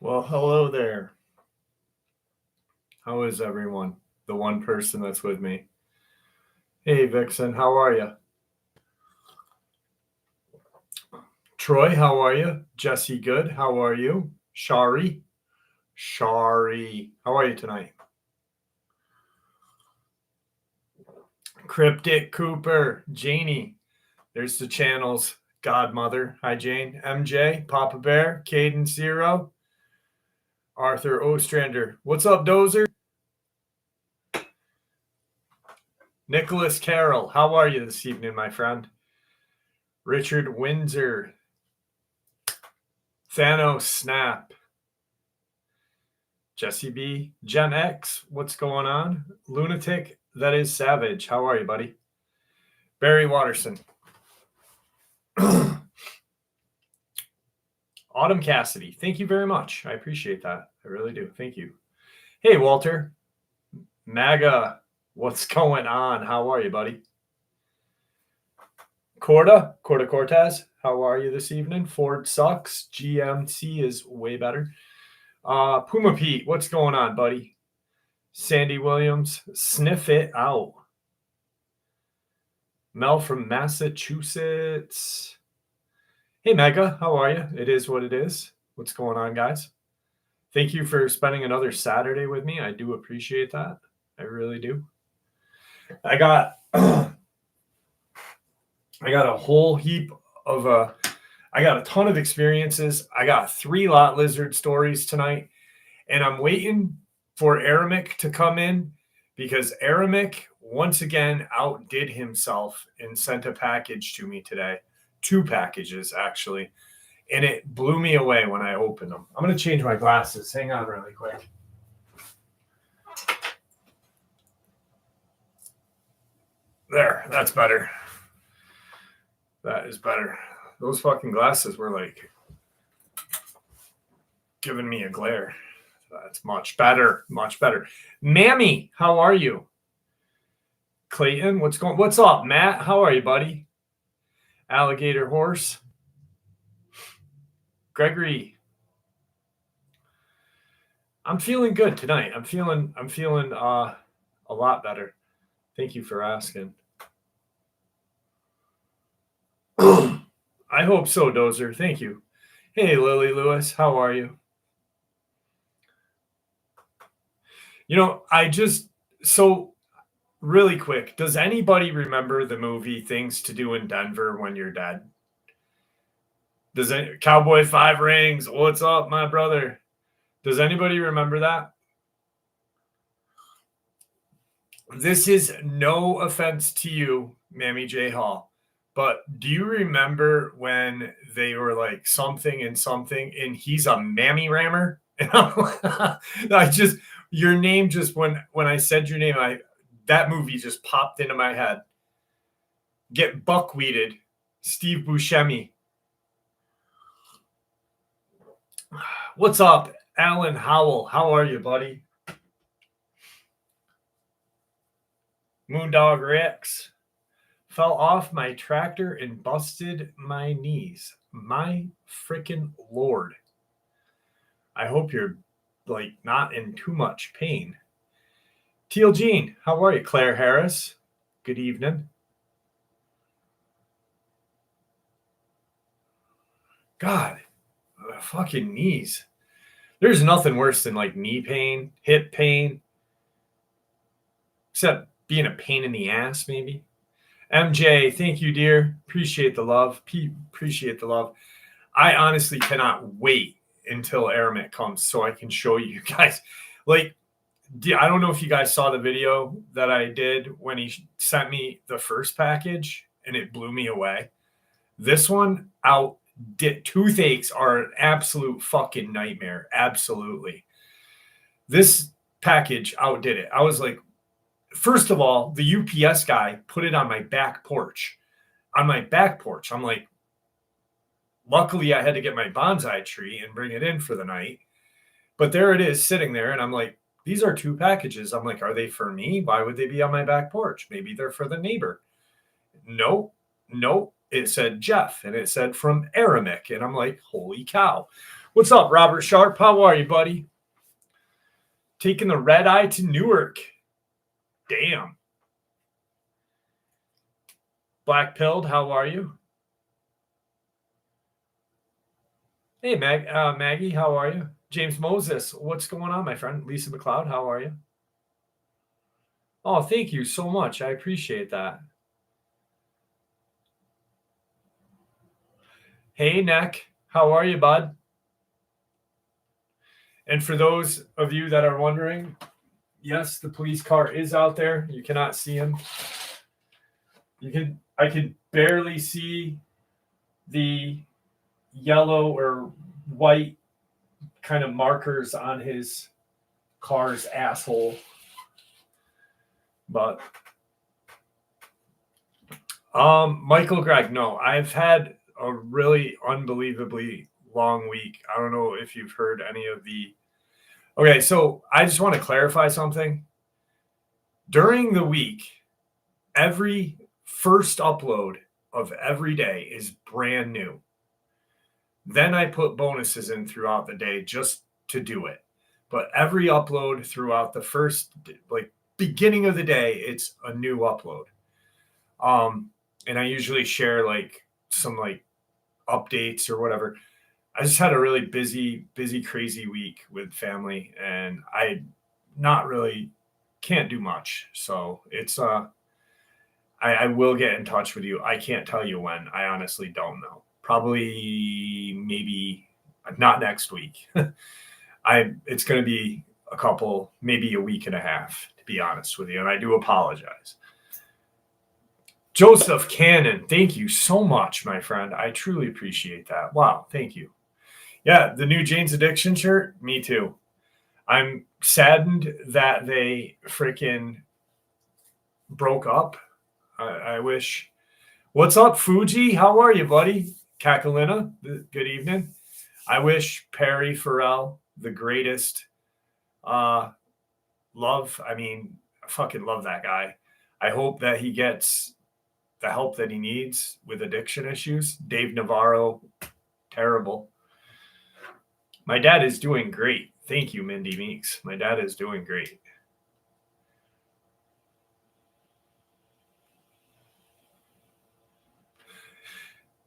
Well, hello there. How is everyone? The one person that's with me. Hey, Vixen, how are you? Troy, how are you? Jesse, good. How are you? Shari? Shari, how are you tonight? Crypted Cooper, Janie. There's the channels. Godmother. Hi, Jane. MJ, Papa Bear, Caden Zero, Arthur Ostrander. What's up, Dozer? Nicholas Carroll, how are you this evening, my friend? Richard Windsor. Thanos Snap. Jesse B. Gen X, what's going on? Lunatic, that is Savage. How are you, buddy? Barry Watterson. Autumn Cassidy, thank you very much. I appreciate that. I really do. Thank you. Hey, Walter. MAGA, what's going on? How are you, buddy? Corda Cortez, how are you this evening? Ford sucks. GMC is way better. Puma Pete, what's going on, buddy? Sandy Williams, sniff it out. Mel from Massachusetts. Hey, Mega, how are you? It is what it is. What's going on, guys? Thank you for spending another Saturday with me. I do appreciate that. I really do. I got a whole heap of I got a ton of experiences. I got 3 lot lizard stories tonight, and I'm waiting for Aramic to come in because Aramic once again outdid himself and sent a package to me today. 2 packages, actually. And it blew me away when I opened them. I'm going to change my glasses. Hang on really quick. There, that's better. That is better. Those fucking glasses were like giving me a glare. That's much better. Much better. Mammy, how are you? Clayton, what's up, Matt? How are you, buddy? Alligator Horse. Gregory. I'm feeling good tonight. I'm feeling a lot better. Thank you for asking. I hope so, Dozer. Thank you. Hey, Lily Lewis, how are you? You know, so really quick, does anybody remember the movie Things to Do in Denver When You're Dead? Does Cowboy 5 Rings? What's up, my brother? Does anybody remember that? This is no offense to you, Mammy J. Hall, but do you remember when they were like something and something, and he's a mammy rammer? And your name just when I said your name, that movie just popped into my head. Get buckwheated, Steve Buscemi. What's up, Alan Howell? How are you, buddy? Moondog Rex. Fell off my tractor and busted my knees. My freaking Lord. I hope you're like not in too much pain. Teal Jean, how are you? Claire Harris, good evening. God, fucking knees. There's nothing worse than like knee pain, hip pain, except being a pain in the ass, maybe. MJ, thank you, dear. Appreciate the love. Pete, appreciate the love. I honestly cannot wait until Aramic comes so I can show you guys. Like, I don't know if you guys saw the video that I did when he sent me the first package and it blew me away. This one toothaches are an absolute fucking nightmare. Absolutely. This package outdid it. I was like, first of all, the UPS guy put it on my back porch. On my back porch. I'm like, luckily I had to get my bonsai tree and bring it in for the night. But there it is sitting there. And I'm like, these are 2 packages. I'm like, are they for me? Why would they be on my back porch? Maybe they're for the neighbor. No. It said Jeff and it said from Aramic. And I'm like, holy cow. What's up, Robert Sharp? How are you, buddy? Taking the red eye to Newark. Damn. Black Pilled, how are you? Hey, Maggie, how are you? James Moses, what's going on, my friend? Lisa McLeod, how are you? Oh, thank you so much. I appreciate that. Hey, Neck, how are you, bud? And for those of you that are wondering, yes, the police car is out there. You cannot see him. I can barely see the yellow or white kind of markers on his car's asshole. But Michael Gregg, no, I've had a really unbelievably long week. I don't know if you've heard any of the. Okay, so I just want to clarify something. During the week, every first upload of every day is brand new. Then I put bonuses in throughout the day just to do it. But every upload throughout the first beginning of the day, it's a new upload. And I usually share some updates or whatever. I just had a really busy, crazy week with family, and I not really can't do much. So it's I will get in touch with you. I can't tell you when. I honestly don't know. Probably maybe not next week. It's going to be a couple, maybe a week and a half, to be honest with you. And I do apologize. Joseph Cannon, thank you so much, my friend. I truly appreciate that. Wow, thank you. Yeah, the new Jane's Addiction shirt, me too. I'm saddened that they freaking broke up. I wish. What's up, Fuji? How are you, buddy? Kakalina, good evening. I wish Perry Farrell the greatest love. I mean, I fucking love that guy. I hope that he gets the help that he needs with addiction issues. Dave Navarro, terrible. My dad is doing great. Thank you, Mindy Meeks. My dad is doing great.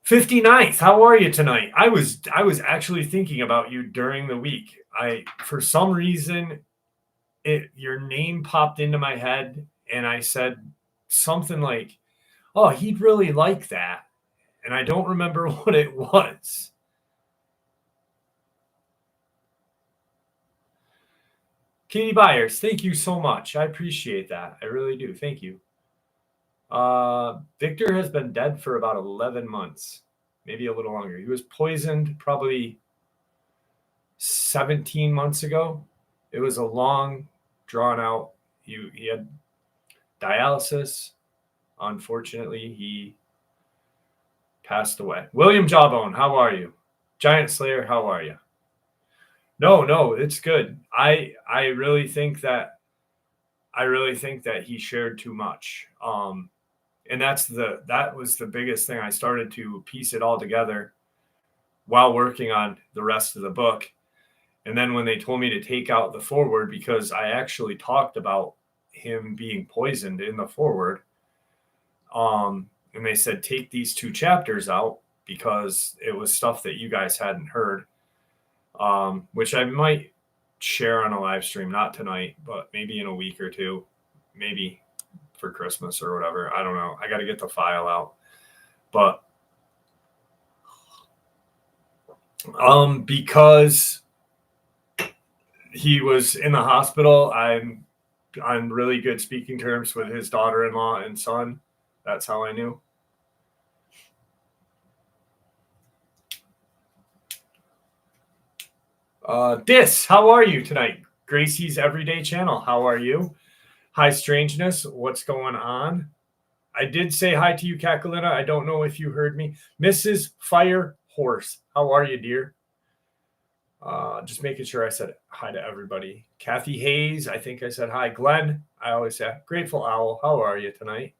59th, how are you tonight? I was actually thinking about you during the week. For some reason, your name popped into my head, and I said something like, "Oh, he'd really like that," and I don't remember what it was. Katie Byers, thank you so much. I appreciate that. I really do. Thank you. Victor has been dead for about 11 months, maybe a little longer. He was poisoned probably 17 months ago. It was a long, drawn out. He had dialysis. Unfortunately, he passed away. William Jawbone, how are you? Giant Slayer, how are you? No, it's good. I really think that he shared too much. And that was the biggest thing. I started to piece it all together while working on the rest of the book. And then when they told me to take out the foreword, because I actually talked about him being poisoned in the foreword, and they said, take these 2 chapters out because it was stuff that you guys hadn't heard, which I might share on a live stream, not tonight, but maybe in a week or two, maybe for Christmas or whatever. I don't know. I got to get the file out. But because he was in the hospital, I'm on really good speaking terms with his daughter-in-law and son. That's how I knew. Dis, how are you tonight? Gracie's Everyday Channel, how are you? Hi, Strangeness, what's going on? I did say hi to you, Kakalina. I don't know if you heard me. Mrs. Fire Horse, how are you, dear? Just making sure I said hi to everybody. Kathy Hayes, I think I said hi. Glenn, I always say Grateful Owl, how are you tonight?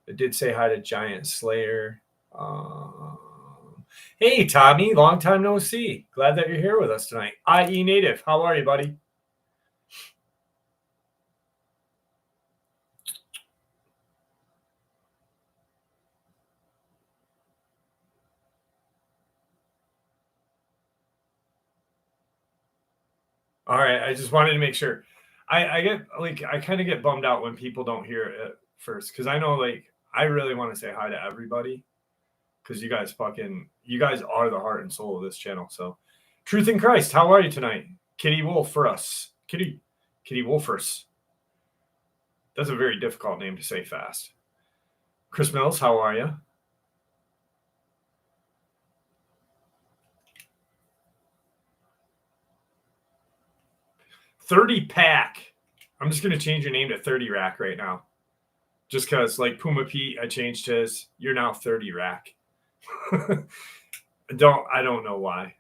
I did say hi to Giant Slayer. Hey, Tommy, long time no see. Glad that you're here with us tonight. IE Native, how are you, buddy? All right, I just wanted to make sure. I kind of get bummed out when people don't hear it at first because I know I really want to say hi to everybody because you guys are the heart and soul of this channel. So, Truth in Christ, how are you tonight? Kitty Wolf for us. Kitty Wolfers. That's a very difficult name to say fast. Chris Mills, how are you? $30 pack. I'm just gonna change your name to 30 Rack right now. Just because, like Puma Pete, I changed his. You're now 30 Rack. I don't know why.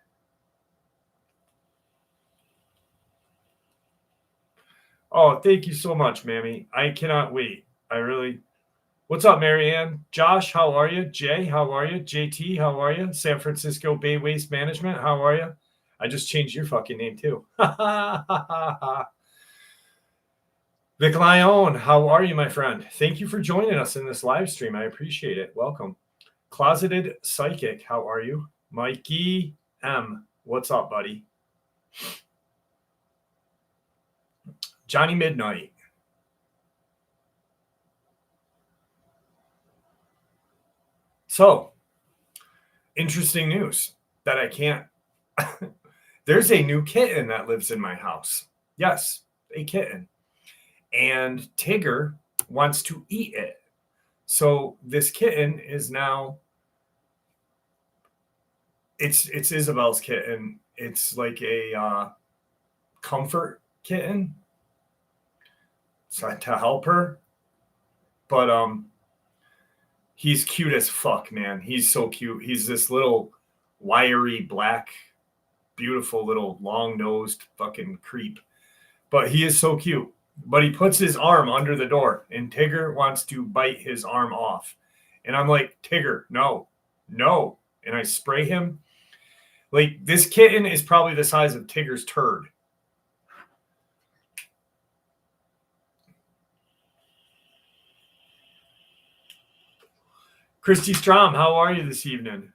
Oh, thank you so much, Mammy. I cannot wait. What's up, Marianne? Josh, how are you? Jay, how are you? JT, how are you? San Francisco Bay Waste Management, how are you? I just changed your fucking name too. Vic Lyon, how are you, my friend? Thank you for joining us in this live stream. I appreciate it. Welcome. Closeted Psychic, how are you? Mikey M, what's up, buddy? Johnny Midnight. So, interesting news that I can't. There's a new kitten that lives in my house. Yes, a kitten. And Tigger wants to eat it. So this kitten is now, it's Isabel's kitten. It's like a comfort kitten. So to help her. But he's cute as fuck, man. He's so cute. He's this little wiry black, beautiful little long-nosed fucking creep. But he is so cute. But he puts his arm under the door, and Tigger wants to bite his arm off. And I'm like, Tigger, no. And I spray him. Like, this kitten is probably the size of Tigger's turd. Christy Strom, how are you this evening?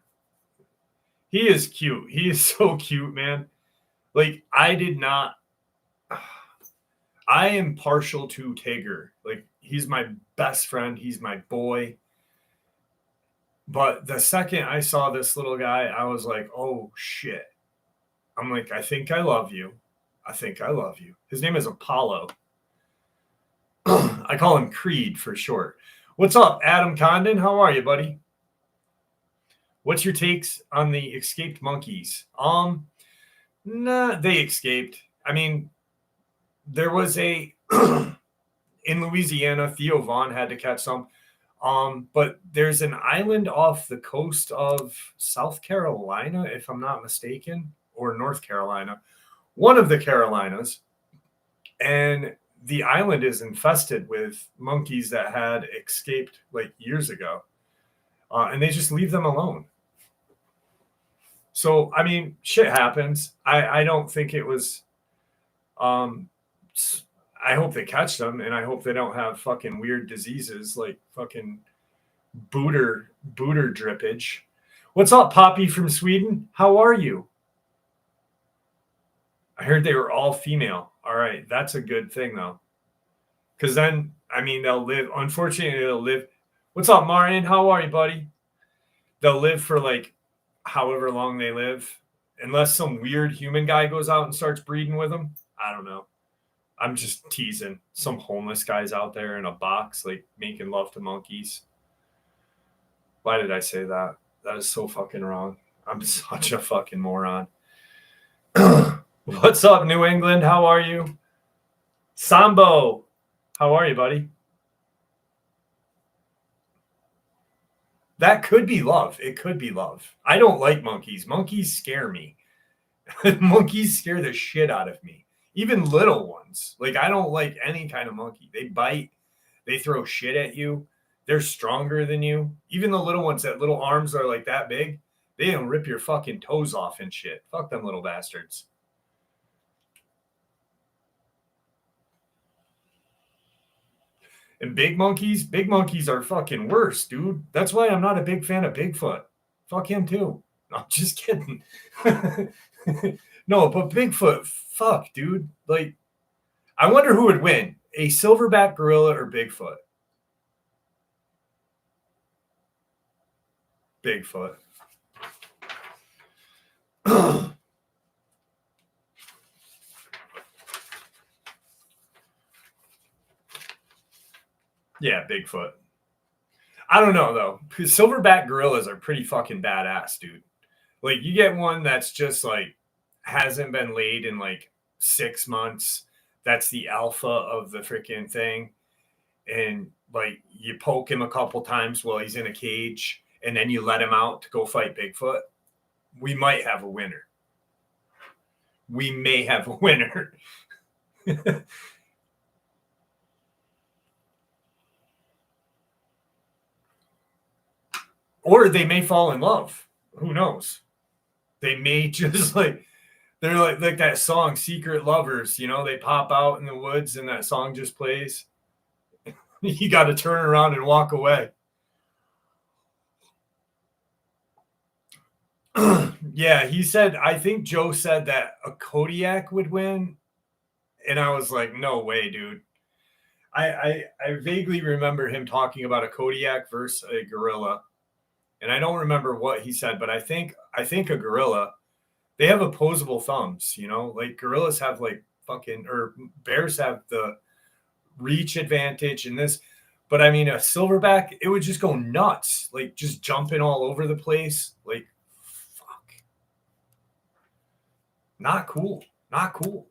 He is cute. He is so cute, man. Like, I am partial to Tigger. Like, he's my best friend. He's my boy. But the second I saw this little guy, I was like, oh, shit. I'm like, I think I love you. His name is Apollo. I call him Creed for short. What's up, Adam Condon? How are you, buddy? What's your takes on the escaped monkeys? Nah, they escaped. I mean, there was in Louisiana, Theo Vaughn had to catch some. But there's an island off the coast of South Carolina, if I'm not mistaken, or North Carolina, one of the Carolinas. And the island is infested with monkeys that had escaped like years ago. And they just leave them alone. So, I mean, shit happens. I don't think it was, I hope they catch them, and I hope they don't have fucking weird diseases like fucking booter drippage. What's up, Poppy from Sweden? How are you? I heard they were all female. All right, that's a good thing though, because then I mean they'll live. Unfortunately, they'll live. What's up, Martin? How are you, buddy? They'll live for like however long they live, unless some weird human guy goes out and starts breeding with them. I don't know. I'm just teasing. Some homeless guys out there in a box, like making love to monkeys. Why did I say that? That is so fucking wrong. I'm such a fucking moron. What's up, New England? How are you? Sambo, how are you, buddy? That could be love. It could be love. I don't like monkeys. Monkeys scare me. Monkeys scare the shit out of me. Even little ones. Like, I don't like any kind of monkey. They bite. They throw shit at you. They're stronger than you. Even the little ones that little arms are like that big, They don't rip your fucking toes off and shit. Fuck them little bastards. And big monkeys are fucking worse, dude. That's why I'm not a big fan of Bigfoot. Fuck him too. No, I'm just kidding. No, but Bigfoot, fuck, dude. Like, I wonder who would win, a silverback gorilla or Bigfoot? Bigfoot. Yeah, Bigfoot. I don't know though, because silverback gorillas are pretty fucking badass, dude. Like, you get one that's just like hasn't been laid in like 6 months. That's the alpha of the freaking thing. And like, you poke him a couple times while he's in a cage, and then you let him out to go fight Bigfoot. We might have a winner. We may have a winner. Or they may fall in love. Who knows? They may just like, they're like that song Secret Lovers, you know, they pop out in the woods and that song just plays. You got to turn around and walk away. Yeah, he said, I think Joe said that a Kodiak would win. And I was like, no way, dude. I vaguely remember him talking about a Kodiak versus a gorilla. And I don't remember what he said, but I think a gorilla, they have opposable thumbs, you know, like gorillas have like fucking, or bears have the reach advantage in this. But I mean, a silverback, it would just go nuts, like just jumping all over the place. Like, fuck. Not cool. Not cool.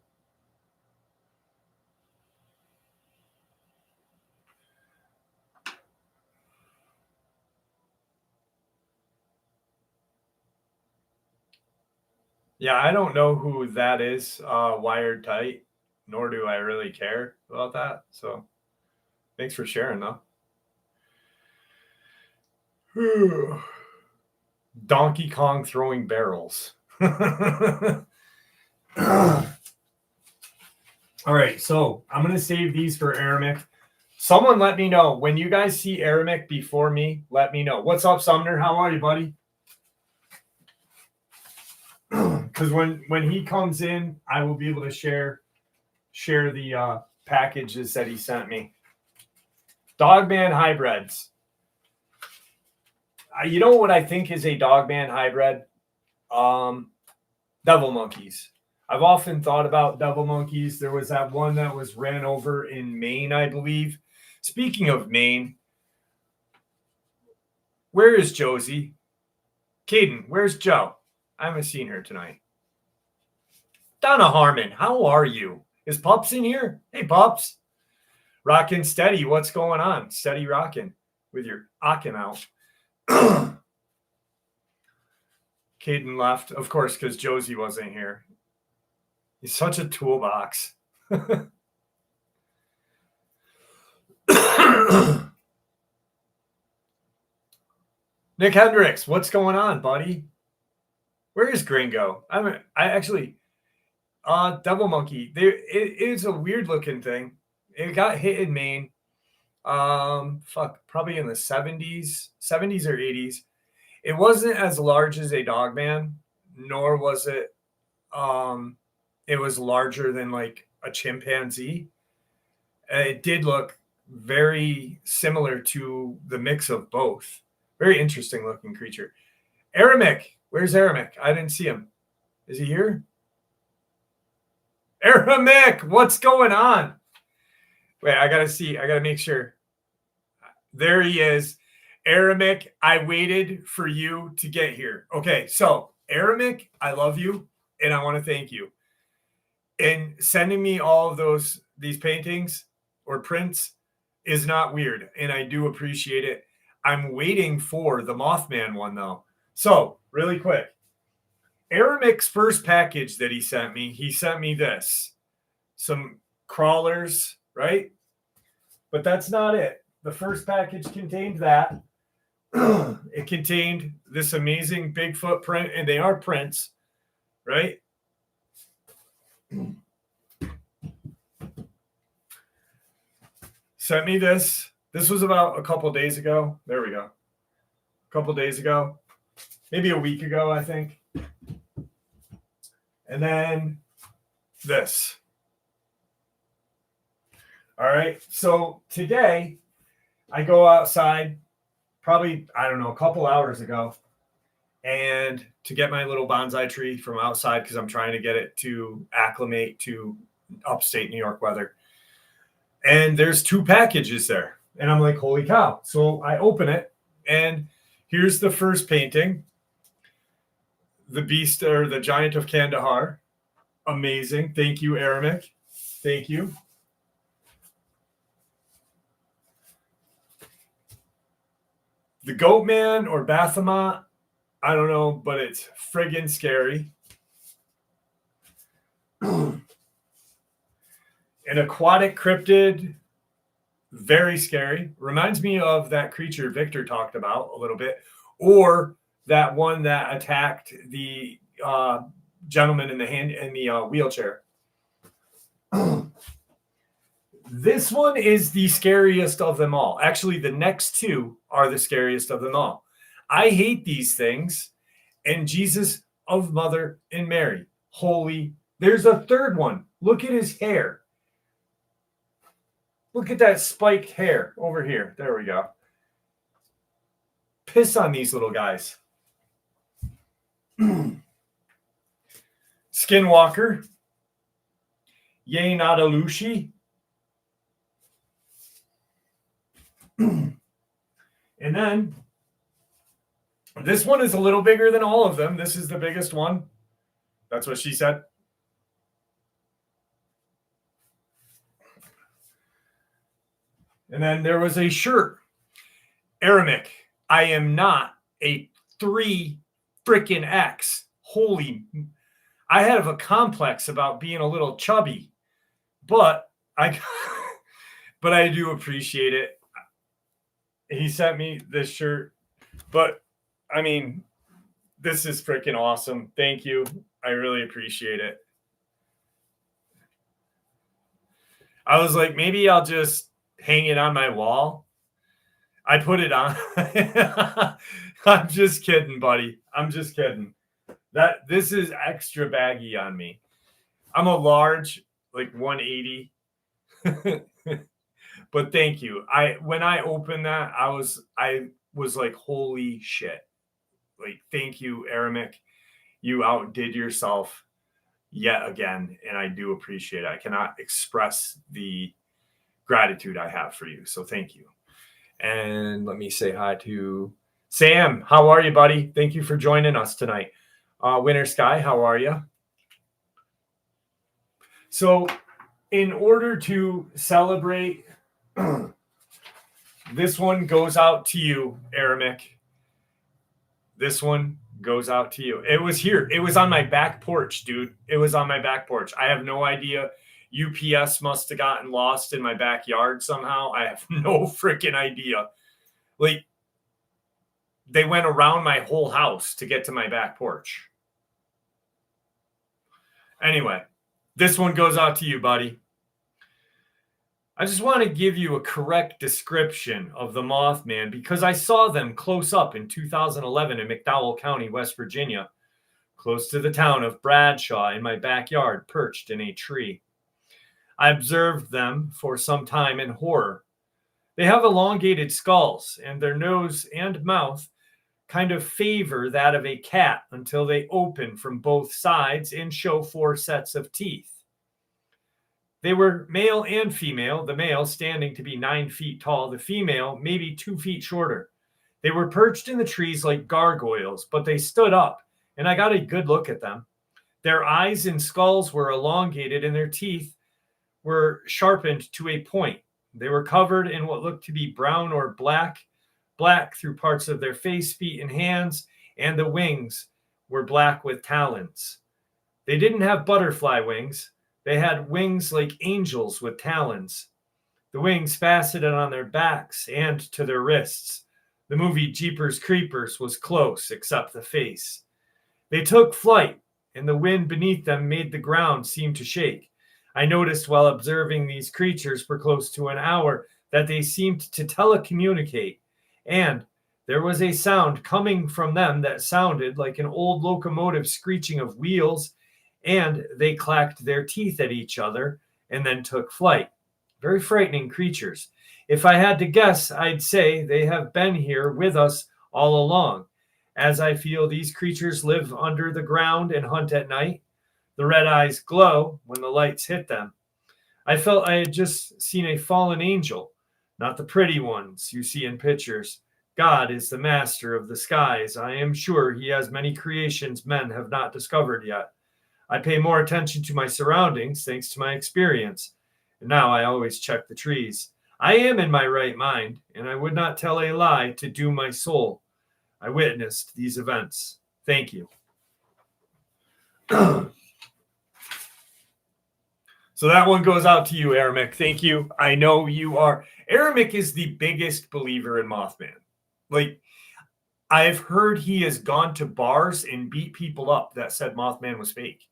Yeah, I don't know who that is, wired tight, nor do I really care about that. So thanks for sharing, though. Donkey Kong throwing barrels. All right, so I'm going to save these for Aramic. Someone let me know. When you guys see Aramic before me, let me know. What's up, Sumner? How are you, buddy? Because when he comes in, I will be able to share the packages that he sent me. Dogman hybrids. You know what I think is a Dogman hybrid? Devil monkeys. I've often thought about devil monkeys. There was that one that was ran over in Maine, I believe. Speaking of Maine, where is Josie? Caden, where's Joe? I haven't seen her tonight. Donna Harmon, how are you? Is Pups in here? Hey, Pups. Rockin' steady. What's going on? Steady rocking with your Akin out. Caden left, of course, because Josie wasn't here. He's such a toolbox. Nick Hendricks, what's going on, buddy? Where is Gringo? I actually, Devil Monkey. It is a weird looking thing. It got hit in Maine. Probably in the 70s or 80s. It wasn't as large as a Dogman, nor was it. It was larger than like a chimpanzee. It did look very similar to the mix of both. Very interesting looking creature. Aramic. Where's Aramic? I didn't see him. Is he here? Aramic, what's going on? Wait, I got to make sure. There he is. Aramic, I waited for you to get here. Okay, so Aramic, I love you, and I want to thank you. And sending me all of these paintings or prints is not weird, and I do appreciate it. I'm waiting for the Mothman one, though. So, really quick. Aramic's first package that he sent me this. Some crawlers, right? But that's not it. The first package contained that. It contained this amazing Bigfoot print, and they are prints, right? Sent me this. This was about a couple days ago. There we go. A couple days ago. Maybe a week ago, I think. And then this. All right. So today I go outside probably, I don't know, a couple hours ago, and to get my little bonsai tree from outside because I'm trying to get it to acclimate to upstate New York weather. And there's 2 packages there. And I'm like, holy cow. So I open it, and here's the first painting. The Beast, or the Giant of Kandahar. Amazing. Thank you, Aramik. Thank you. The Goatman or Baphomet, I don't know, but it's friggin' scary. An aquatic cryptid, very scary. Reminds me of that creature Victor talked about a little bit, or that one that attacked the gentleman in the wheelchair. This one is the scariest of them all. Actually, the next 2 are the scariest of them all. I hate these things. And Jesus of Mother and Mary. Holy. There's a third one. Look at his hair. Look at that spiked hair over here. There we go. Piss on these little guys. Skinwalker. Yay Nadalushi. And then this one is a little bigger than all of them. This is the biggest one. That's what she said. And then there was a shirt. Aramik, I am not a 3 freaking X. Holy. I have a complex about being a little chubby. But I do appreciate it. He sent me this shirt. But, I mean, this is freaking awesome. Thank you. I really appreciate it. I was like, maybe I'll just hang it on my wall. I put it on. I'm just kidding, buddy. I'm just kidding. This is extra baggy on me. I'm a large, like 180. But thank you. When I opened that, I was like, holy shit. Like, thank you, Aramik. You outdid yourself yet again, and I do appreciate it. I cannot express the gratitude I have for you. So thank you. And let me say hi to Sam. How are you, buddy? Thank you for joining us tonight. Winter Sky, how are you? So in order to celebrate, this one goes out to you, Aramik. This one goes out to you. It was here. It was on my back porch, dude. It was on my back porch. I have no idea. UPS must have gotten lost in my backyard somehow. I have no freaking idea. Like, they went around my whole house to get to my back porch. Anyway, this one goes out to you, buddy. I just want to give you a correct description of the Mothman because I saw them close up in 2011 in McDowell County, West Virginia, close to the town of Bradshaw, in my backyard, perched in a tree. I observed them for some time in horror. They have elongated skulls, and their nose and mouth kind of favor that of a cat until they open from both sides and show 4 sets of teeth. They were male and female, the male standing to be 9 feet tall, the female maybe 2 feet shorter. They were perched in the trees like gargoyles, but they stood up, and I got a good look at them. Their eyes and skulls were elongated, and their teeth were sharpened to a point. They were covered in what looked to be brown or black through parts of their face, feet, and hands, and the wings were black with talons. They didn't have butterfly wings. They had wings like angels with talons. The wings faceted on their backs and to their wrists. The movie Jeepers Creepers was close, except the face. They took flight, and the wind beneath them made the ground seem to shake. I noticed while observing these creatures for close to an hour that they seemed to telecommunicate, and there was a sound coming from them that sounded like an old locomotive screeching of wheels, and they clacked their teeth at each other and then took flight. Very frightening creatures. If I had to guess, I'd say they have been here with us all along. As I feel these creatures live under the ground and hunt at night, the red eyes glow when the lights hit them. I felt I had just seen a fallen angel, not the pretty ones you see in pictures. God is the master of the skies. I am sure he has many creations men have not discovered yet. I pay more attention to my surroundings thanks to my experience. And now I always check the trees. I am in my right mind, and I would not tell a lie to doom my soul. I witnessed these events. Thank you. So that one goes out to you, Eremic. Thank you. I know you are. Eremic is the biggest believer in Mothman. Like, I've heard he has gone to bars and beat people up that said Mothman was fake.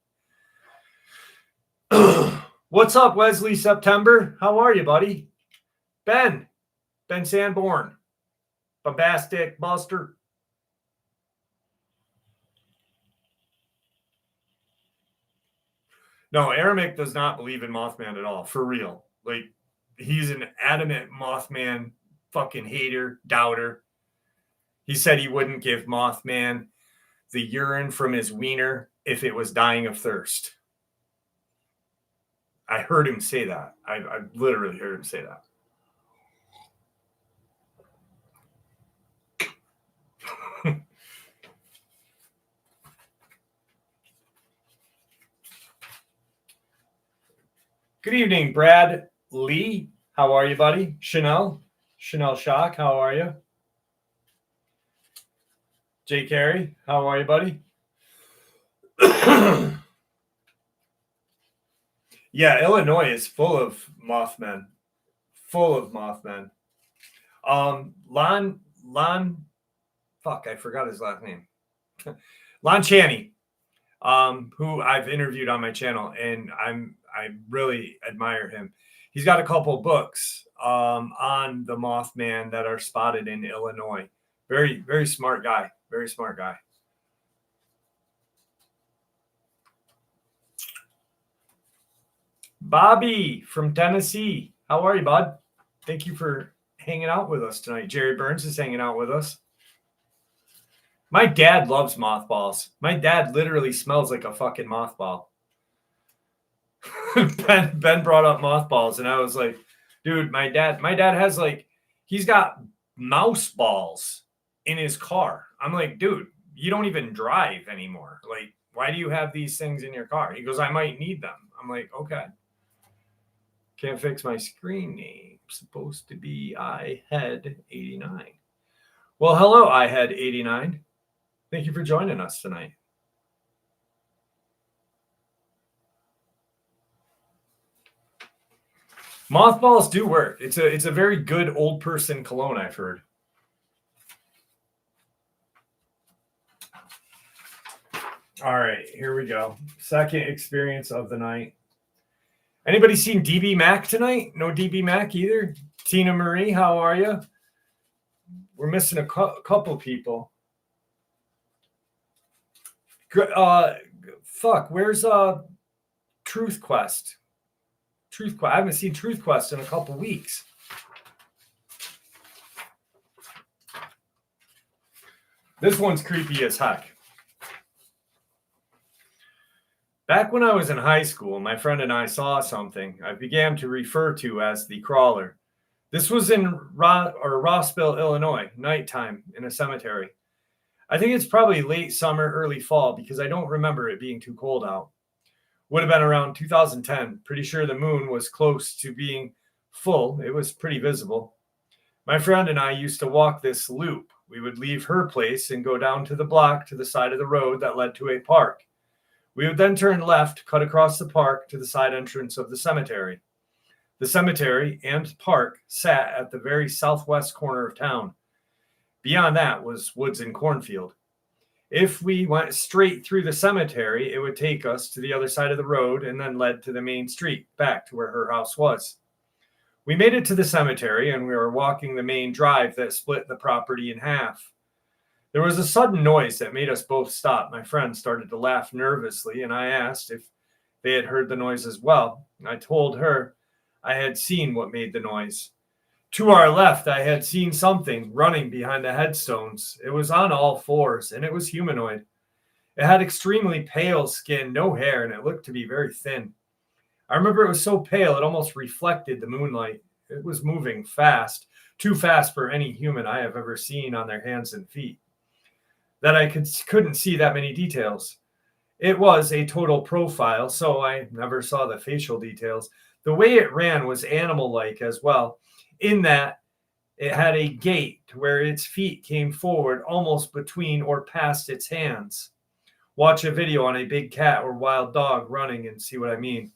What's up, Wesley September? How are you, buddy? Ben Sanborn. Bombastic Buster. No, Eremic does not believe in Mothman at all, for real. Like, he's an adamant Mothman fucking hater, doubter. He said he wouldn't give Mothman the urine from his wiener if it was dying of thirst. I heard him say that. I literally heard him say that. Good evening, Brad Lee. How are you, buddy? Chanel Shock. How are you? Jay Carey. How are you, buddy? Yeah, Illinois is full of Mothmen. Fuck, I forgot his last name. Lon Chaney, who I've interviewed on my channel, and I really admire him. He's got a couple books on the Mothman that are spotted in Illinois. Very, very smart guy. Very smart guy. Bobby from Tennessee. How are you, bud? Thank you for hanging out with us tonight. Jerry Burns is hanging out with us. My dad loves mothballs. My dad literally smells like a fucking mothball. Ben brought up mothballs, and I was like, dude, my dad has like, he's got mouse balls in his car. I'm like, dude, you don't even drive anymore. Like, why do you have these things in your car? He goes, I might need them. I'm like, okay. Can't fix my screen name. Supposed to be iHead89. Well, hello, iHead89. Thank you for joining us tonight. Mothballs do work. It's a very good old person cologne, I've heard. All right, here we go. Second experience of the night. Anybody seen DB Mac tonight? No DB Mac either? Tina Marie, how are you? We're missing a couple people. Fuck, where's Truth Quest? I haven't seen Truth Quest in a couple weeks. This one's creepy as heck. Back when I was in high school, my friend and I saw something I began to refer to as the crawler. This was in Rossville, Illinois, nighttime in a cemetery. I think it's probably late summer, early fall, because I don't remember it being too cold out. Would have been around 2010. Pretty sure the moon was close to being full. It was pretty visible. My friend and I used to walk this loop. We would leave her place and go down to the block to the side of the road that led to a park. We would then turn left, cut across the park to the side entrance of the cemetery. The cemetery and park sat at the very southwest corner of town. Beyond that was woods and cornfield. If we went straight through the cemetery, it would take us to the other side of the road and then led to the main street, back to where her house was. We made it to the cemetery and we were walking the main drive that split the property in half. There was a sudden noise that made us both stop. My friend started to laugh nervously, and I asked if they had heard the noise as well. I told her I had seen what made the noise. To our left, I had seen something running behind the headstones. It was on all fours, and it was humanoid. It had extremely pale skin, no hair, and it looked to be very thin. I remember it was so pale it almost reflected the moonlight. It was moving fast, too fast for any human I have ever seen on their hands and feet, that I couldn't see that many details. It was a total profile, so I never saw the facial details. The way it ran was animal-like as well, in that it had a gait where its feet came forward almost between or past its hands. Watch a video on a big cat or wild dog running and see what I mean.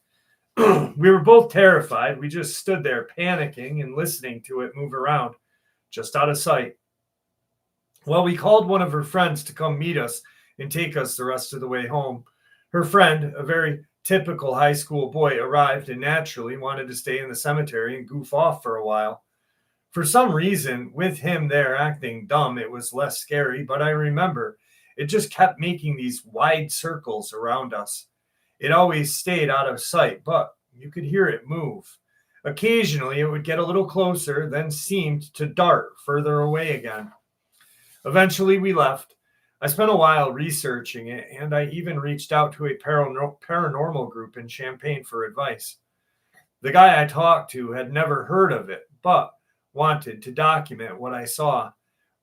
We were both terrified. We just stood there panicking and listening to it move around, just out of sight. Well, we called one of her friends to come meet us and take us the rest of the way home. Her friend, a very typical high school boy, arrived and naturally wanted to stay in the cemetery and goof off for a while. For some reason, with him there acting dumb, it was less scary, but I remember it just kept making these wide circles around us. It always stayed out of sight, but you could hear it move. Occasionally, it would get a little closer, then seemed to dart further away again. Eventually, we left. I spent a while researching it, and I even reached out to a paranormal group in Champaign for advice. The guy I talked to had never heard of it, but wanted to document what I saw.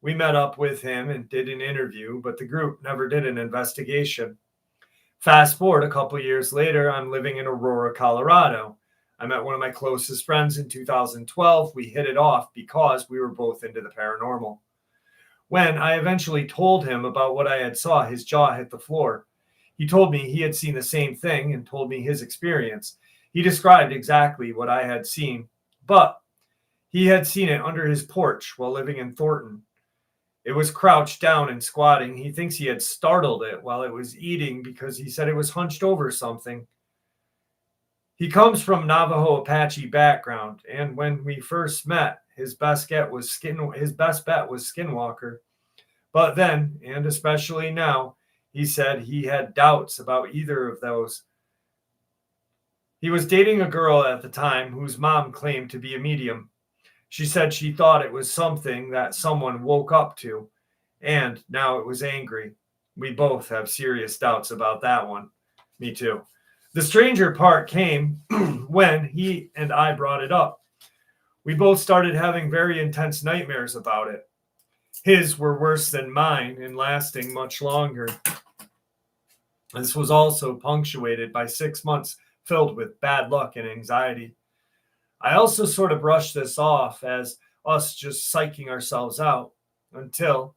We met up with him and did an interview, but the group never did an investigation. Fast forward a couple years later, I'm living in Aurora, Colorado. I met one of my closest friends in 2012. We hit it off because we were both into the paranormal. When I eventually told him about what I had saw, his jaw hit the floor. He told me he had seen the same thing and told me his experience. He described exactly what I had seen, but he had seen it under his porch while living in Thornton. It was crouched down and squatting. He thinks he had startled it while it was eating because he said it was hunched over something. He comes from Navajo Apache background, and when we first met, his best bet was Skinwalker. But then, and especially now, he said he had doubts about either of those. He was dating a girl at the time whose mom claimed to be a medium. She said she thought it was something that someone woke up to, and now it was angry. We both have serious doubts about that one. Me too. The stranger part came when he and I brought it up. We both started having very intense nightmares about it. His were worse than mine and lasting much longer. This was also punctuated by 6 months filled with bad luck and anxiety. I also sort of brushed this off as us just psyching ourselves out until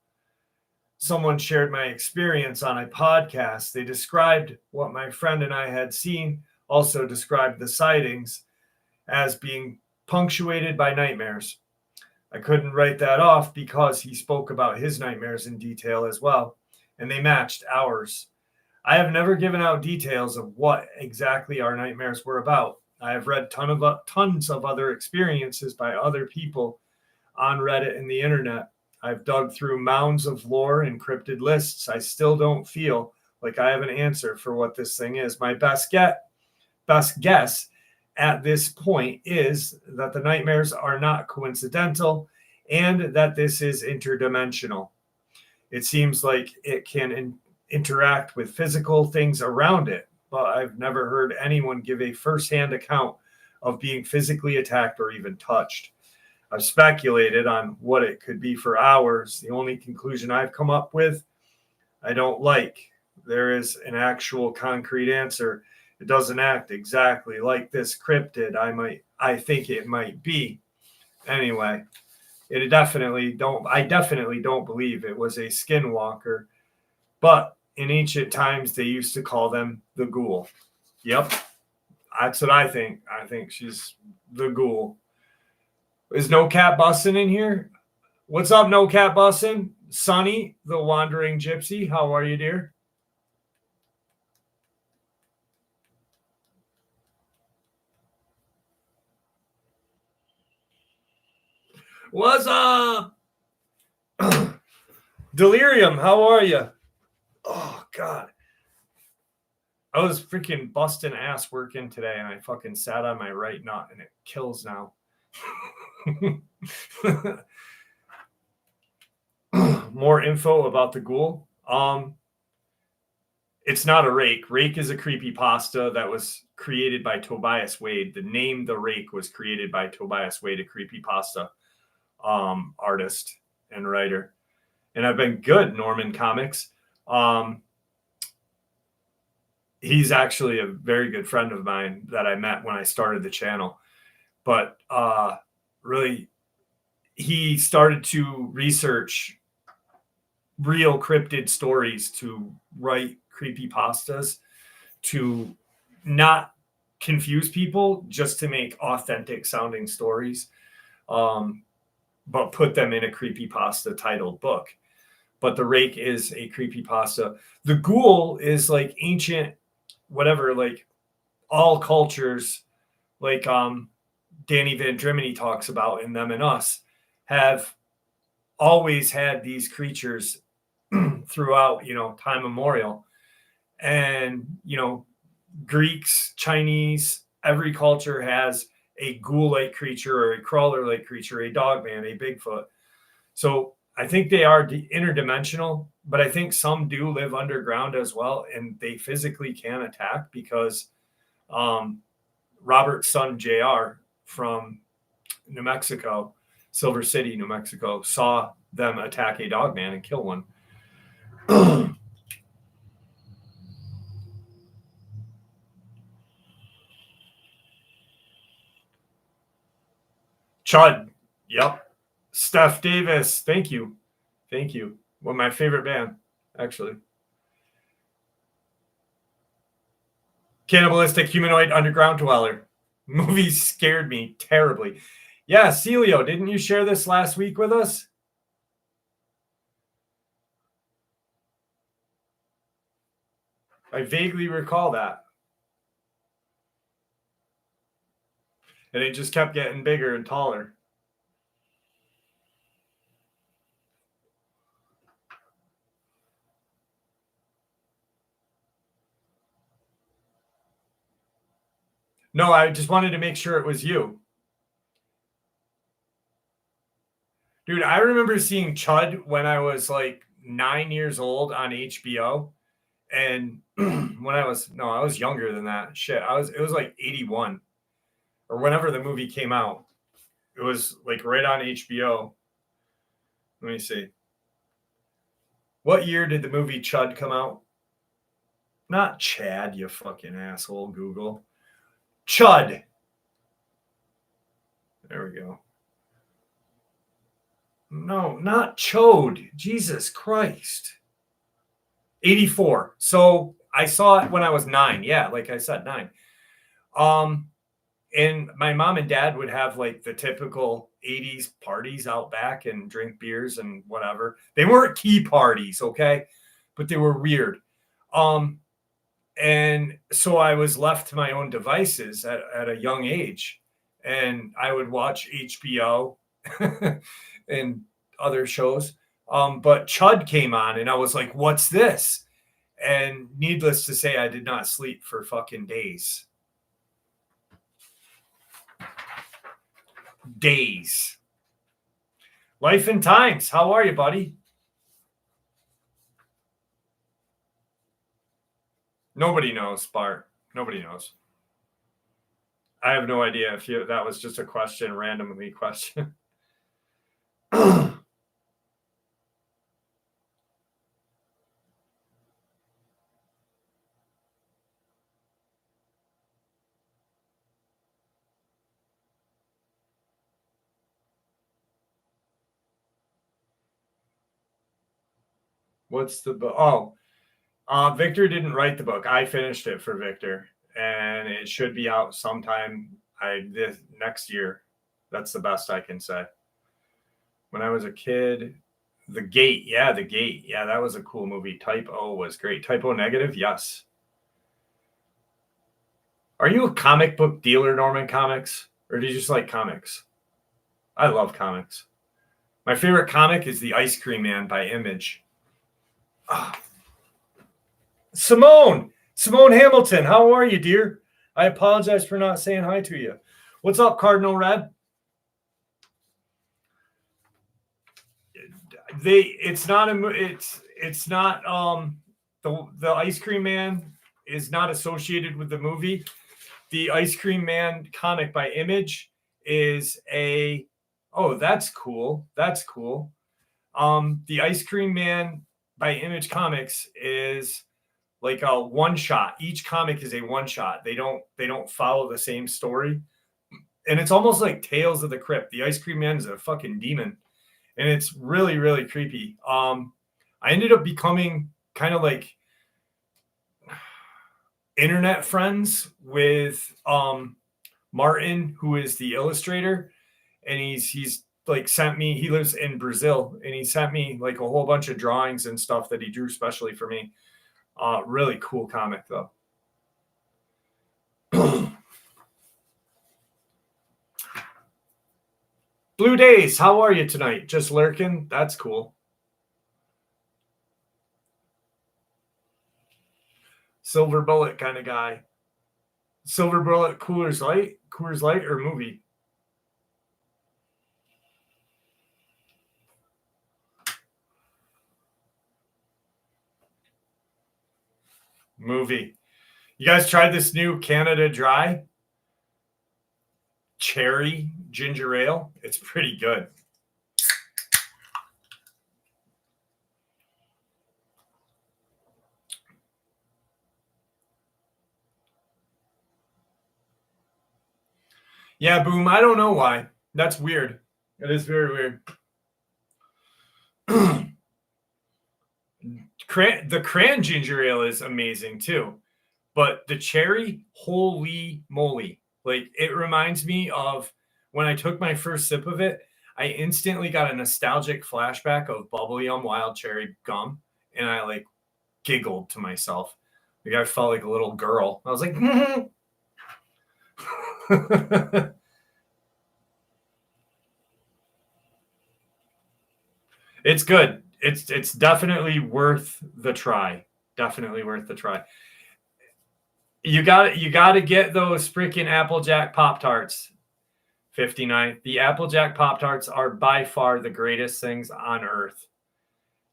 someone shared my experience on a podcast. They described what my friend and I had seen, also described the sightings as being punctuated by nightmares. I couldn't write that off because he spoke about his nightmares in detail as well, and they matched ours. I have never given out details of what exactly our nightmares were about. I have read tons of other experiences by other people on Reddit and the internet. I've dug through mounds of lore and cryptid lists. I still don't feel like I have an answer for what this thing is. My best guess at this point is that the nightmares are not coincidental and that this is interdimensional. It seems like it can interact with physical things around it, but I've never heard anyone give a firsthand account of being physically attacked or even touched. I've speculated on what it could be for hours. The only conclusion I've come up with, I don't like. There is an actual concrete answer. It doesn't act exactly like this cryptid. I think it might be. Anyway, I definitely don't believe it was a skinwalker, but in ancient times they used to call them the ghoul. Yep. That's what I think. I think she's the ghoul. Is no cat busting in here? What's up, No Cat Bussin'? Sonny, the Wandering Gypsy. How are you, dear? What's up? Delirium, how are you? Oh, God. I was freaking busting ass working today, and I fucking sat on my right nut, and it kills now. More info about the ghoul. It's not a rake. Rake is a creepypasta that was created by Tobias Wade. The name The Rake was created by Tobias Wade, a creepypasta artist and writer. And I've been good, Norman Comics. He's actually a very good friend of mine that I met when I started the channel. But really, he started to research real cryptid stories to write creepypastas to not confuse people, just to make authentic sounding stories, but put them in a creepypasta titled book. But The Rake is a creepypasta. The ghoul is like ancient, whatever, like all cultures, like Danny Van Drimini talks about in Them and Us, have always had these creatures throughout, time immemorial. And, Greeks, Chinese, every culture has a ghoul-like creature or a crawler-like creature, a dogman, a Bigfoot. So I think they are interdimensional, but I think some do live underground as well, and they physically can attack because Robert's son, JR, from New Mexico, Silver City, New Mexico, saw them attack a dogman and kill one. Chud. Yep. Steph Davis. Thank you. Thank you. Well, my favorite band, actually. Cannibalistic Humanoid Underground Dweller. Movie scared me terribly. Yeah, Celio, didn't you share this last week with us? I vaguely recall that. And it just kept getting bigger and taller. No, I just wanted to make sure it was you. Dude, I remember seeing Chud when I was like 9 years old on HBO. And when I was younger than that. Shit, it was like 81 or whenever the movie came out. It was like right on HBO. Let me see. What year did the movie Chud come out? Not Chad, you fucking asshole, Google. Chud. There we go. No, not Chode. Jesus Christ. 84. So I saw it when I was 9. Yeah, like I said, 9. And my mom and dad would have like the typical 80s parties out back and drink beers and whatever. They weren't key parties, okay? But they were weird. And so I was left to my own devices at a young age. And I would watch HBO and other shows. But Chud came on and I was like, what's this? And needless to say, I did not sleep for fucking days. Days. Life and Times. How are you, buddy? Nobody knows, Bart. Nobody knows. I have no idea if that was just a question, randomly question. What's the book? Oh, Victor didn't write the book. I finished it for Victor, and it should be out sometime this next year. That's the best I can say. When I was a kid, The Gate. Yeah, The Gate. Yeah, that was a cool movie. Type O was great. Type O Negative, yes. Are you a comic book dealer, Norman Comics? Or do you just like comics? I love comics. My favorite comic is The Ice Cream Man by Image. Simone Hamilton, how are you, dear? I apologize for not saying hi to you. What's up, Cardinal Red? It's not the Ice Cream Man is not associated with the movie. The Ice Cream Man comic by Image is that's cool. That's cool. The Ice Cream Man by Image Comics is like a one shot. Each comic is a one shot. They don't follow the same story. And it's almost like Tales of the Crypt. The Ice Cream Man is a fucking demon. And it's really, really creepy. I ended up becoming kind of like internet friends with Martin, who is the illustrator. And he's like sent me, he lives in Brazil, and he sent me like a whole bunch of drawings and stuff that he drew specially for me. Really cool comic though. Blue Days, how are you tonight? Just lurking? That's cool. Silver Bullet kind of guy. Silver Bullet, Coors Light or movie? Movie. You guys tried this new Canada Dry cherry ginger ale? It's pretty good. Yeah, Boom. I don't know why. That's weird. It is very weird. The cran ginger ale is amazing too. But the cherry, holy moly. Like, it reminds me of when I took my first sip of it, I instantly got a nostalgic flashback of Bubble Yum Wild Cherry Gum. And I like giggled to myself. Like, I felt like a little girl. I was like, It's good. It's definitely worth the try. Definitely worth the try. You got to get those freaking Applejack Pop-Tarts. 59. The Applejack Pop-Tarts are by far the greatest things on earth.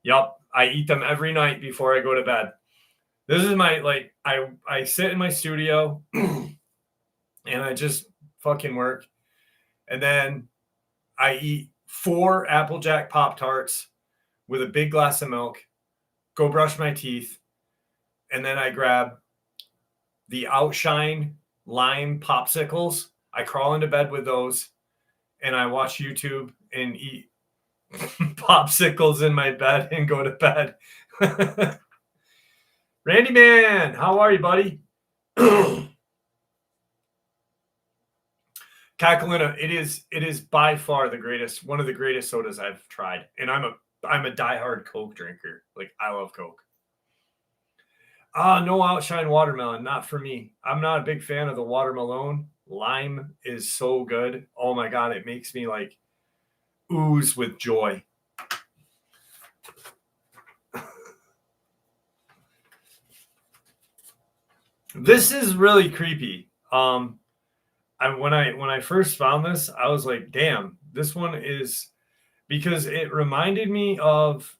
Yup, I eat them every night before I go to bed. This is my, like, I sit in my studio and I just fucking work. And then I eat 4 Applejack Pop-Tarts with a big glass of milk, go brush my teeth, and then I grab the Outshine lime popsicles. I crawl into bed with those, and I watch YouTube and eat popsicles in my bed and go to bed. Randy Man, how are you, buddy? Cacalina, it is by far the greatest, one of the greatest sodas I've tried. And I'm a diehard Coke drinker. Like, I love Coke. No Outshine watermelon, not for me. I'm not a big fan of the watermelon. Lime is so good. Oh my God, it makes me like ooze with joy. This is really creepy. When I first found this, I was like, damn, this one is, because it reminded me of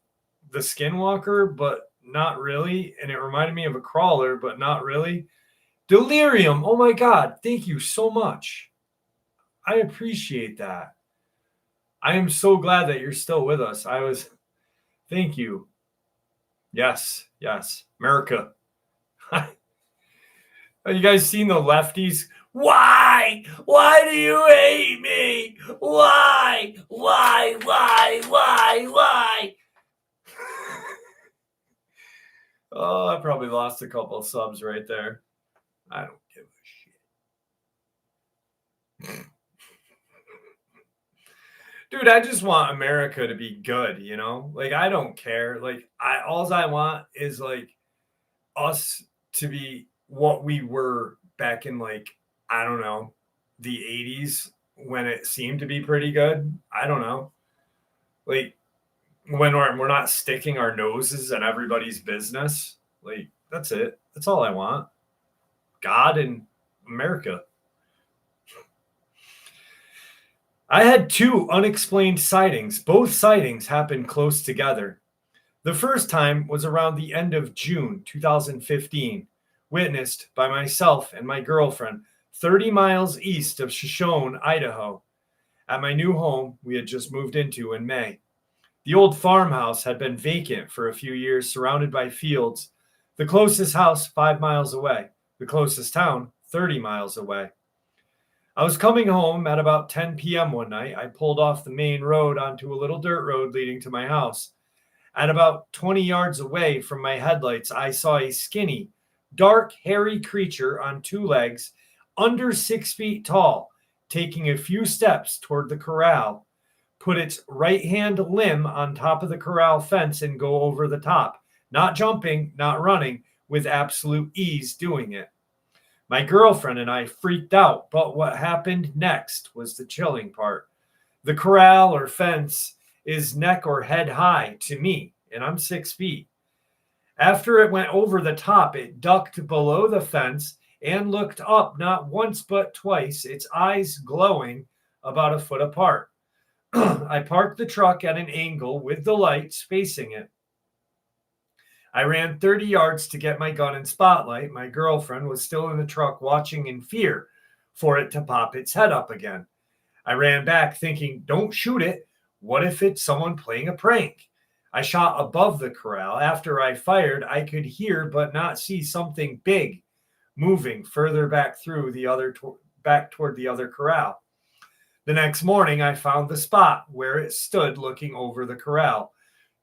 the Skinwalker, but not really. And it reminded me of a crawler, but not really. Delirium. Oh my God. Thank you so much. I appreciate that. I am so glad that you're still with us. Thank you. Yes. America. Have you guys seen the lefties? Why? Why do you hate me? Why? Oh, I probably lost a couple of subs right there. I don't give a shit. Dude, I just want America to be good, you know? Like, I don't care. Like, alls I want is like us to be what we were back in, like, I don't know, the 80s when it seemed to be pretty good. I don't know. Like, when we're not sticking our noses in everybody's business. Like, that's it. That's all I want. God and America. I had two unexplained sightings. Both sightings happened close together. The first time was around the end of June 2015, witnessed by myself and my girlfriend 30 miles east of Shoshone, Idaho, at my new home we had just moved into in May. The old farmhouse had been vacant for a few years, surrounded by fields. The closest house 5 miles away, the closest town 30 miles away. I was coming home at about 10 p.m. one night. I pulled off the main road onto a little dirt road leading to my house. At about 20 yards away from my headlights, I saw a skinny, dark, hairy creature on two legs, under 6 feet tall, taking a few steps toward the corral, put its right hand limb on top of the corral fence and go over the top, not jumping, not running, with absolute ease doing it. My girlfriend and I freaked out, but what happened next was the chilling part. The corral or fence is neck or head high to me, and I'm 6 feet. After it went over the top, it ducked below the fence and looked up not once but twice, its eyes glowing about a foot apart. I parked the truck at an angle with the lights facing it. I ran 30 yards to get my gun and spotlight. My girlfriend was still in the truck watching in fear for it to pop its head up again. I ran back thinking, don't shoot it. What if it's someone playing a prank? I shot above the corral. After I fired, I could hear but not see something big moving further back back toward the other corral. The next morning, I found the spot where it stood looking over the corral.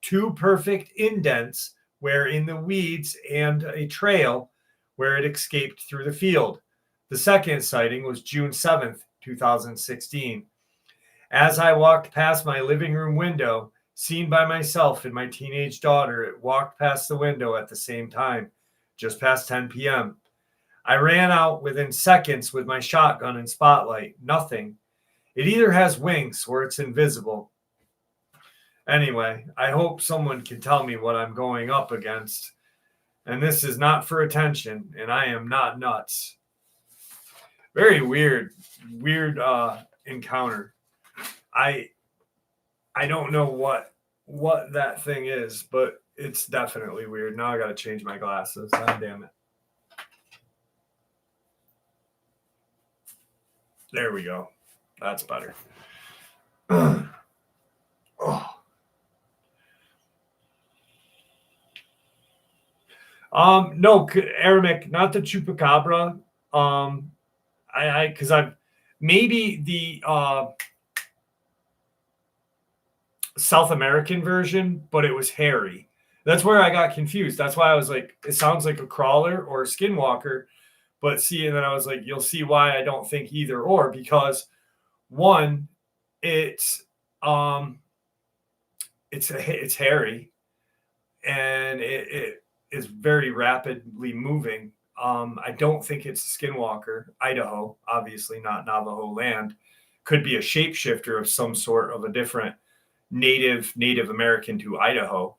Two perfect indents where in the weeds and a trail where it escaped through the field. The second sighting was June 7th, 2016. As I walked past my living room window, seen by myself and my teenage daughter, it walked past the window at the same time, just past 10 p.m. I ran out within seconds with my shotgun and spotlight. Nothing. It either has wings or it's invisible. Anyway, I hope someone can tell me what I'm going up against. And this is not for attention, and I am not nuts. Very weird encounter. I don't know what that thing is, but it's definitely weird. Now I got to change my glasses. God damn it. There we go. That's better. Oh. No, Aramik, not the chupacabra. Because I've maybe the South American version, but it was hairy. That's where I got confused. That's why I was like, it sounds like a crawler or a skinwalker. But see, and then I was like, you'll see why I don't think either or, because one, it's hairy, and it is very rapidly moving. I don't think it's a skinwalker. Idaho, obviously not Navajo land, could be a shapeshifter of some sort, of a different Native American to Idaho.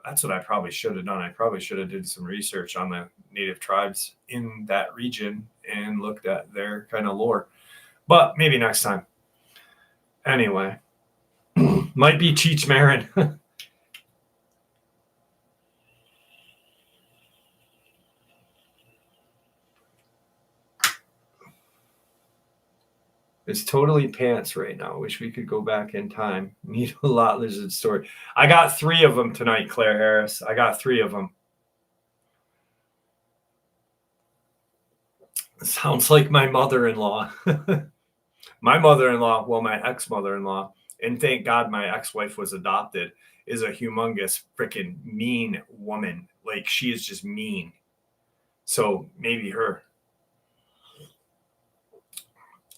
That's what I probably should have done. I probably should have did some research on the Native tribes in that region and looked at their kind of lore. But maybe next time. Anyway, might be Cheech Marin. It's totally pants right now. Wish we could go back in time. Need a lot lizard story. I got 3 of them tonight, Claire Harris. I got 3 of them. Sounds like my mother-in-law. My mother-in-law, well, my ex-mother-in-law, and thank God my ex-wife was adopted, is a humongous freaking mean woman. Like, she is just mean. So maybe her.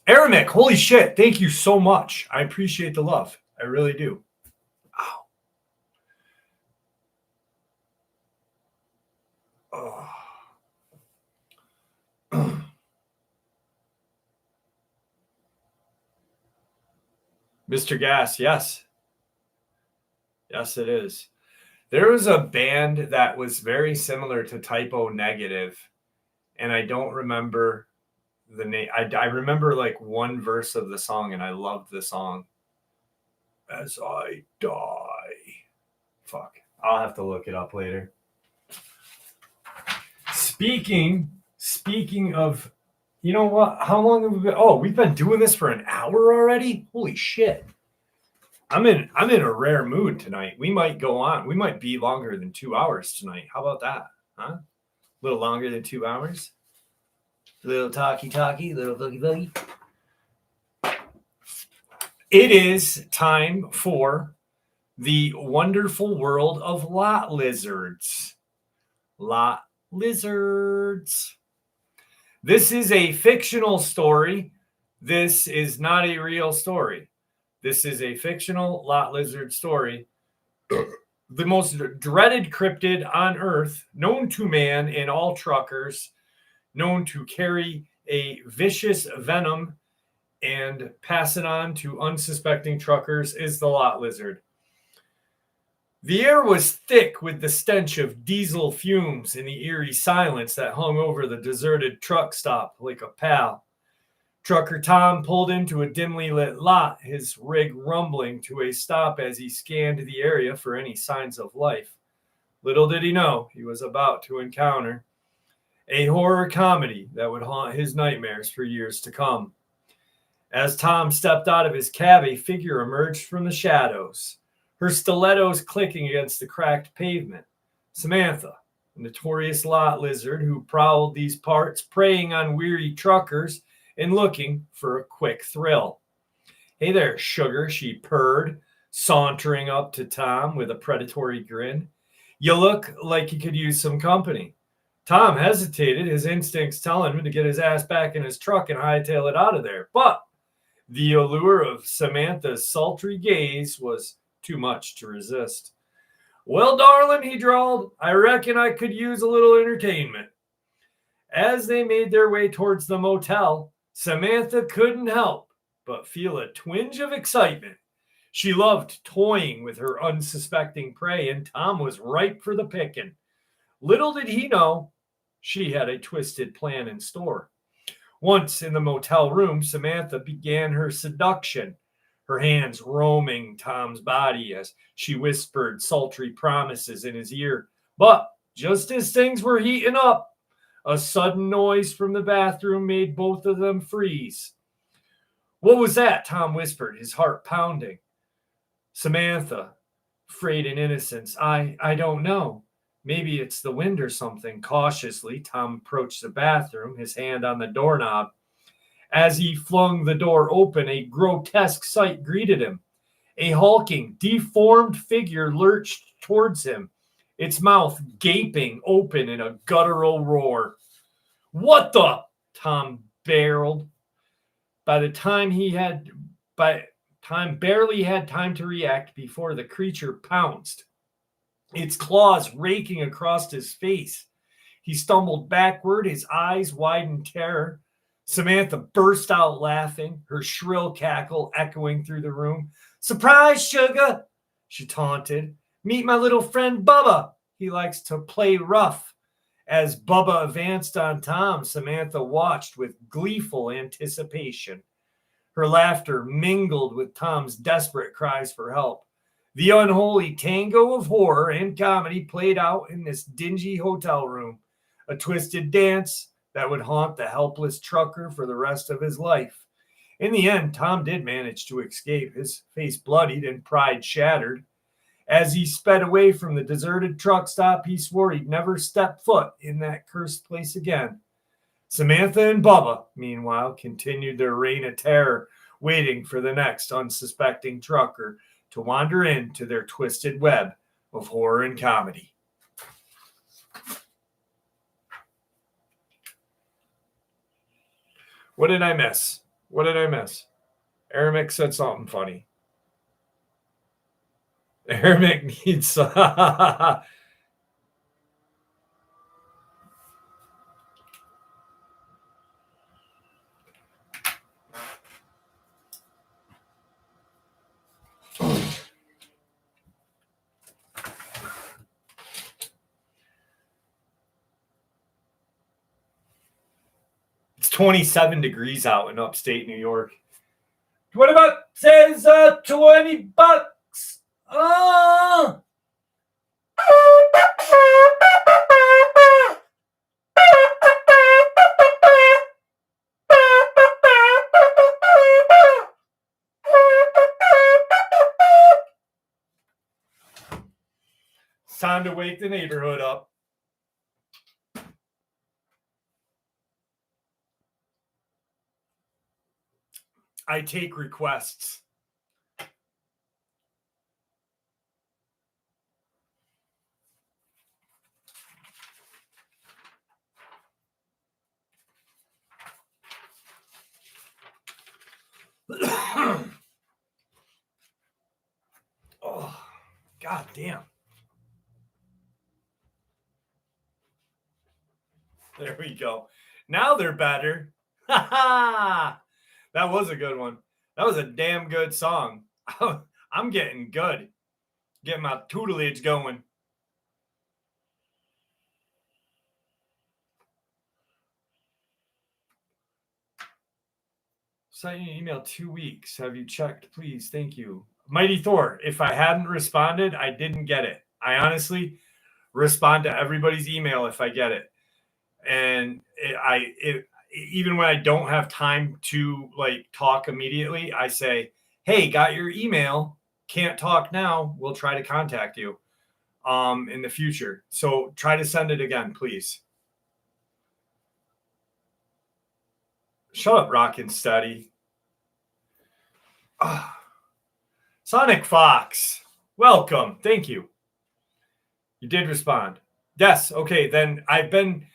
Aramek, holy shit. Thank you so much. I appreciate the love. I really do. Ow. Oh. Mr. Gas, yes. Yes, it is. There was a band that was very similar to Typo Negative, and I don't remember the name. I remember like one verse of the song, and I loved the song. As I die. Fuck. I'll have to look it up later. Speaking of, you know what? How long have we been? Oh, we've been doing this for an hour already? Holy shit. I'm in a rare mood tonight. We might go on. We might be longer than 2 hours tonight. How about that? Huh? A little longer than 2 hours? A little talky, little boogie. It is time for the wonderful world of lot lizards. Lot lizards. This is a fictional story. This is not a real story. This is a fictional lot lizard story. The most dreaded cryptid on Earth, known to man and all truckers, known to carry a vicious venom and pass it on to unsuspecting truckers, is the lot lizard. The air was thick with the stench of diesel fumes and the eerie silence that hung over the deserted truck stop like a pall. Trucker Tom pulled into a dimly lit lot, his rig rumbling to a stop as he scanned the area for any signs of life. Little did he know he was about to encounter a horror comedy that would haunt his nightmares for years to come. As Tom stepped out of his cab, a figure emerged from the shadows, her stilettos clicking against the cracked pavement. Samantha, a notorious lot lizard who prowled these parts, preying on weary truckers and looking for a quick thrill. Hey there, sugar, she purred, sauntering up to Tom with a predatory grin. You look like you could use some company. Tom hesitated, his instincts telling him to get his ass back in his truck and hightail it out of there. But the allure of Samantha's sultry gaze was too much to resist. Well, darling, he drawled, I reckon I could use a little entertainment. As they made their way towards the motel, Samantha couldn't help but feel a twinge of excitement. She loved toying with her unsuspecting prey, and Tom was ripe for the picking. Little did he know, she had a twisted plan in store. Once in the motel room, Samantha began her seduction, her hands roaming Tom's body as she whispered sultry promises in his ear. But just as things were heating up, a sudden noise from the bathroom made both of them freeze. What was that? Tom whispered, his heart pounding. Samantha, afraid in innocence, I don't know. Maybe it's the wind or something. Cautiously, Tom approached the bathroom, his hand on the doorknob. As he flung the door open, a grotesque sight greeted him. A hulking, deformed figure lurched towards him, its mouth gaping open in a guttural roar. What the? Tom barreled. Tom barely had time to react before the creature pounced, its claws raking across his face. He stumbled backward, his eyes wide in terror. Samantha burst out laughing, her shrill cackle echoing through the room. Surprise, sugar, she taunted. Meet my little friend Bubba. He likes to play rough. As Bubba advanced on Tom, Samantha watched with gleeful anticipation. Her laughter mingled with Tom's desperate cries for help. The unholy tango of horror and comedy played out in this dingy hotel room, a twisted dance that would haunt the helpless trucker for the rest of his life. In the end, Tom did manage to escape, his face bloodied and pride shattered. As he sped away from the deserted truck stop, he swore he'd never step foot in that cursed place again. Samantha and Bubba, meanwhile, continued their reign of terror, waiting for the next unsuspecting trucker to wander into their twisted web of horror and comedy. What did I miss? What did I miss? Aramik said something funny. Aramik needs... It's 27 degrees out in upstate New York. What about says $20? Oh! It's time to wake the neighborhood up. I take requests. Oh, god damn. There we go. Now they're better. Ha ha! That was a good one. That was a damn good song. I'm getting good. Getting my tutelage going. Sent you an email 2 weeks. Have you checked? Please. Thank you. Mighty Thor, if I hadn't responded, I didn't get it. I honestly respond to everybody's email if I get it. And even when I don't have time to like talk immediately, I say, hey, got your email. Can't talk now. We'll try to contact you in the future. So try to send it again, please. Shut up, Rockin' Steady. Sonic Fox, welcome. Thank you. You did respond. Yes. Okay. Then I've been,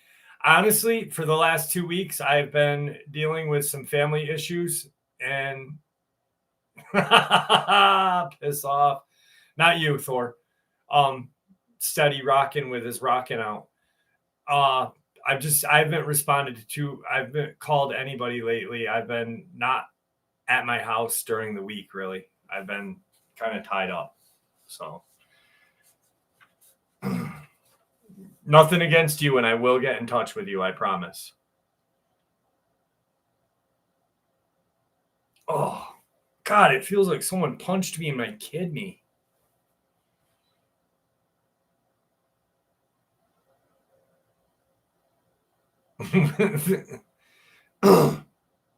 honestly, for the last 2 weeks, I've been dealing with some family issues and piss off. Not you, Thor. Steady rocking with his rocking out. I haven't responded I haven't called anybody lately. I've been not at my house during the week, really. I've been kind of tied up. So nothing against you, and I will get in touch with you, I promise. Oh, God, it feels like someone punched me in my kidney.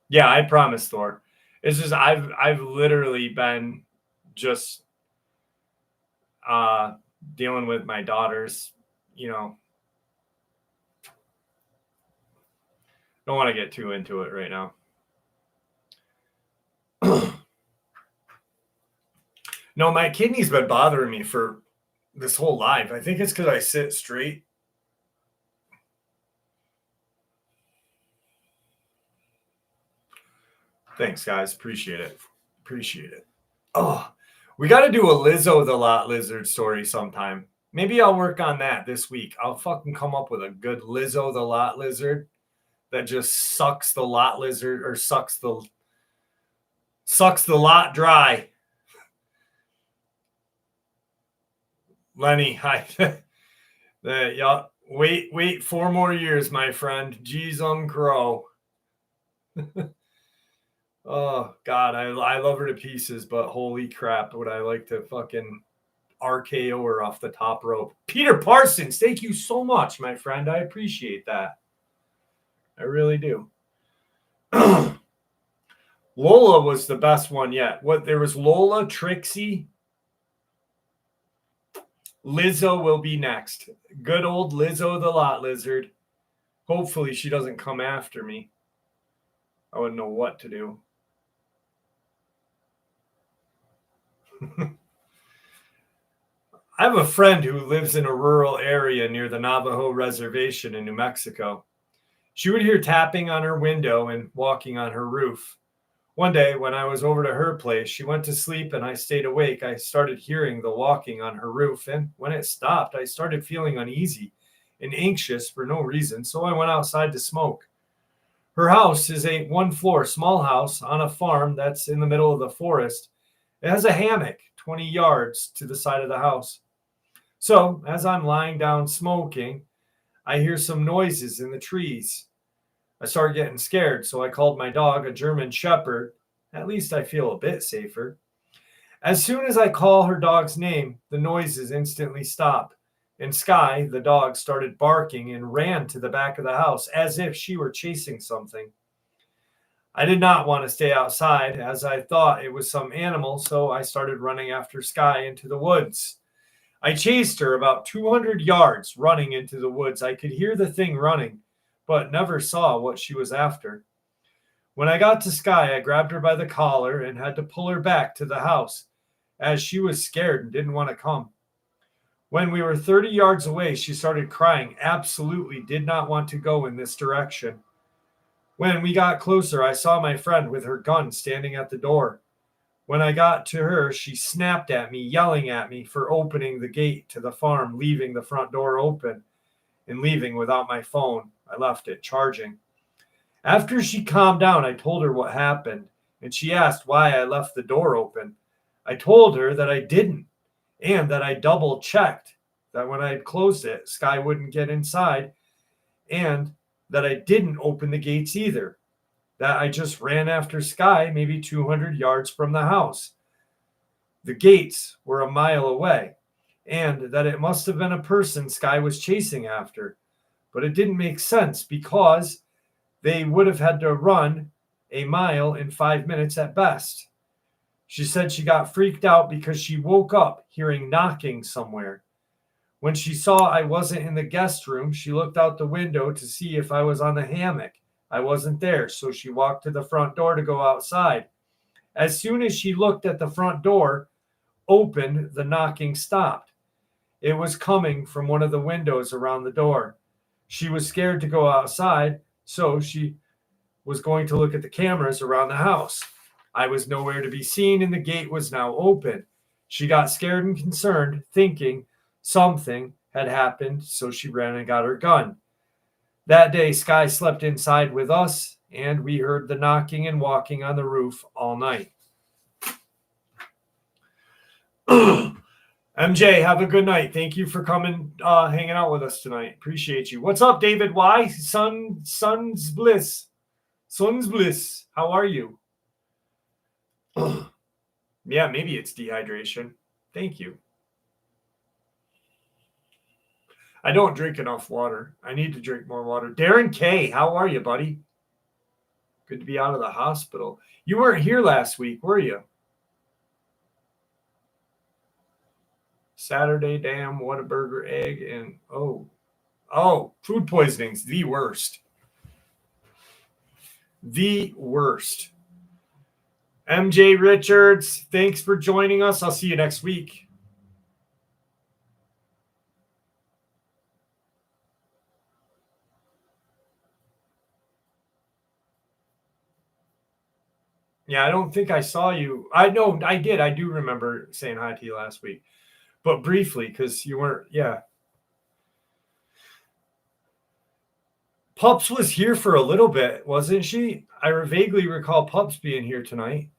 Yeah, I promise, Thor. It's just I've literally been just dealing with my daughters, don't want to get too into it right now. No, my kidney's been bothering me for this whole life. I think it's because I sit straight. Thanks, guys. Appreciate it. Oh, we got to do a Lizzo the Lot Lizard story sometime. Maybe I'll work on that this week. I'll fucking come up with a good Lizzo the Lot Lizard that just sucks the lot lizard or sucks the lot dry. Lenny, hi. Yeah, wait 4 more years, my friend. Jeez, crow. Oh God, I love her to pieces, but holy crap, would I like to fucking RKO her off the top rope. Peter Parsons, thank you so much, my friend. I appreciate that. I really do. Lola was the best one yet. There was Lola, Trixie. Lizzo will be next. Good old Lizzo the Lot Lizard. Hopefully she doesn't come after me. I wouldn't know what to do. I have a friend who lives in a rural area near the Navajo reservation in New Mexico. She would hear tapping on her window and walking on her roof. One day when I was over to her place, she went to sleep and I stayed awake. I started hearing the walking on her roof, and when it stopped, I started feeling uneasy and anxious for no reason, so I went outside to smoke. Her house is a one-floor small house on a farm that's in the middle of the forest. It has a hammock 20 yards to the side of the house. So, as I'm lying down smoking, I hear some noises in the trees. I start getting scared, so I called my dog, a German Shepherd. At least I feel a bit safer. As soon as I call her dog's name, the noises instantly stop. And Sky, the dog, started barking and ran to the back of the house as if she were chasing something. I did not want to stay outside as I thought it was some animal, so I started running after Sky into the woods. I chased her about 200 yards running into the woods. I could hear the thing running, but never saw what she was after. When I got to Sky, I grabbed her by the collar and had to pull her back to the house, as she was scared and didn't want to come. When we were 30 yards away, she started crying, absolutely did not want to go in this direction. When we got closer, I saw my friend with her gun standing at the door. When I got to her, she snapped at me, yelling at me for opening the gate to the farm, leaving the front door open, and leaving without my phone. I left it charging. After she calmed down, I told her what happened, and she asked why I left the door open. I told her that I didn't, and that I double-checked that when I had closed it, Sky wouldn't get inside, and that I didn't open the gates either, that I just ran after Sky maybe 200 yards from the house. The gates were a mile away, and that it must have been a person Sky was chasing after. But it didn't make sense because they would have had to run a mile in 5 minutes at best. She said she got freaked out because she woke up hearing knocking somewhere. When she saw I wasn't in the guest room, she looked out the window to see if I was on the hammock. I wasn't there, so she walked to the front door to go outside. As soon as she looked at the front door open, the knocking stopped. It was coming from one of the windows around the door. She was scared to go outside, so she was going to look at the cameras around the house. I was nowhere to be seen, and the gate was now open. She got scared and concerned, thinking something had happened, so she ran and got her gun. That day, Sky slept inside with us, and we heard the knocking and walking on the roof all night. MJ, have a good night. Thank you for coming, hanging out with us tonight. Appreciate you. What's up, David? Why? Sun's Bliss. Sun's Bliss. How are you? Yeah, maybe it's dehydration. Thank you. I don't drink enough water. I need to drink more water. Darren K, how are you, buddy? Good to be out of the hospital. You weren't here last week, were you? Saturday, damn, Whataburger egg, and food poisoning's the worst. The worst. MJ Richards, thanks for joining us. I'll see you next week. Yeah, I don't think I saw you. I know I did. I do remember saying hi to you last week, but briefly because you weren't. Yeah. Pups was here for a little bit, wasn't she? I vaguely recall Pups being here tonight.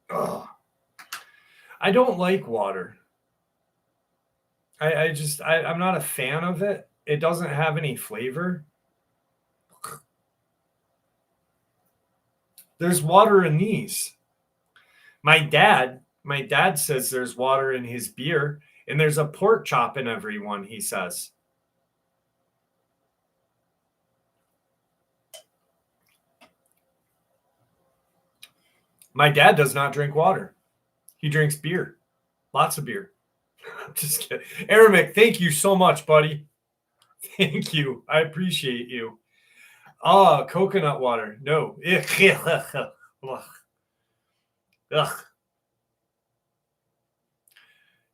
Ugh. I don't like water. I'm not a fan of it. It doesn't have any flavor. There's water in these. My dad says there's water in his beer, and there's a pork chop in every one, he says. My dad does not drink water. He drinks beer. Lots of beer. I'm just kidding. Aramic, thank you so much, buddy. Thank you. I appreciate you. Coconut water. No. Ugh.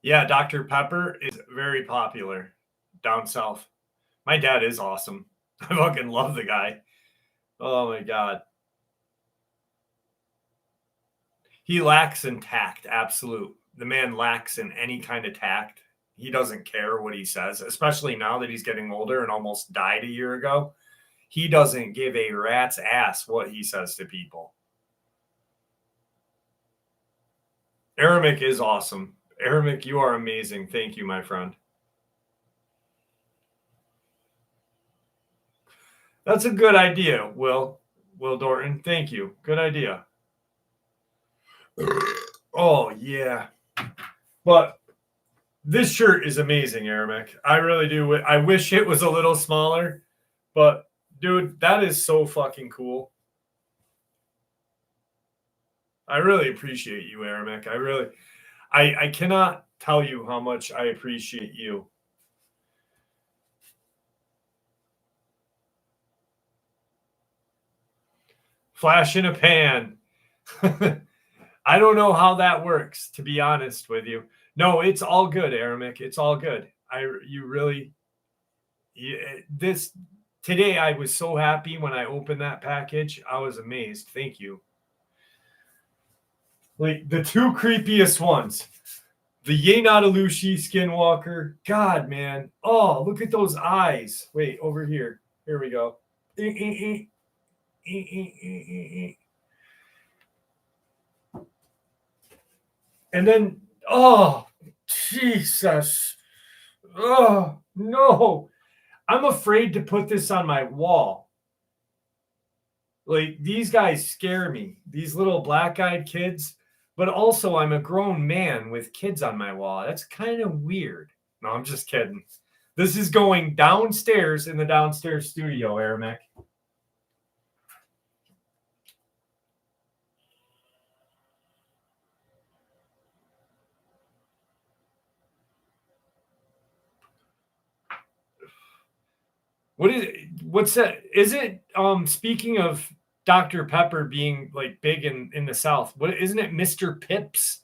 Yeah, Dr. Pepper is very popular down south. My dad is awesome. I fucking love the guy. Oh my God. He lacks in tact, absolute. The man lacks in any kind of tact. He doesn't care what he says, especially now that he's getting older and almost died a year ago. He doesn't give a rat's ass what he says to people. Aramic is awesome. Aramic, you are amazing. Thank you, my friend. That's a good idea, Will Dorton. Thank you. Good idea. Oh, yeah. But this shirt is amazing, Aramic. I really do. I wish it was a little smaller, but dude, that is so fucking cool. I really appreciate you, Aramic. I cannot tell you how much I appreciate you. Flash in a pan. I don't know how that works, to be honest with you. No, it's all good, Aramic. It's all good. This today I was so happy when I opened that package. I was amazed. Thank you. Like the two creepiest ones. The Yenadalushi Skinwalker. God, man. Oh, look at those eyes. Wait, over here. Here we go. And then, oh, Jesus. Oh, no. I'm afraid to put this on my wall. Like, these guys scare me. These little black-eyed kids. But also, I'm a grown man with kids on my wall. That's kind of weird. No, I'm just kidding. This is going downstairs in the downstairs studio, Aramic. What's that? Is it speaking of Dr. Pepper being like big in the South? What isn't it Mr. Pips?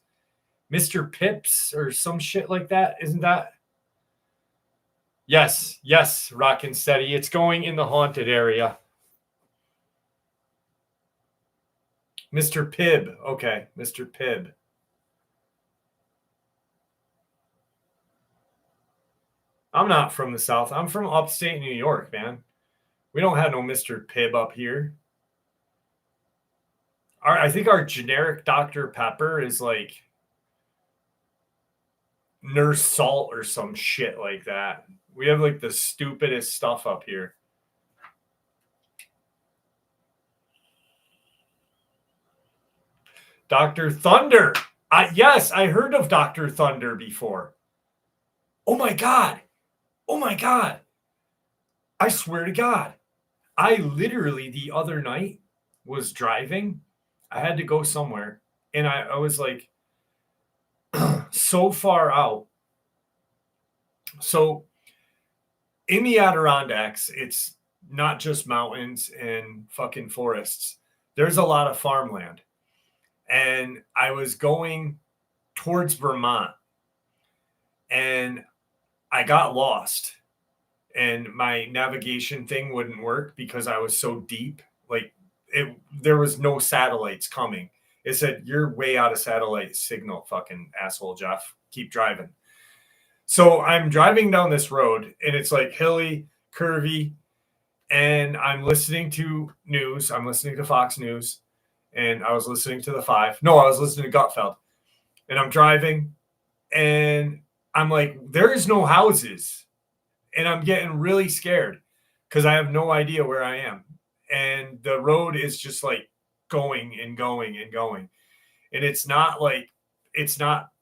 Mr. Pips or some shit like that? Isn't that? Yes, Rockin' Steady. It's going in the haunted area. Mr. Pibb. Okay, Mr. Pibb. I'm not from the South. I'm from upstate New York, man. We don't have no Mr. Pibb up here. I think our generic Dr. Pepper is like Nurse Salt or some shit like that. We have like the stupidest stuff up here. Dr. Thunder. Yes, I heard of Dr. Thunder before. Oh my God. I swear to God. I literally the other night was driving. I had to go somewhere. And I was like so far out. So in the Adirondacks, it's not just mountains and fucking forests. There's a lot of farmland. And I was going towards Vermont. And I got lost. And my navigation thing wouldn't work because I was so deep. Like there was no satellites coming. It said, "You're way out of satellite signal, fucking asshole, Jeff. Keep driving." So I'm driving down this road and it's like hilly, curvy, and I'm listening to news. I'm listening to Fox News, and I was listening to the 5. No, I was listening to Gutfeld. And I'm driving, and I'm like, there is no houses. And I'm getting really scared because I have no idea where I am. And the road is just like going and going and going. And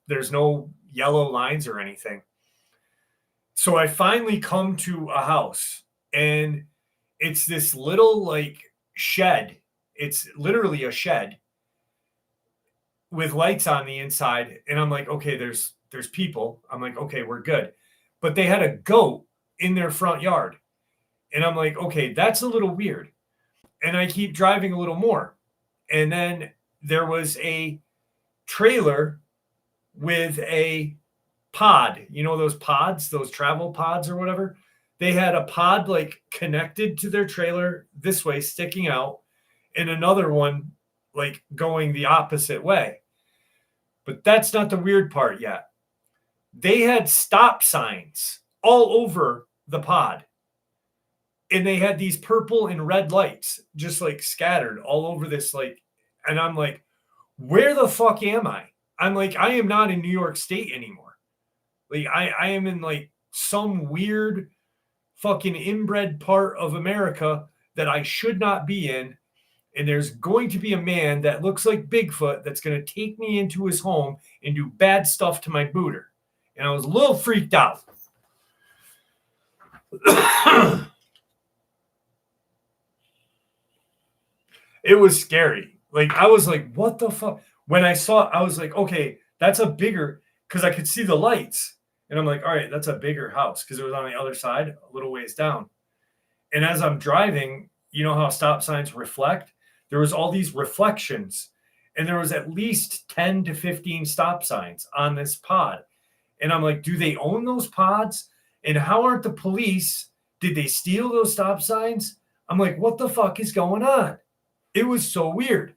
there's no yellow lines or anything. So I finally come to a house, and it's this little like shed. It's literally a shed with lights on the inside. And I'm like, okay, there's people. I'm like, okay, we're good. But they had a goat in their front yard. And I'm like, okay, that's a little weird. And I keep driving a little more. And then there was a trailer with a pod. You know those pods, those travel pods or whatever? They had a pod like connected to their trailer this way, sticking out, and another one like going the opposite way. But that's not the weird part yet. They had stop signs all over the pod. And they had these purple and red lights just like scattered all over this, like, and I'm like, where the fuck am I? I'm like, I am not in New York State anymore. Like, I am in like some weird fucking inbred part of America that I should not be in. And there's going to be a man that looks like Bigfoot that's going to take me into his home and do bad stuff to my booter. And I was a little freaked out. It was scary. Like, I was like, what the fuck? When I saw it, I was like, okay, that's a bigger, because I could see the lights. And I'm like, all right, that's a bigger house, because it was on the other side, a little ways down. And as I'm driving, you know how stop signs reflect? There was all these reflections. And there was at least 10 to 15 stop signs on this pod. And I'm like, do they own those pods? And how aren't the police? Did they steal those stop signs? I'm like, what the fuck is going on? It was so weird.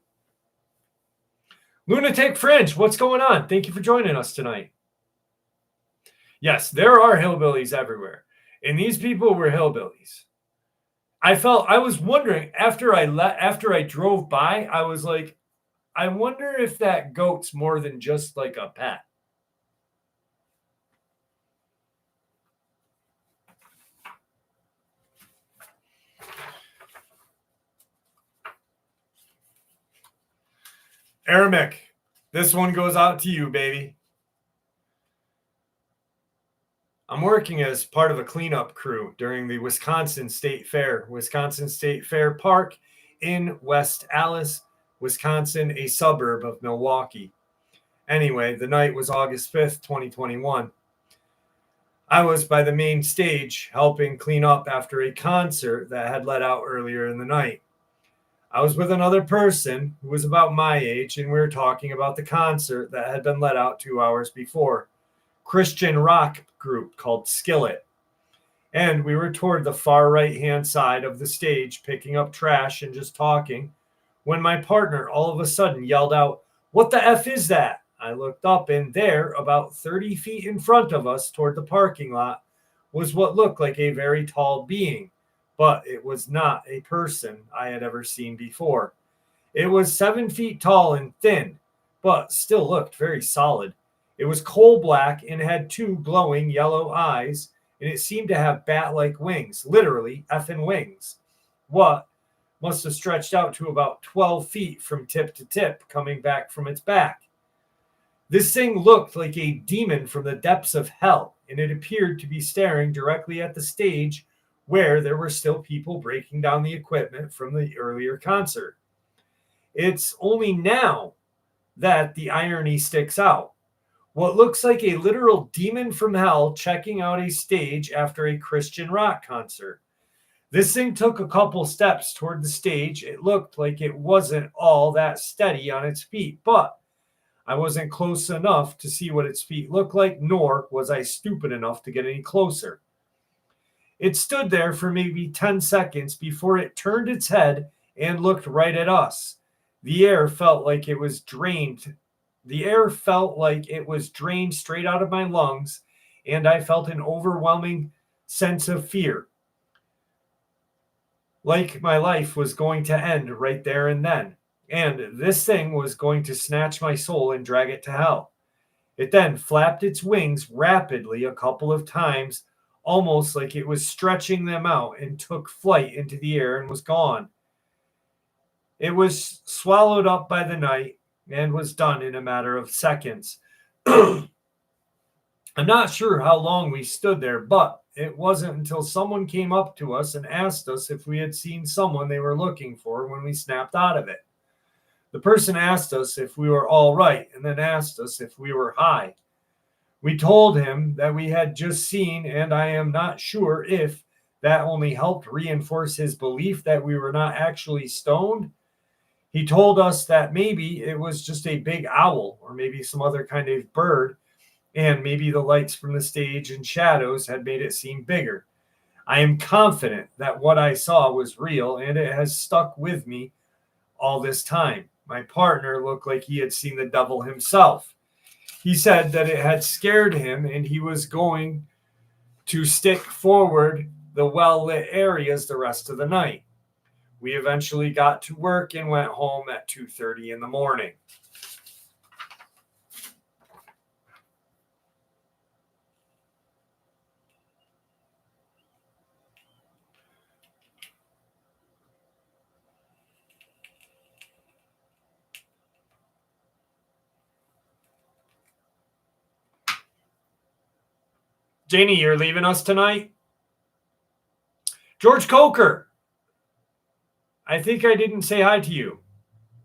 Lunatic Fringe, what's going on? Thank you for joining us tonight. Yes, there are hillbillies everywhere. And these people were hillbillies. I was wondering after I drove by, I was like, I wonder if that goat's more than just like a pet. Aramic, this one goes out to you, baby. I'm working as part of a cleanup crew during the Wisconsin State Fair Park in West Allis, Wisconsin, a suburb of Milwaukee. Anyway, the night was August 5th, 2021. I was by the main stage helping clean up after a concert that had let out earlier in the night. I was with another person who was about my age, and we were talking about the concert that had been let out 2 hours before. Christian rock group called Skillet. And we were toward the far right-hand side of the stage, picking up trash and just talking, when my partner all of a sudden yelled out, "What the F is that?" I looked up, and there, about 30 feet in front of us toward the parking lot, was what looked like a very tall being. But it was not a person I had ever seen before. It was 7 feet tall and thin, but still looked very solid. It was coal black and had two glowing yellow eyes, and it seemed to have bat-like wings, literally effing wings. What must have stretched out to about 12 feet from tip to tip, coming back from its back. This thing looked like a demon from the depths of hell, and it appeared to be staring directly at the stage where there were still people breaking down the equipment from the earlier concert. It's only now that the irony sticks out. What looks like a literal demon from hell checking out a stage after a Christian rock concert. This thing took a couple steps toward the stage. It looked like it wasn't all that steady on its feet, but I wasn't close enough to see what its feet looked like, nor was I stupid enough to get any closer. It stood there for maybe 10 seconds before it turned its head and looked right at us. The air felt like it was drained straight out of my lungs, and I felt an overwhelming sense of fear. Like my life was going to end right there and then, and this thing was going to snatch my soul and drag it to hell. It then flapped its wings rapidly a couple of times, almost like it was stretching them out, and took flight into the air and was gone. It was swallowed up by the night and was done in a matter of seconds. I'm not sure how long we stood there, but it wasn't until someone came up to us and asked us if we had seen someone they were looking for when we snapped out of it. The person asked us if we were all right and then asked us if we were high. We told him that we had just seen, and I am not sure if that only helped reinforce his belief that we were not actually stoned. He told us that maybe it was just a big owl or maybe some other kind of bird, and maybe the lights from the stage and shadows had made it seem bigger. I am confident that what I saw was real, and it has stuck with me all this time. My partner looked like he had seen the devil himself. He said that it had scared him, and he was going to stick forward the well-lit areas the rest of the night. We eventually got to work and went home at 2:30 in the morning. Janie, you're leaving us tonight? George Coker. I think I didn't say hi to you,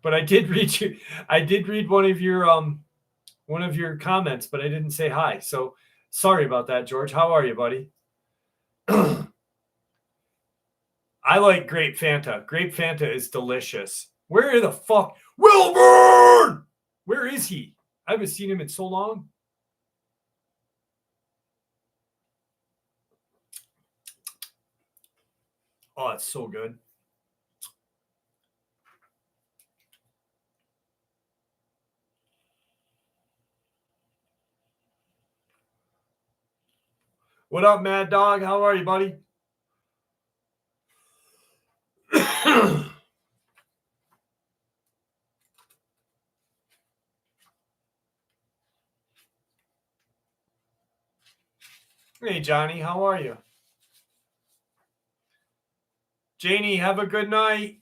but I did read you. I did read one of your comments, but I didn't say hi. So sorry about that, George. How are you, buddy? I like grape Fanta. Grape Fanta is delicious. Where the fuck? Wilburn! Where is he? I haven't seen him in so long. Oh, it's so good. What up, Mad Dog? How are you, buddy? Hey, Johnny, how are you? Janie, have a good night.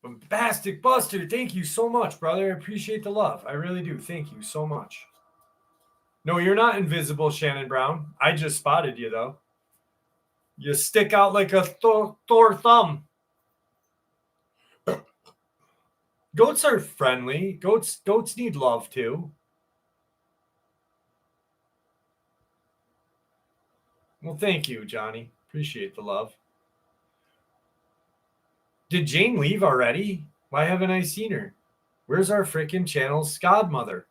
Bombastic Buster, thank you so much, brother. I appreciate the love. I really do. Thank you so much. No, you're not invisible, Shannon Brown. I just spotted you, though. You stick out like a Thor thumb. Goats are friendly. Goats need love, too. Well, thank you, Johnny. Appreciate the love. Did Jane leave already? Why haven't I seen her? Where's our freaking channel's godmother?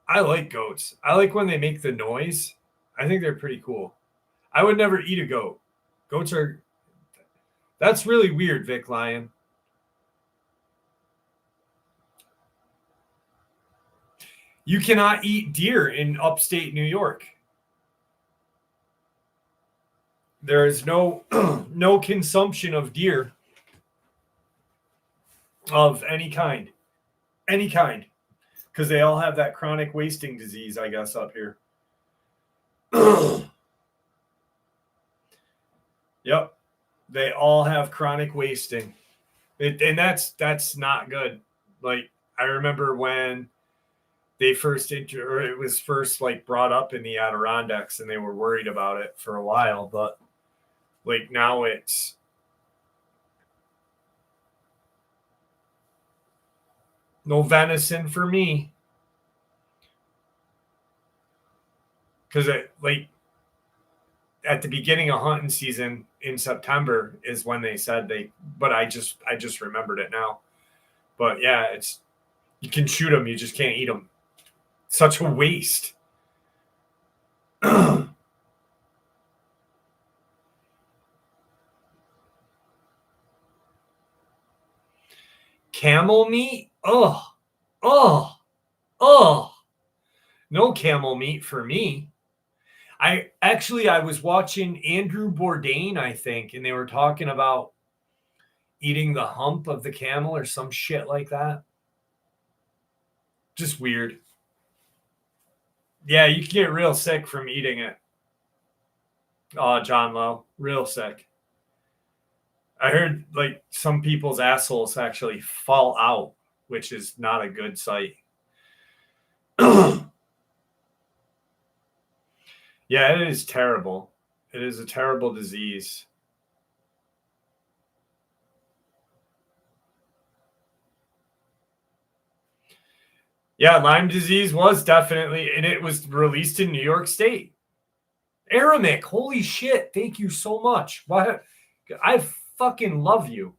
I like goats. I like when they make the noise. I think they're pretty cool. I would never eat a goat. Goats are... That's really weird, Vic Lion. You cannot eat deer in upstate New York. There is no no consumption of deer of any kind. Any kind. Because they all have that chronic wasting disease, I guess, up here. Yep. They all have chronic wasting. And that's not good. Like, I remember when they it was first like brought up in the Adirondacks, and they were worried about it for a while, but like now it's no venison for me. Because it like at the beginning of hunting season in September is when they said but I just remembered it now. But yeah, it's you can shoot them, you just can't eat them. Such a waste. Camel meat? Oh. No camel meat for me. I was watching Andrew Bourdain, I think, and they were talking about eating the hump of the camel or some shit like that. Just weird. Yeah, you can get real sick from eating it. Oh, John Lowe, real sick. I heard like some people's assholes actually fall out, which is not a good sight. Yeah, it is terrible. It is a terrible disease. Yeah, Lyme disease was definitely, and it was released in New York State. Aramic, holy shit, thank you so much. Why? I fucking love you.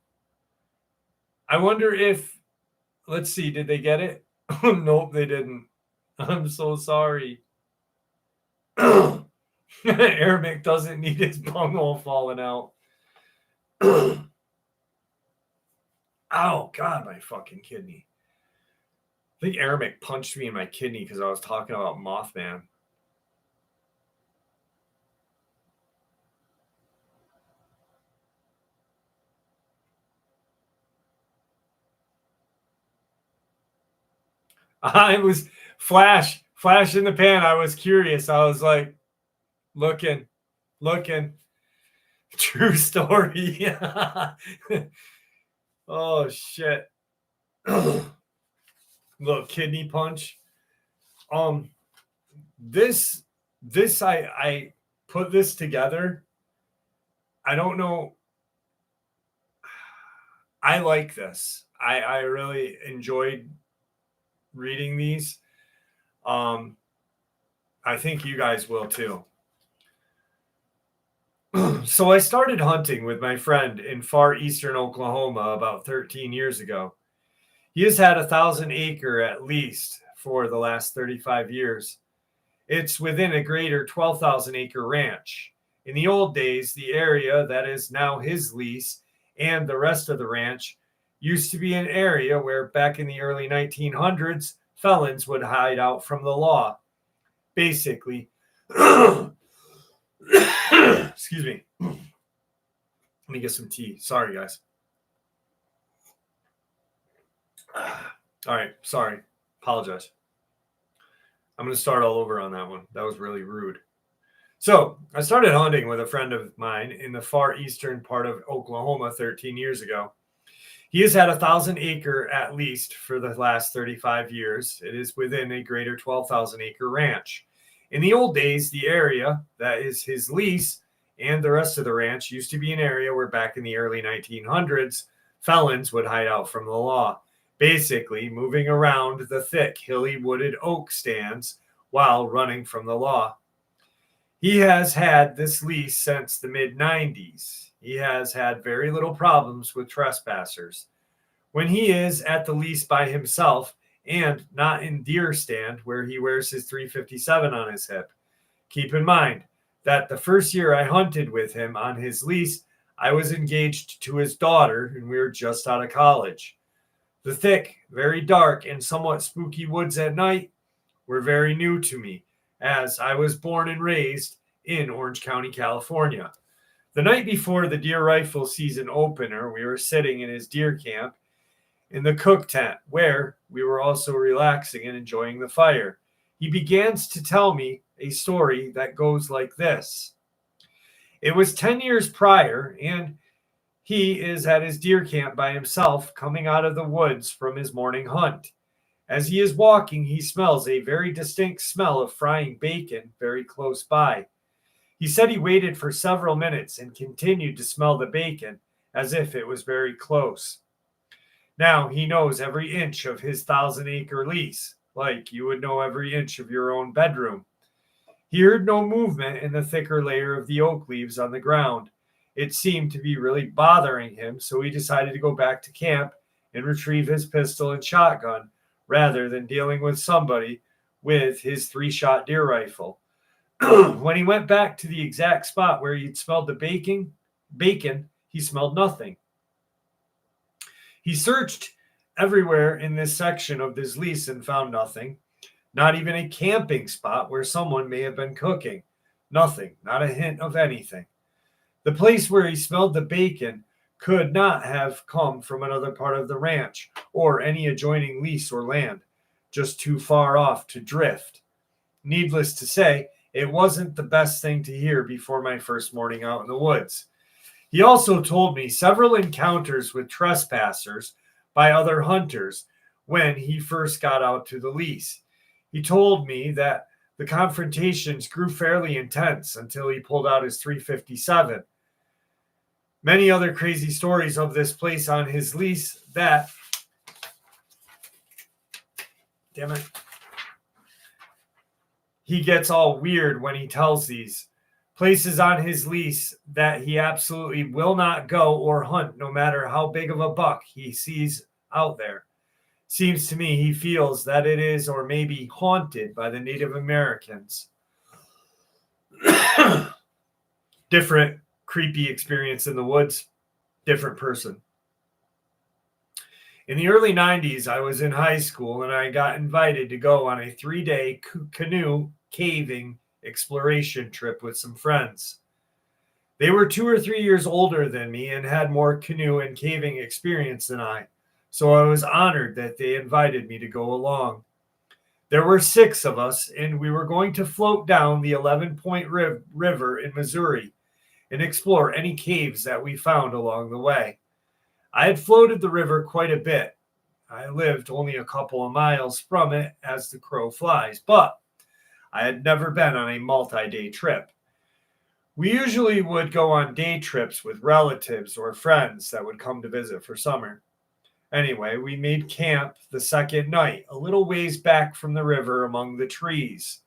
I wonder if, let's see, did they get it? Nope, they didn't. I'm so sorry. Arabic doesn't need his bunghole falling out. Oh, God, my fucking kidney. I think Arabic punched me in my kidney because I was talking about Mothman. I was flash in the pan. I was curious. I was like, looking. True story. Oh, shit. Little kidney punch. This I put this together. I don't know. I like this. I really enjoyed reading these. I think you guys will too. So I started hunting with my friend in far eastern Oklahoma about 13 years ago. He has had 1,000-acre at least for the last 35 years. It's within a greater 12,000-acre ranch. In the old days, the area that is now his lease and the rest of the ranch used to be an area where back in the early 1900s, felons would hide out from the law. Basically, excuse me. Let me get some tea. Sorry, guys. All right. Sorry. Apologize. I'm going to start all over on that one. That was really rude. So I started hunting with a friend of mine in the far eastern part of Oklahoma 13 years ago. He has had 1,000-acre at least for the last 35 years. It is within a greater 12,000-acre ranch. In the old days, the area that is his lease and the rest of the ranch used to be an area where back in the early 1900s, felons would hide out from the law, basically moving around the thick, hilly, wooded oak stands while running from the law. He has had this lease since the mid-90s. He has had very little problems with trespassers. When he is at the lease by himself and not in deer stand where he wears his 357 on his hip. Keep in mind that the first year I hunted with him on his lease, I was engaged to his daughter and we were just out of college. The thick, very dark, and somewhat spooky woods at night were very new to me, as I was born and raised in Orange County, California. The night before the deer rifle season opener, we were sitting in his deer camp in the cook tent, where we were also relaxing and enjoying the fire. He begins to tell me a story that goes like this. It was 10 years prior, and he is at his deer camp by himself, coming out of the woods from his morning hunt. As he is walking, he smells a very distinct smell of frying bacon very close by. He said he waited for several minutes and continued to smell the bacon as if it was very close. Now he knows every inch of his 1,000-acre lease, like you would know every inch of your own bedroom. He heard no movement in the thicker layer of the oak leaves on the ground. It seemed to be really bothering him, so he decided to go back to camp and retrieve his pistol and shotgun rather than dealing with somebody with his 3-shot deer rifle. When he went back to the exact spot where he'd smelled the bacon, he smelled nothing. He searched everywhere in this section of his lease and found nothing, not even a camping spot where someone may have been cooking. Nothing, not a hint of anything. The place where he smelled the bacon could not have come from another part of the ranch or any adjoining lease or land, just too far off to drift. Needless to say, it wasn't the best thing to hear before my first morning out in the woods. He also told me several encounters with trespassers by other hunters when he first got out to the lease. He told me that the confrontations grew fairly intense until he pulled out his 357. Many other crazy stories of this place on his lease that, damn it, he gets all weird when he tells these. Places on his lease that he absolutely will not go or hunt no matter how big of a buck he sees out there. Seems to me he feels that it is or may be haunted by the Native Americans. Different creepy experience in the woods, different person. In the early 90s, I was in high school and I got invited to go on a 3-day canoe caving exploration trip with some friends. They were 2 or 3 years older than me and had more canoe and caving experience than I, so I was honored that they invited me to go along. There were 6 of us, and we were going to float down the 11 Point River in Missouri and explore any caves that we found along the way. I had floated the river quite a bit. I lived only a couple of miles from it as the crow flies, but I had never been on a multi-day trip. We usually would go on day trips with relatives or friends that would come to visit for summer. Anyway, we made camp the second night, a little ways back from the river among the trees.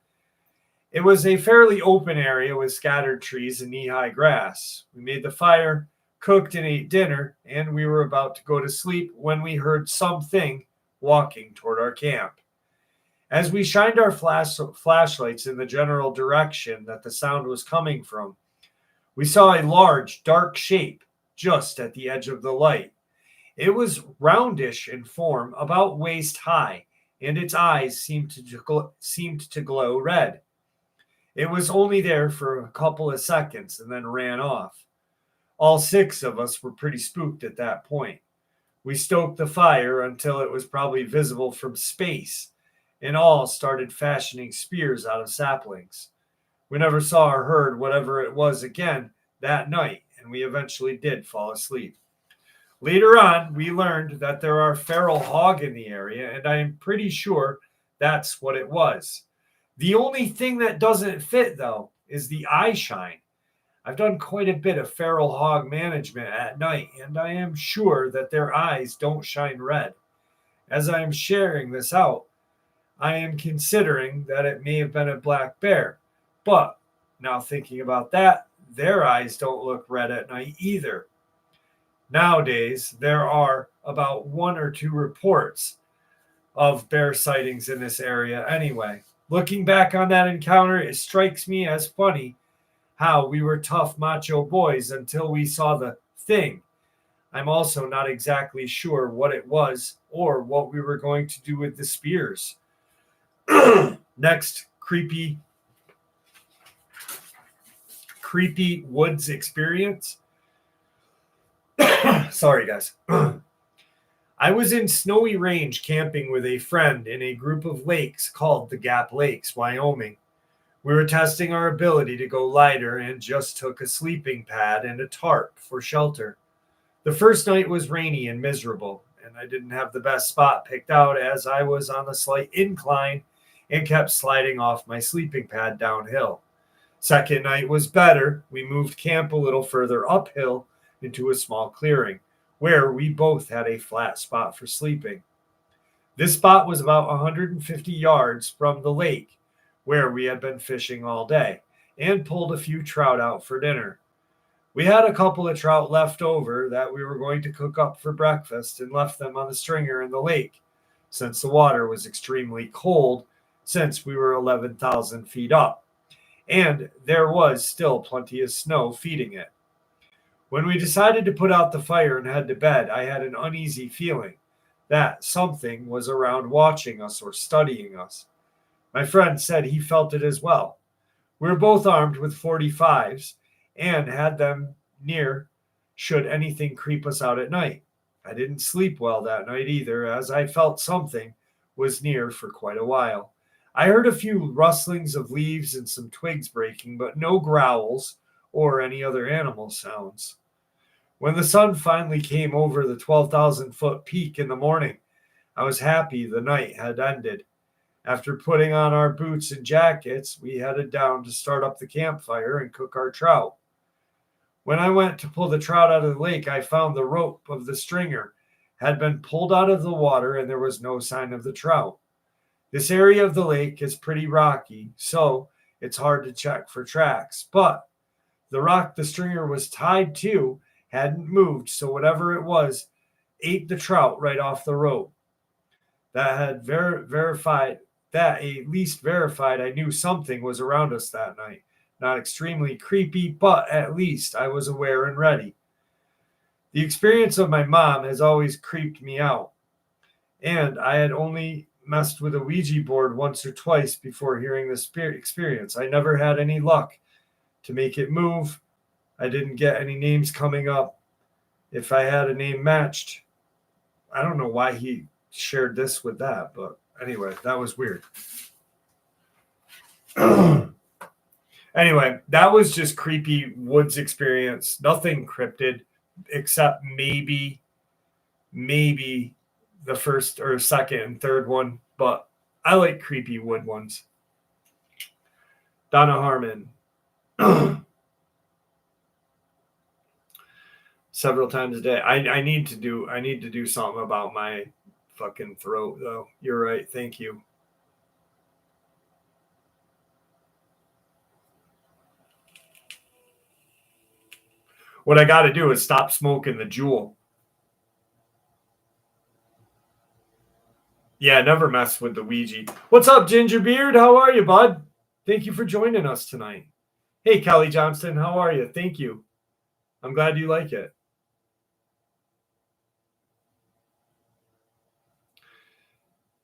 It was a fairly open area with scattered trees and knee-high grass. We made the fire, cooked and ate dinner, and we were about to go to sleep when we heard something walking toward our camp. As we shined our flashlights in the general direction that the sound was coming from, we saw a large, dark shape just at the edge of the light. It was roundish in form, about waist high, and its eyes seemed to glow red. It was only there for a couple of seconds and then ran off. All 6 of us were pretty spooked at that point. We stoked the fire until it was probably visible from space, and all started fashioning spears out of saplings. We never saw or heard whatever it was again that night, and we eventually did fall asleep. Later on, we learned that there are feral hog in the area, and I am pretty sure that's what it was. The only thing that doesn't fit, though, is the eye shine. I've done quite a bit of feral hog management at night, and I am sure that their eyes don't shine red. As I am sharing this out, I am considering that it may have been a black bear. But now thinking about that, their eyes don't look red at night either. Nowadays, there are about 1 or 2 reports of bear sightings in this area anyway. Looking back on that encounter, it strikes me as funny how we were tough macho boys until we saw the thing. I'm also not exactly sure what it was or what we were going to do with the spears. Next, creepy woods experience. Sorry, guys. I was in Snowy Range camping with a friend in a group of lakes called the Gap Lakes, Wyoming. We were testing our ability to go lighter and just took a sleeping pad and a tarp for shelter. The first night was rainy and miserable, and I didn't have the best spot picked out as I was on a slight incline and kept sliding off my sleeping pad downhill. Second night was better. We moved camp a little further uphill into a small clearing, where we both had a flat spot for sleeping. This spot was about 150 yards from the lake, where we had been fishing all day, and pulled a few trout out for dinner. We had a couple of trout left over that we were going to cook up for breakfast and left them on the stringer in the lake, since the water was extremely cold, since we were 11,000 feet up, and there was still plenty of snow feeding it. When we decided to put out the fire and head to bed, I had an uneasy feeling that something was around watching us or studying us. My friend said he felt it as well. We were both armed with 45s and had them near should anything creep us out at night. I didn't sleep well that night either, as I felt something was near for quite a while. I heard a few rustlings of leaves and some twigs breaking, but no growls or any other animal sounds. When the sun finally came over the 12,000-foot peak in the morning, I was happy the night had ended. After putting on our boots and jackets, we headed down to start up the campfire and cook our trout. When I went to pull the trout out of the lake, I found the rope of the stringer had been pulled out of the water and there was no sign of the trout. This area of the lake is pretty rocky, so it's hard to check for tracks, but the rock the stringer was tied to hadn't moved, so whatever it was ate the trout right off the rope. That had verified I knew something was around us that night. Not extremely creepy, but at least I was aware and ready. The experience of my mom has always creeped me out, and I had only messed with a Ouija board once or twice before hearing this experience. I never had any luck to make it move. I didn't get any names coming up. If I had a name matched, I don't know why he shared this with that, but anyway, that was weird. Anyway, that was just creepy woods experience. Nothing cryptid, except maybe the first or second and third one, but I like creepy wood ones. Donna Harmon. Several times a day. I need to do something about my fucking throat though. You're right. Thank you. What I got to do is stop smoking the Juul. Yeah, never mess with the Ouija. What's up, Gingerbeard? How are you, bud? Thank you for joining us tonight. Hey, Kelly Johnston, how are you? Thank you. I'm glad you like it.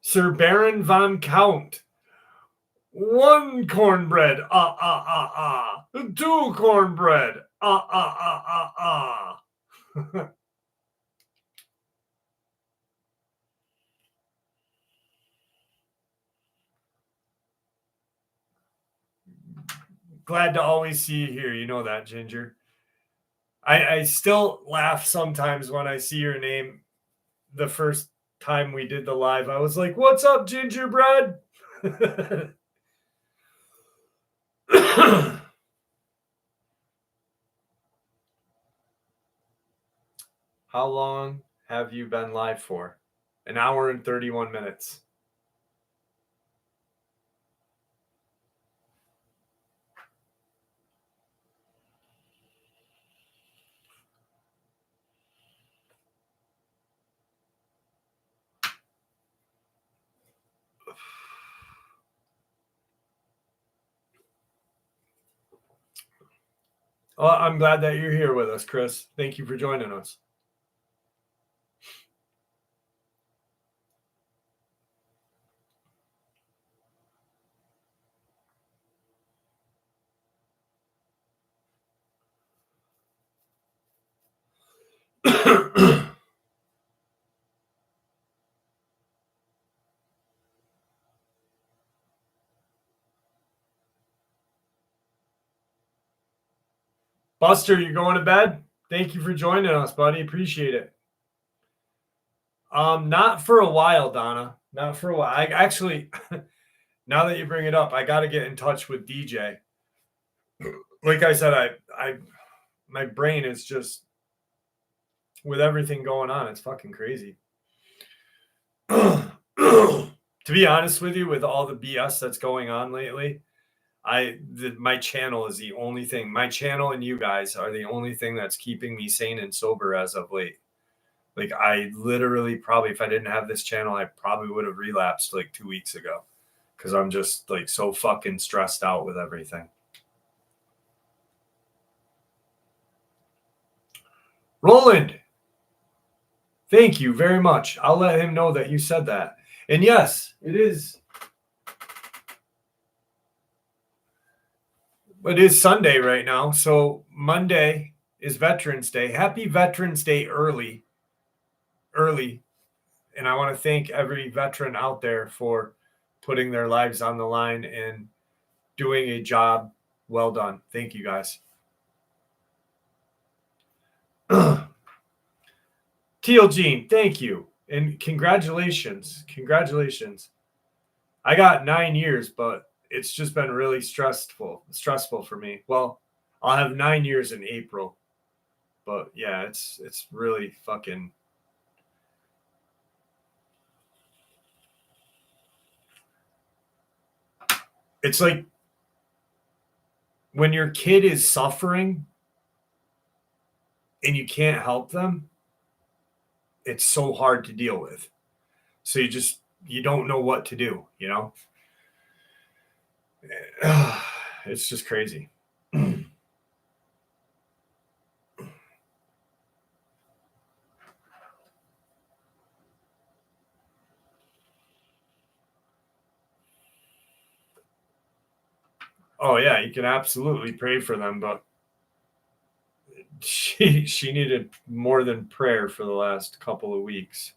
Sir Baron von Count. 1 cornbread. Two cornbread. Glad to always see you here. You know that, Ginger. I still laugh sometimes when I see your name. The first time we did the live, I was like, "What's up, Gingerbread?" How long have you been live for? 1 hour and 31 minutes. Well, I'm glad that you're here with us, Chris. Thank you for joining us. Buster, you going to bed? Thank you for joining us, buddy. Appreciate it. Not for a while, Donna. Not for a while. I actually, now that you bring it up, I got to get in touch with DJ. Like I said, my brain is just with everything going on. It's fucking crazy. To be honest with you, with all the BS that's going on lately, my channel is the only thing. My channel and you guys are the only thing that's keeping me sane and sober as of late. Like, I literally probably, if I didn't have this channel, I probably would have relapsed like 2 weeks ago because I'm just like so fucking stressed out with everything. Roland, thank you very much. I'll let him know that you said that. And yes, it is. It is Sunday right now. So Monday is Veterans Day. Happy Veterans Day early. And I want to thank every veteran out there for putting their lives on the line and doing a job well done. Thank you, guys. Teal Jean, thank you. And congratulations. Congratulations. I got 9 years, but it's just been really stressful for me. Well, I'll have 9 years in April. But yeah, it's really fucking. It's like when your kid is suffering and you can't help them, it's so hard to deal with. So you don't know what to do, you know? It's just crazy. Oh yeah, you can absolutely pray for them, but she needed more than prayer for the last couple of weeks.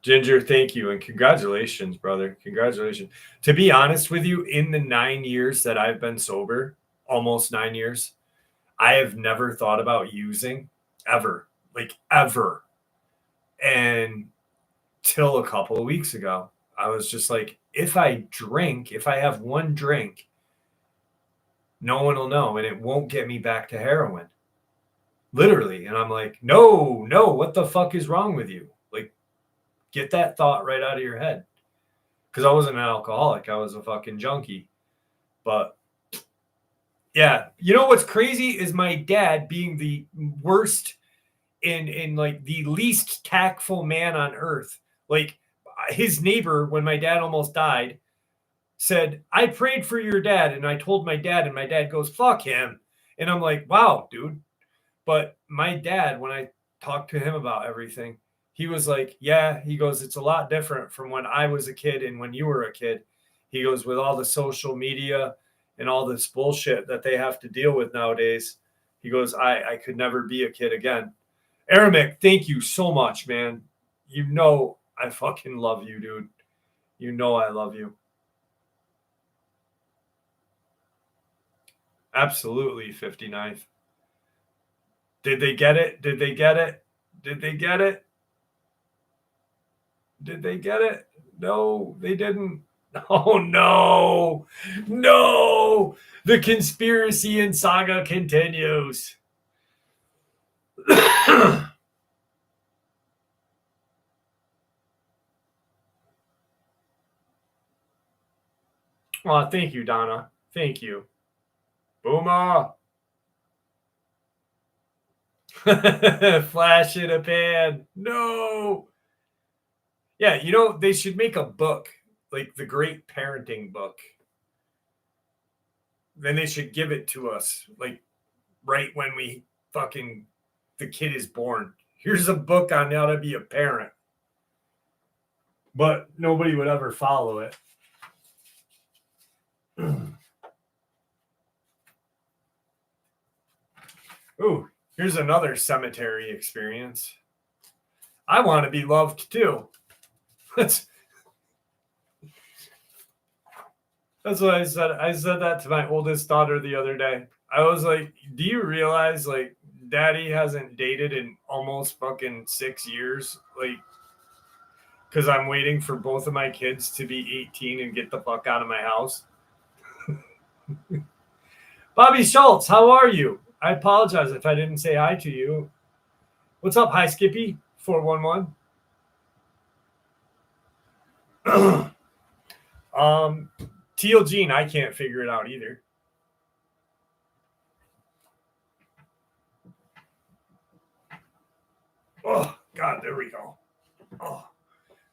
Ginger, thank you and congratulations, brother. Congratulations. To be honest with you, in the 9 years that I've been sober, almost 9 years, I have never thought about using ever, like ever. And till a couple of weeks ago, I was just like, if I drink, if I have one drink, no one will know and it won't get me back to heroin. Literally. And I'm like, no, what the fuck is wrong with you? Like, get that thought right out of your head. Because I wasn't an alcoholic, I was a fucking junkie. But yeah, you know what's crazy is my dad being the worst and like the least tactful man on earth. Like his neighbor, when my dad almost died, said, I prayed for your dad. And I told my dad, and my dad goes, fuck him. And I'm like, wow, dude. But my dad, when I talked to him about everything, he was like, yeah, he goes, it's a lot different from when I was a kid and when you were a kid. He goes, with all the social media and all this bullshit that they have to deal with nowadays. He goes, I could never be a kid again. Aramic, thank you so much, man. You know I fucking love you, dude. You know I love you. Absolutely, 59th. Did they get it? Did they get it? Did they get it? Did they get it? No, they didn't. Oh, no. No. The conspiracy and saga continues. Oh, thank you, Donna. Thank you. Boomer. Flash in a pan. No. Yeah, you know, they should make a book, like the Great Parenting Book. Then they should give it to us, like right when the kid is born. Here's a book on how to be a parent. But nobody would ever follow it. Ooh, here's another cemetery experience. I want to be loved too. That's what I said. I said that to my oldest daughter the other day. I was like, do you realize, like, daddy hasn't dated in almost fucking 6 years? Like, because I'm waiting for both of my kids to be 18 and get the fuck out of my house. Bobby Schultz, how are you? I apologize if I didn't say hi to you. What's up? Hi, Skippy, 411. Teal Gene, I can't figure it out either. Oh, God, there we go. Oh,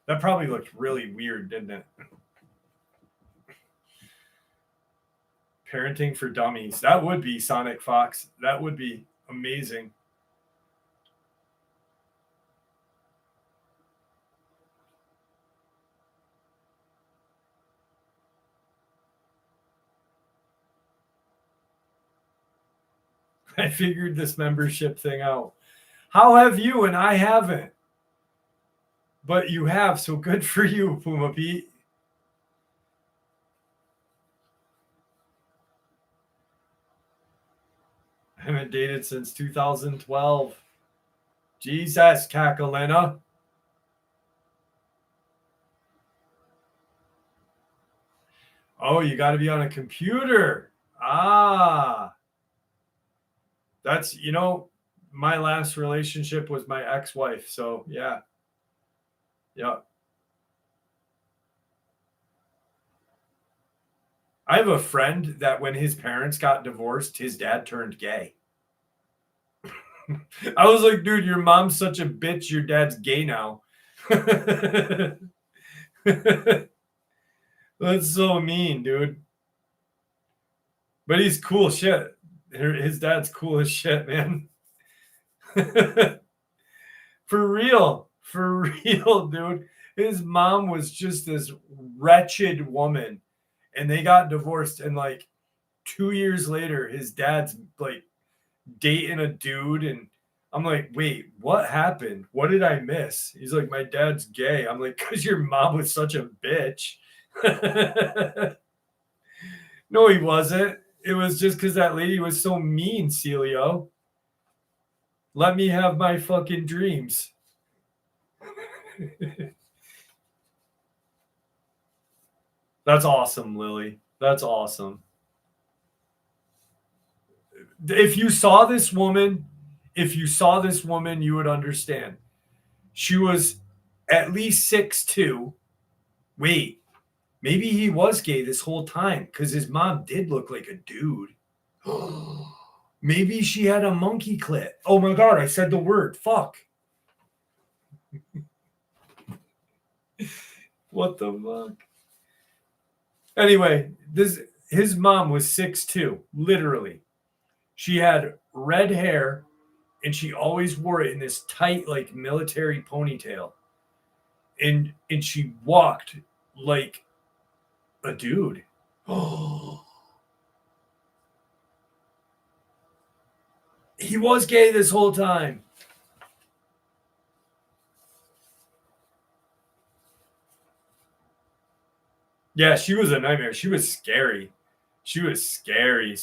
that probably looked really weird, didn't it? Parenting for Dummies. That would be Sonic Fox. That would be amazing. I figured this membership thing out. How have you? And I haven't. But you have, so good for you, Puma Pete. I haven't dated since 2012. Jesus, Cacalena. Oh, you got to be on a computer. Ah. That's, you know, my last relationship was my ex-wife. So, yeah. Yeah. I have a friend that when his parents got divorced, his dad turned gay. I was like, dude, your mom's such a bitch. Your dad's gay now. That's so mean, dude. But he's cool shit. His dad's cool as shit, man. For real, dude. His mom was just this wretched woman. and they got divorced. And like 2 years later, his dad's like dating a dude, and I'm like, wait, what happened? What did I miss? He's like, my dad's gay. I'm like, because your mom was such a bitch. No, he wasn't. It was just because that lady was so mean, Celio. Let me have my fucking dreams. That's awesome, Lily. That's awesome. If you saw this woman, you would understand. She was at least 6'2". Wait, maybe he was gay this whole time because his mom did look like a dude. Maybe she had a monkey clit. Oh my God, I said the word. Fuck. What the fuck? Anyway, his mom was 6'2", literally. She had red hair, and she always wore it in this tight, like, military ponytail. And she walked like a dude. He was gay this whole time. Yeah, she was a nightmare. She was scary. She was scary.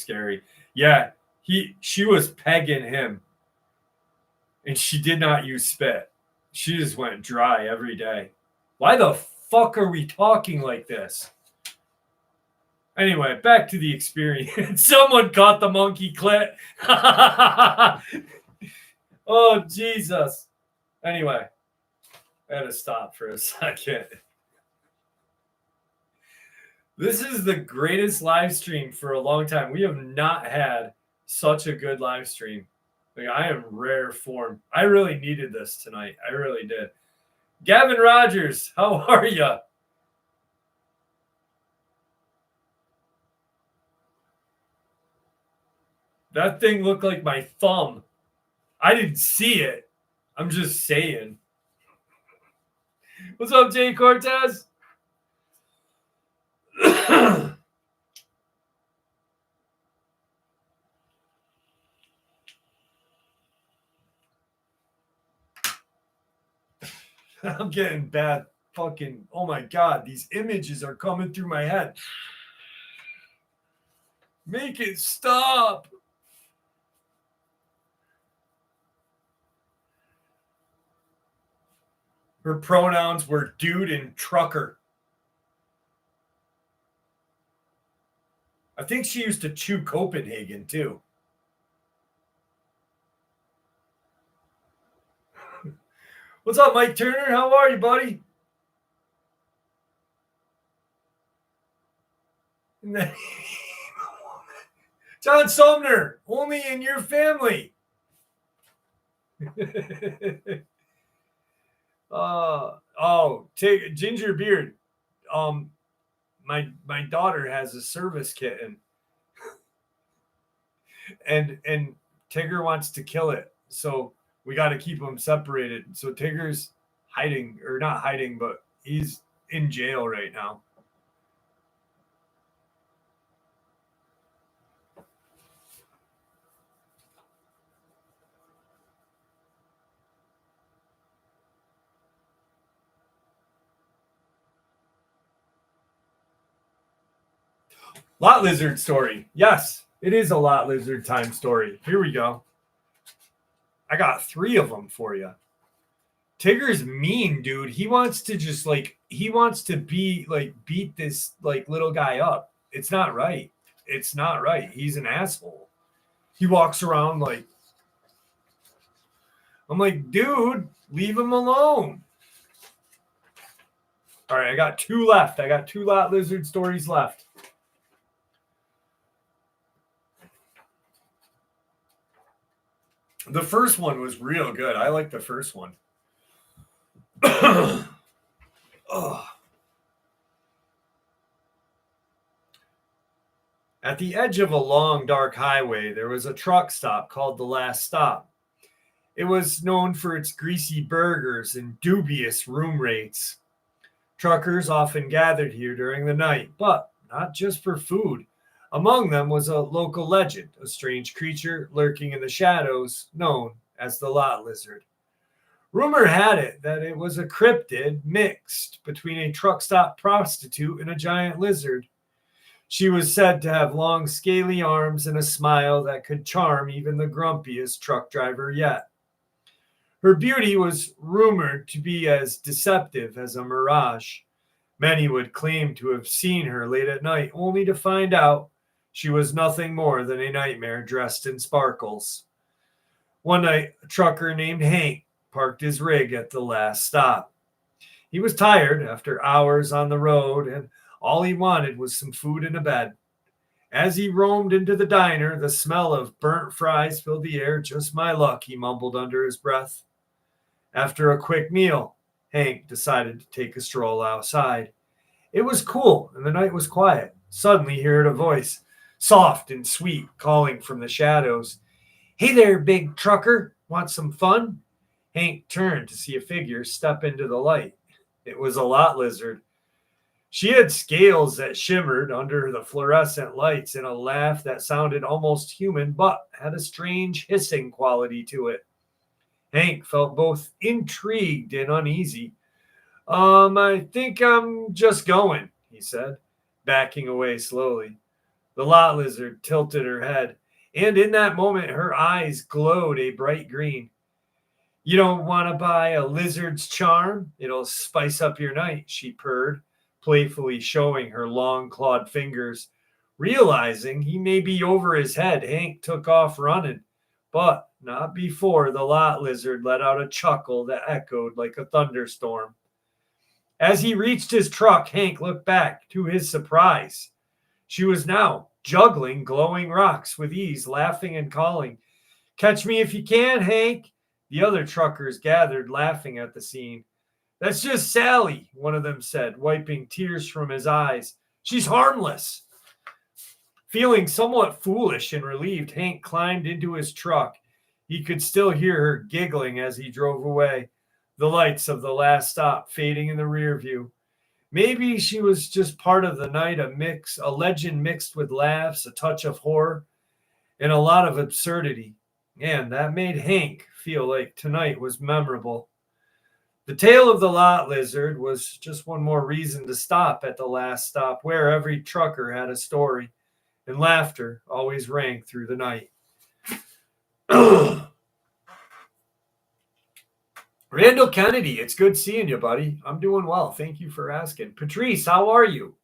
Yeah, she was pegging him. And she did not use spit. She just went dry every day. Why the fuck are we talking like this? Anyway, back to the experience. Someone caught the monkey clit. Oh, Jesus. Anyway, I had to stop for a second. This is the greatest live stream for a long time. We have not had such a good live stream. Like, I am rare form. I really needed this tonight. I really did. Gavin Rogers, how are you? That thing looked like my thumb. I didn't see it. I'm just saying. What's up, Jay Cortez? I'm getting bad fucking, oh my God, these images are coming through my head. Make it stop. Her pronouns were dude and trucker. I think she used to chew Copenhagen too. What's up, Mike Turner? How are you, buddy? John Sumner, only in your family. Take Ginger Beard. My daughter has a service kitten, and Tigger wants to kill it, so we got to keep them separated. So Tigger's hiding, or not hiding, but he's in jail right now. Lot lizard story. Yes, it is a lot lizard time story. Here we go. I got 3 of them for you. Tigger's mean, dude. He wants to just beat this like little guy up. It's not right. It's not right. He's an asshole. He walks around like, I'm like, dude, leave him alone. All right, I got 2 left. I got 2 lot lizard stories left. The first one was real good. I like the first one. Oh. At the edge of a long, dark highway, there was a truck stop called The Last Stop. It was known for its greasy burgers and dubious room rates. Truckers often gathered here during the night, but not just for food. Among them was a local legend, a strange creature lurking in the shadows known as the lot lizard. Rumor had it that it was a cryptid mixed between a truck stop prostitute and a giant lizard. She was said to have long, scaly arms and a smile that could charm even the grumpiest truck driver yet. Her beauty was rumored to be as deceptive as a mirage. Many would claim to have seen her late at night, only to find out she was nothing more than a nightmare dressed in sparkles. One night, a trucker named Hank parked his rig at the last stop. He was tired after hours on the road, and all he wanted was some food and a bed. As he roamed into the diner, the smell of burnt fries filled the air. Just my luck, he mumbled under his breath. After a quick meal, Hank decided to take a stroll outside. It was cool, and the night was quiet. Suddenly he heard a voice, soft and sweet, calling from the shadows. "Hey there, big trucker. Want some fun?" Hank turned to see a figure step into the light. It was a lot lizard. She had scales that shimmered under the fluorescent lights and a laugh that sounded almost human but had a strange hissing quality to it. Hank felt both intrigued and uneasy. I think I'm just going," he said, backing away slowly. The lot lizard tilted her head, and in that moment her eyes glowed a bright green. "You don't want to buy a lizard's charm? It'll spice up your night," she purred, playfully showing her long clawed fingers. Realizing he may be over his head, Hank took off running, but not before the lot lizard let out a chuckle that echoed like a thunderstorm. As he reached his truck, Hank looked back. To his surprise, she was now juggling glowing rocks with ease, laughing and calling, "Catch me if you can, Hank." The other truckers gathered, laughing at the scene. "That's just Sally," one of them said, wiping tears from his eyes. "She's harmless." Feeling somewhat foolish and relieved, Hank climbed into his truck. He could still hear her giggling as he drove away, the lights of the last stop fading in the rear view. Maybe she was just part of the night, a legend mixed with laughs, a touch of horror, and a lot of absurdity. And that made Hank feel like tonight was memorable. The tale of the lot lizard was just one more reason to stop at the last stop, where every trucker had a story, and laughter always rang through the night. Randall Kennedy, it's good seeing you, buddy. I'm doing well. Thank you for asking. Patrice, how are you?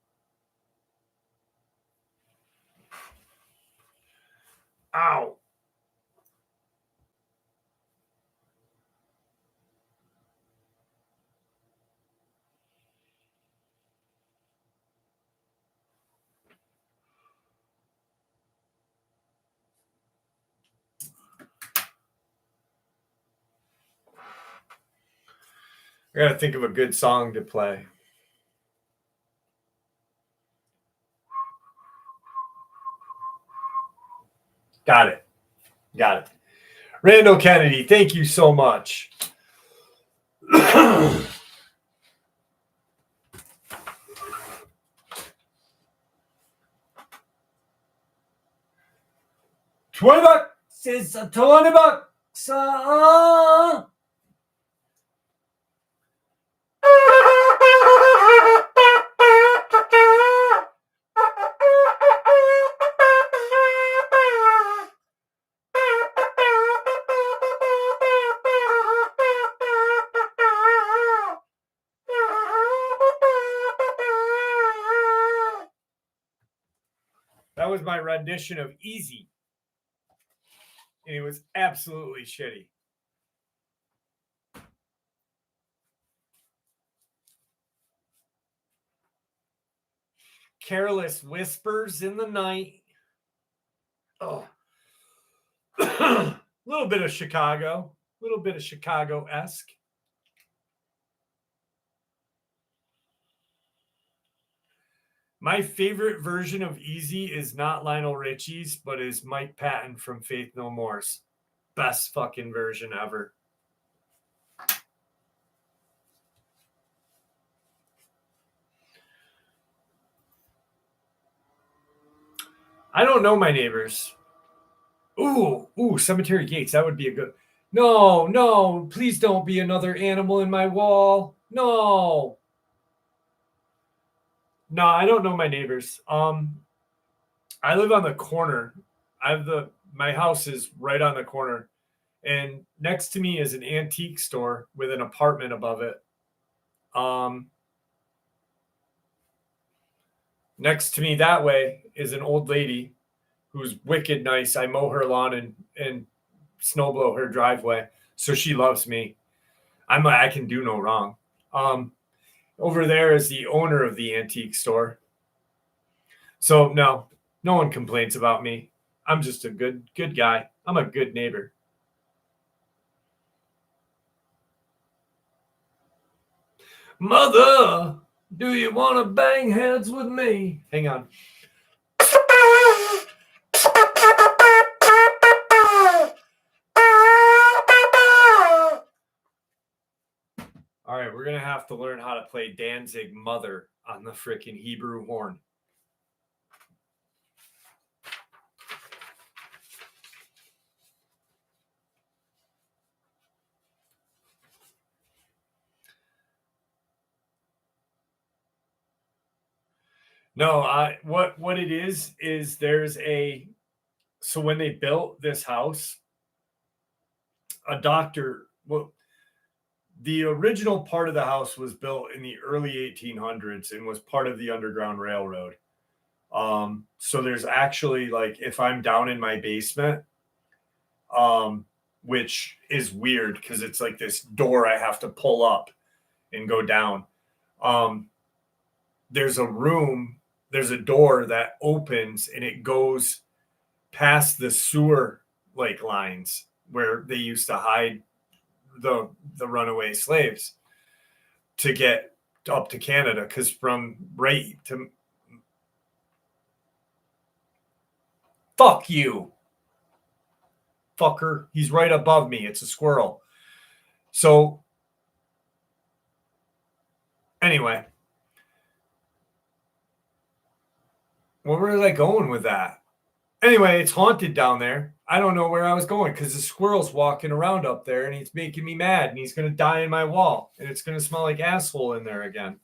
Ow. I gotta think of a good song to play. Got it. Got it. Randall Kennedy, thank you so much. $20 is a $20. That was my rendition of Easy. And it was absolutely shitty. Careless whispers in the night. Oh. A little bit of Chicago. A little bit of Chicago-esque. My favorite version of Easy is not Lionel Richie's, but is Mike Patton from Faith No More's. Best fucking version ever. I don't know my neighbors. Ooh, cemetery gates. That would be a good. No, no, please don't be another animal in my wall. No. No, I don't know my neighbors. I live on the corner. My house is right on the corner, and next to me is an antique store with an apartment above it. Um, Next to me that way is an old lady who's wicked nice. I mow her lawn and snow blow her driveway, so she loves me. I can do no wrong. Um, Over there is the owner of the antique store. So no one complains about me. I'm just a good guy. I'm a good neighbor. Mother, do you want to bang heads with me? Hang on. All right, we're going to have to learn how to play Danzig Mother on the freaking Hebrew horn. No, what it is there's a so when they built this house, a doctor well the original part of the house was built in the early 1800s and was part of the Underground Railroad. So there's actually like if I'm down in my basement, which is weird because it's like this door I have to pull up and go down. Um, there's a room, there's a door that opens and it goes past the sewer like lines where they used to hide the runaway slaves to get up to Canada because from right to fuck you fucker, he's right above me, it's a squirrel. So anyway, where was I going with that? Anyway, it's haunted down there. I don't know where I was going because the squirrel's walking around up there and he's making me mad and he's going to die in my wall and it's going to smell like asshole in there again.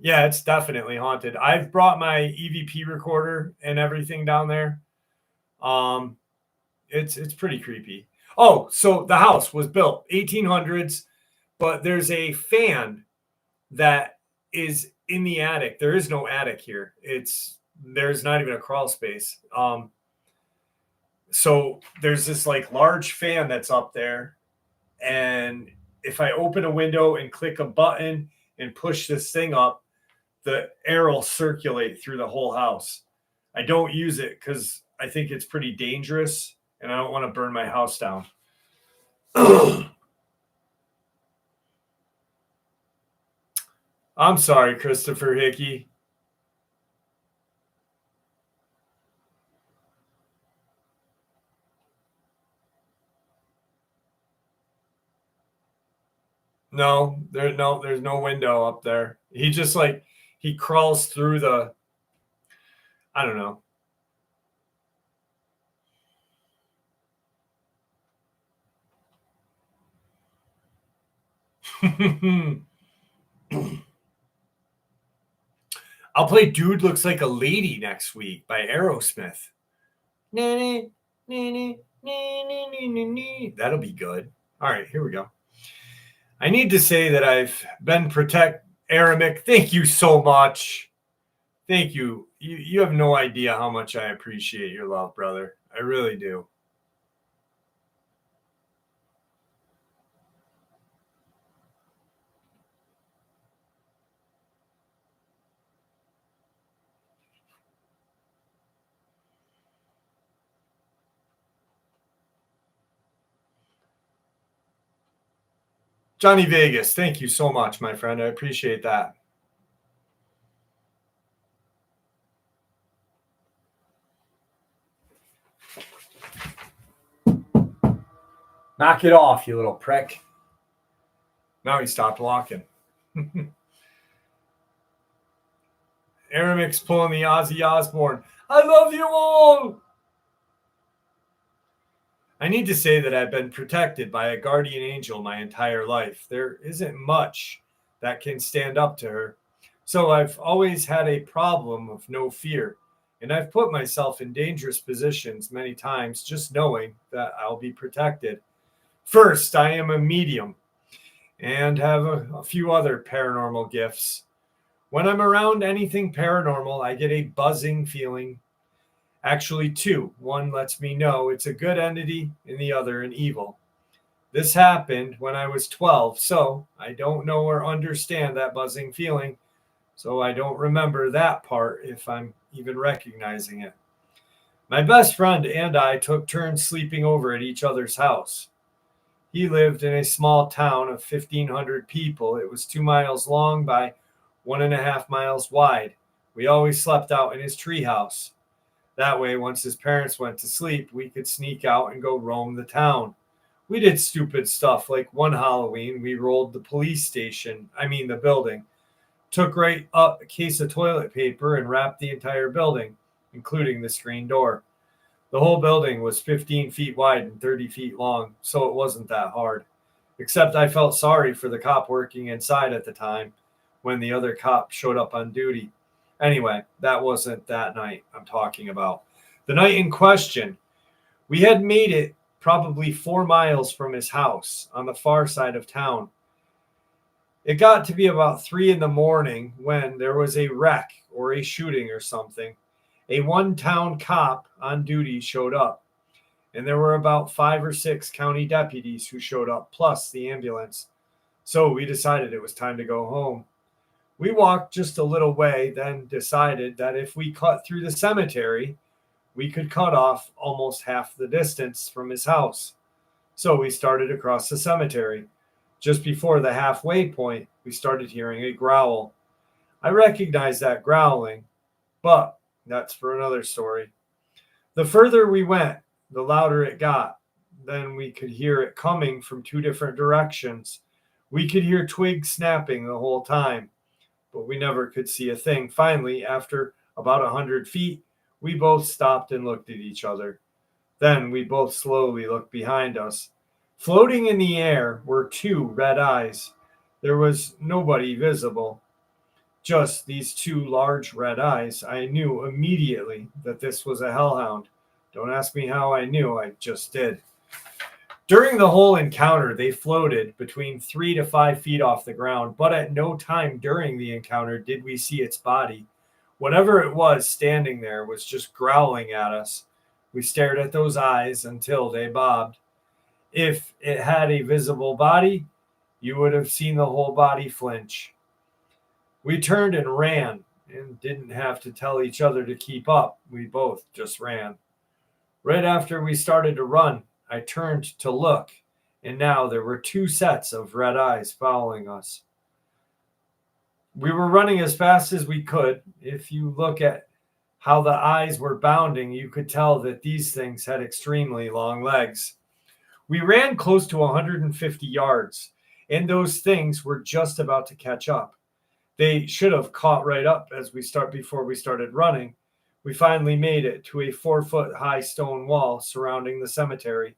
Yeah, it's definitely haunted. I've brought my EVP recorder and everything down there. It's pretty creepy. Oh, so the house was built 1800s, but there's a fan that is in the attic. There is no attic here. There's not even a crawl space. So there's this like large fan that's up there, and if I open a window and click a button and push this thing up, the air will circulate through the whole house. I don't use it because I think it's pretty dangerous and I don't want to burn my house down. I'm sorry, Christopher Hickey. There's no window up there. He just like he crawls through the I don't know. I'll play Dude Looks Like a Lady next week by Aerosmith. That'll be good. All right, here we go. I need to say that I've been Aramic. Thank you so much. Thank you. You have no idea how much I appreciate your love, brother. I really do. Johnny Vegas, thank you so much, my friend. I appreciate that. Knock it off, you little prick. Now he stopped walking. Aramic's pulling the Ozzy Osbourne. I love you all. I need to say that I've been protected by a guardian angel my entire life. There isn't much that can stand up to her. So I've always had a problem of no fear. And I've put myself in dangerous positions many times just knowing that I'll be protected. First, I am a medium and have a few other paranormal gifts. When I'm around anything paranormal, I get a buzzing feeling. Actually, two. One lets me know it's a good entity, and the other an evil. This happened when I was 12, so I don't know or understand that buzzing feeling, so I don't remember that part if I'm even recognizing it. My best friend and I took turns sleeping over at each other's house. He lived in a small town of 1,500 people. It was 2 miles long by 1.5 miles wide. We always slept out in his treehouse. That way, once his parents went to sleep, we could sneak out and go roam the town. We did stupid stuff, like one Halloween, we rolled the the building, took right up a case of toilet paper and wrapped the entire building, including the screen door. The whole building was 15 feet wide and 30 feet long, so it wasn't that hard. Except I felt sorry for the cop working inside at the time when the other cop showed up on duty. Anyway, that wasn't that night I'm talking about. The night in question, we had made it probably 4 miles from his house on the far side of town. It got to be about 3 a.m. when there was a wreck or a shooting or something. A one-town cop on duty showed up, and there were about 5 or 6 county deputies who showed up, plus the ambulance. So we decided it was time to go home. We walked just a little way, then decided that if we cut through the cemetery, we could cut off almost half the distance from his house. So we started across the cemetery. Just before the halfway point, we started hearing a growl. I recognized that growling, but that's for another story. The further we went, the louder it got. Then we could hear it coming from 2 different directions. We could hear twigs snapping the whole time, but we never could see a thing. Finally, after about 100 feet, we both stopped and looked at each other. Then we both slowly looked behind us. Floating in the air were 2 red eyes. There was nobody visible, just these 2 large red eyes. I knew immediately that this was a hellhound. Don't ask me how I knew, I just did. During the whole encounter, they floated between 3 to 5 feet off the ground, but at no time during the encounter did we see its body. Whatever it was standing there was just growling at us. We stared at those eyes until they bobbed. If it had a visible body, you would have seen the whole body flinch. We turned and ran and didn't have to tell each other to keep up. We both just ran. Right after we started to run, I turned to look, and now there were 2 sets of red eyes following us. We were running as fast as we could. If you look at how the eyes were bounding, you could tell that these things had extremely long legs. We ran close to 150 yards, and those things were just about to catch up. They should have caught right up before we started running. We finally made it to a 4-foot-high stone wall surrounding the cemetery.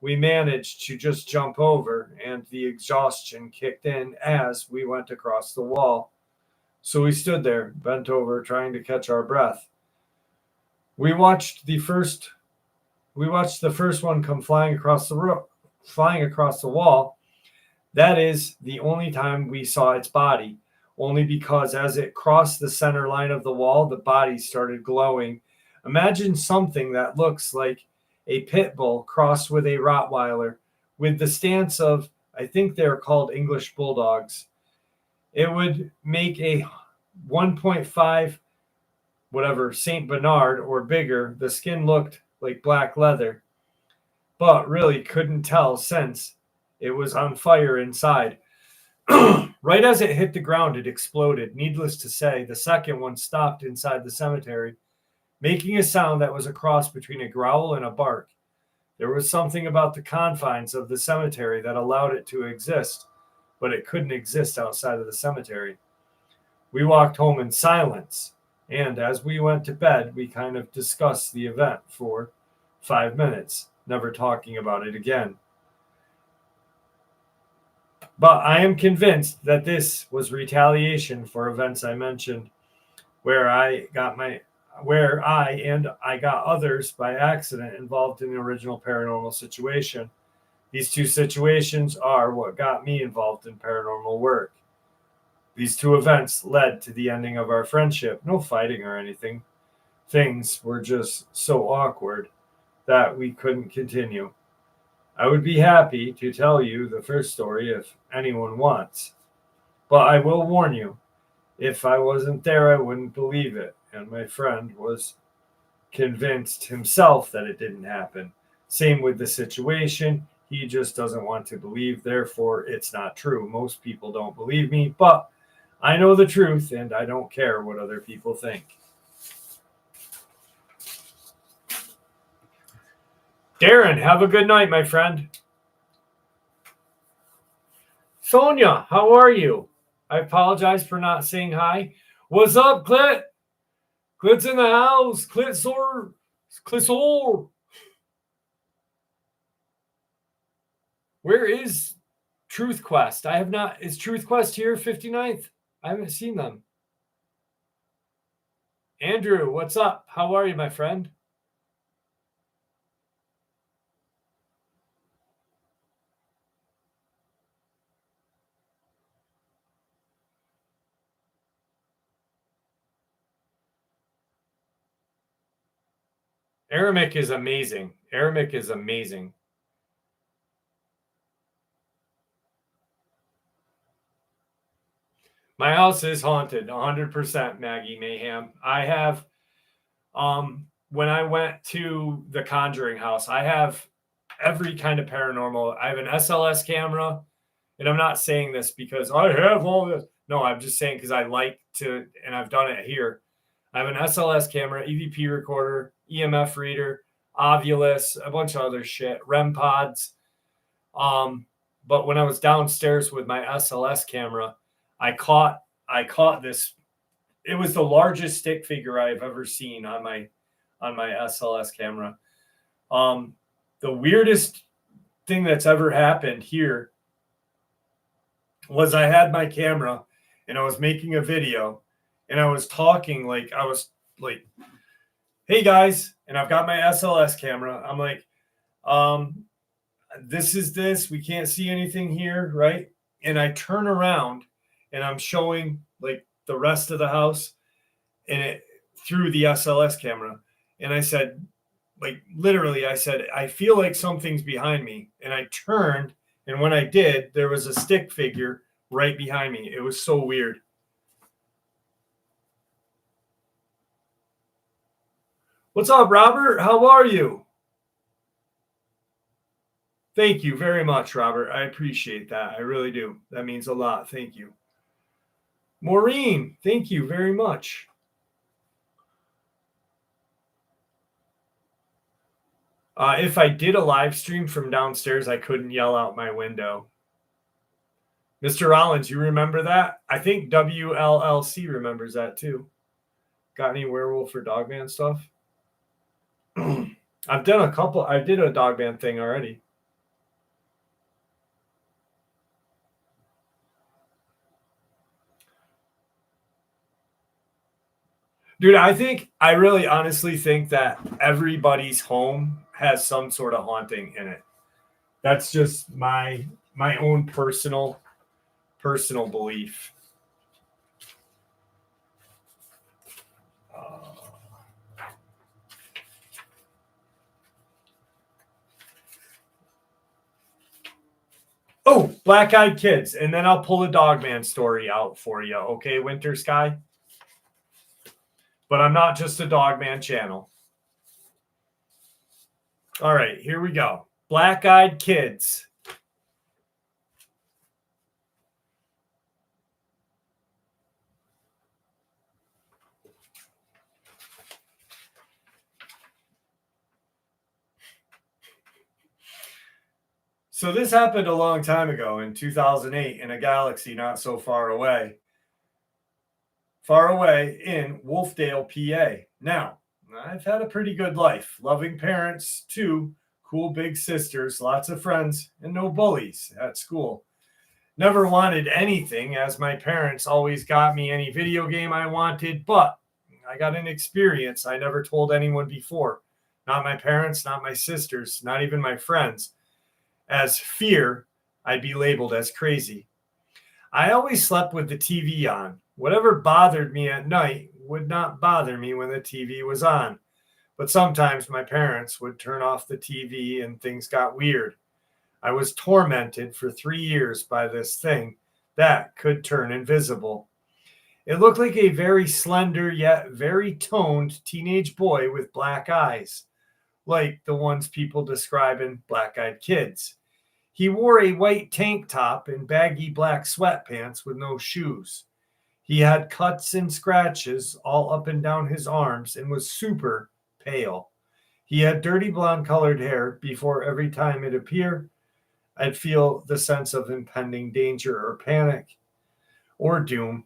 We managed to just jump over, and the exhaustion kicked in as we went across the wall. So we stood there, bent over, trying to catch our breath. We watched the first one come flying across the wall. That is the only time we saw its body. Only because as it crossed the center line of the wall, the body started glowing. Imagine something that looks like a pit bull crossed with a Rottweiler, with the stance of, I think they're called English bulldogs. It would make a 1.5, St. Bernard or bigger. The skin looked like black leather, but really couldn't tell since it was on fire inside. Right as it hit the ground, it exploded. Needless to say, the second one stopped inside the cemetery, making a sound that was a cross between a growl and a bark. There was something about the confines of the cemetery that allowed it to exist, but it couldn't exist outside of the cemetery. We walked home in silence. And as we went to bed, we kind of discussed the event for 5 minutes, never talking about it again. But I am convinced that this was retaliation for events I mentioned, where I got others by accident involved in the original paranormal situation. These two situations are what got me involved in paranormal work. These two events led to the ending of our friendship. No fighting or anything. Things were just so awkward that we couldn't continue. I would be happy to tell you the first story if anyone wants. But I will warn you, if I wasn't there, I wouldn't believe it. And my friend was convinced himself that it didn't happen. Same with the situation. He just doesn't want to believe, therefore, it's not true. Most people don't believe me, but I know the truth and I don't care what other people think. Darren, have a good night, my friend. Sonia, how are you? I apologize for not saying hi. What's up, Clit? Clit's in the house. Clitsor. Clitsor. Where is Truth Quest? I have not. Is Truth Quest here, 59th? I haven't seen them. Andrew, what's up? How are you, my friend? Aramic is amazing. Aramic is amazing. My house is haunted, 100%, Maggie Mayhem. I have, when I went to the Conjuring house, I have every kind of paranormal. I have an SLS camera, and I'm not saying this because I have all this. No, I'm just saying because I like to, and I've done it here. I have an SLS camera, EVP recorder, EMF reader, Ovilus, a bunch of other shit, REM pods. But when I was downstairs with my SLS camera, I caught this. It was the largest stick figure I've ever seen on my SLS camera. The weirdest thing that's ever happened here was I had my camera and I was making a video and I was talking like I was like, "Hey guys," and I've got my SLS camera. I'm like, this is this. We can't see anything here, right? And I turn around and I'm showing like the rest of the house and it through the SLS camera. And I said, like literally, I said, I feel like something's behind me. And I turned, and when I did, there was a stick figure right behind me. It was so weird. What's up, Robert? How are you? Thank you very much, Robert. I appreciate that. I really do. That means a lot. Thank you. Maureen, thank you very much. If I did a live stream from downstairs, I couldn't yell out my window. Mr. Rollins, you remember that? I think WLLC remembers that too. Got any werewolf or dogman stuff? I've done a couple. I did a dogman thing already. Dude, I really honestly think that everybody's home has some sort of haunting in it. That's just my own personal belief. Oh, Black Eyed Kids, and then I'll pull a Dogman story out for you, okay, Winter Sky? But I'm not just a Dogman channel. All right, here we go. Black Eyed Kids. So this happened a long time ago in 2008 in a galaxy not so far away. far away in Wolfdale, PA. Now, I've had a pretty good life. Loving parents, two cool big sisters, lots of friends, and no bullies at school. Never wanted anything, as my parents always got me any video game I wanted, but I got an experience I never told anyone before. Not my parents, not my sisters, not even my friends. As fear, I'd be labeled as crazy. I always slept with the TV on. Whatever bothered me at night would not bother me when the TV was on. But sometimes my parents would turn off the TV and things got weird. I was tormented for 3 years by this thing that could turn invisible. It looked like a very slender yet very toned teenage boy with black eyes, like the ones people describe in Black Eyed Kids. He wore a white tank top and baggy black sweatpants with no shoes. He had cuts and scratches all up and down his arms and was super pale. He had dirty blonde colored hair. Before every time it appeared, I'd feel the sense of impending danger or panic or doom.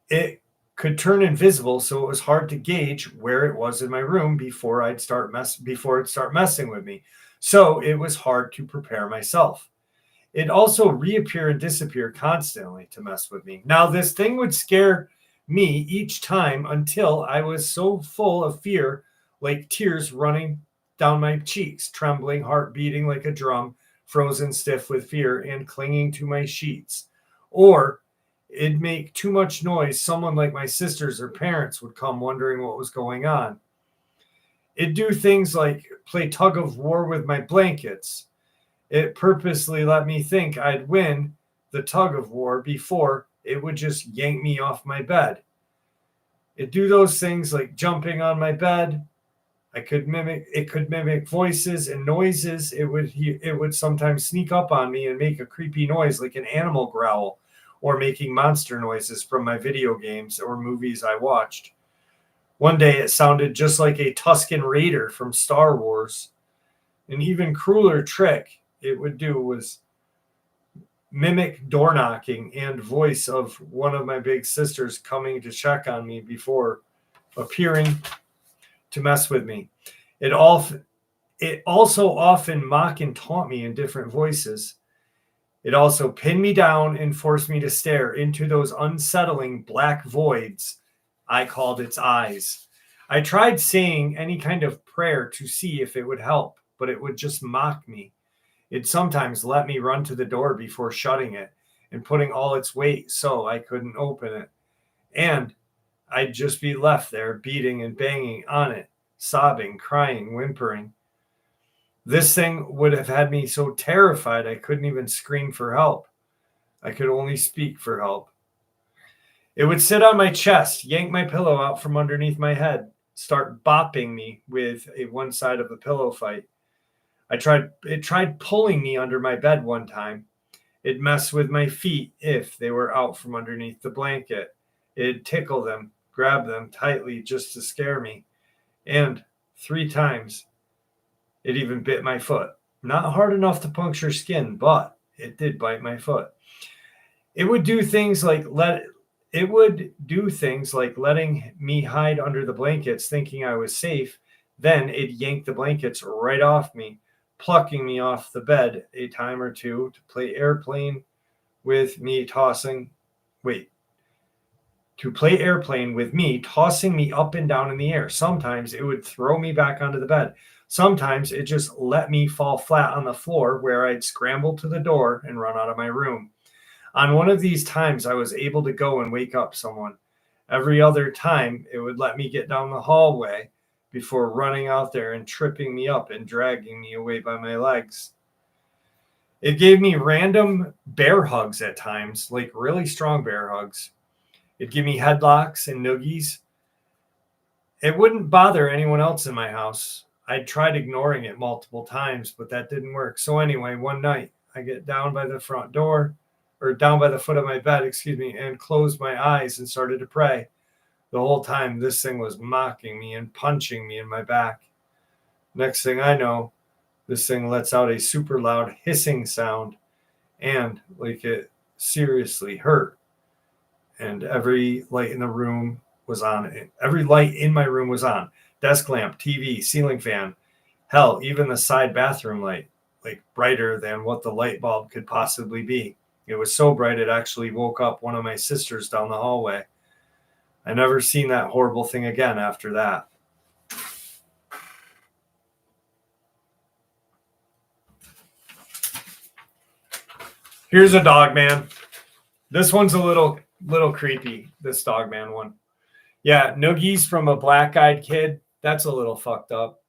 It could turn invisible, so it was hard to gauge where it was in my room before it'd start messing with me. So it was hard to prepare myself. It also reappear and disappear constantly to mess with me. Now, this thing would scare me each time until I was so full of fear, like tears running down my cheeks, trembling, heart beating like a drum, frozen stiff with fear, and clinging to my sheets. Or it'd make too much noise. Someone like my sisters or parents would come wondering what was going on. It'd do things like play tug of war with my blankets. It purposely let me think I'd win the tug of war before it would just yank me off my bed. It'd do those things like jumping on my bed. It could mimic voices and noises. It would sometimes sneak up on me and make a creepy noise like an animal growl, or making monster noises from my video games or movies I watched. One day it sounded just like a Tusken Raider from Star Wars. An even crueler trick it would do was mimic door knocking and voice of one of my big sisters coming to check on me before appearing to mess with me. It also often mock and taunt me in different voices. It also pinned me down and forced me to stare into those unsettling black voids I called its eyes. I tried saying any kind of prayer to see if it would help, but it would just mock me. It sometimes let me run to the door before shutting it and putting all its weight so I couldn't open it. And I'd just be left there beating and banging on it, sobbing, crying, whimpering. This thing would have had me so terrified I couldn't even scream for help. I could only speak for help. It would sit on my chest, yank my pillow out from underneath my head, start bopping me with one side of the pillow fight. It tried pulling me under my bed one time. It'd mess with my feet if they were out from underneath the blanket. It'd tickle them, grab them tightly just to scare me. And 3 times, it even bit my foot. Not hard enough to puncture skin, but it did bite my foot. It would do things like letting me hide under the blankets thinking I was safe. Then it'd yank the blankets right off me, plucking me off the bed a time or two to play airplane with me tossing me up and down in the air. Sometimes it would throw me back onto the bed. Sometimes it just let me fall flat on the floor where I'd scramble to the door and run out of my room. On one of these times, I was able to go and wake up someone. Every other time, it would let me get down the hallway before running out there and tripping me up and dragging me away by my legs. It gave me random bear hugs at times, like really strong bear hugs. It'd give me headlocks and noogies. It wouldn't bother anyone else in my house. I'd tried ignoring it multiple times, but that didn't work. So anyway, one night, I get down by the front door, or down by the foot of my bed, and closed my eyes and started to pray. The whole time, this thing was mocking me and punching me in my back. Next thing I know, this thing lets out a super loud hissing sound, and like it seriously hurt. and every light in the room was on. Every light in my room was on. Desk lamp, TV, ceiling fan, hell, even the side bathroom light, like brighter than what the light bulb could possibly be. It was so bright it actually woke up one of my sisters down the hallway. I never seen that horrible thing again after that. Here's a Dogman. This one's a little creepy, this Dogman one. Yeah, noogies from a black-eyed kid. That's a little fucked up.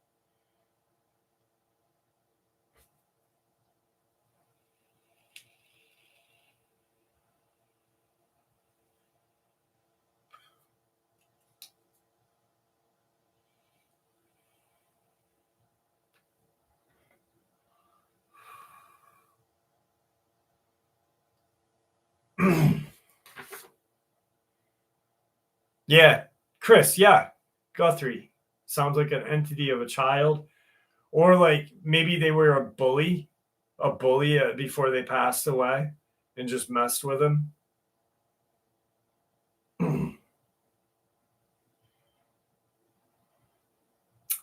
Yeah, Chris, yeah, Guthrie. Sounds like an entity of a child. Or like maybe they were a bully before they passed away and just messed with him.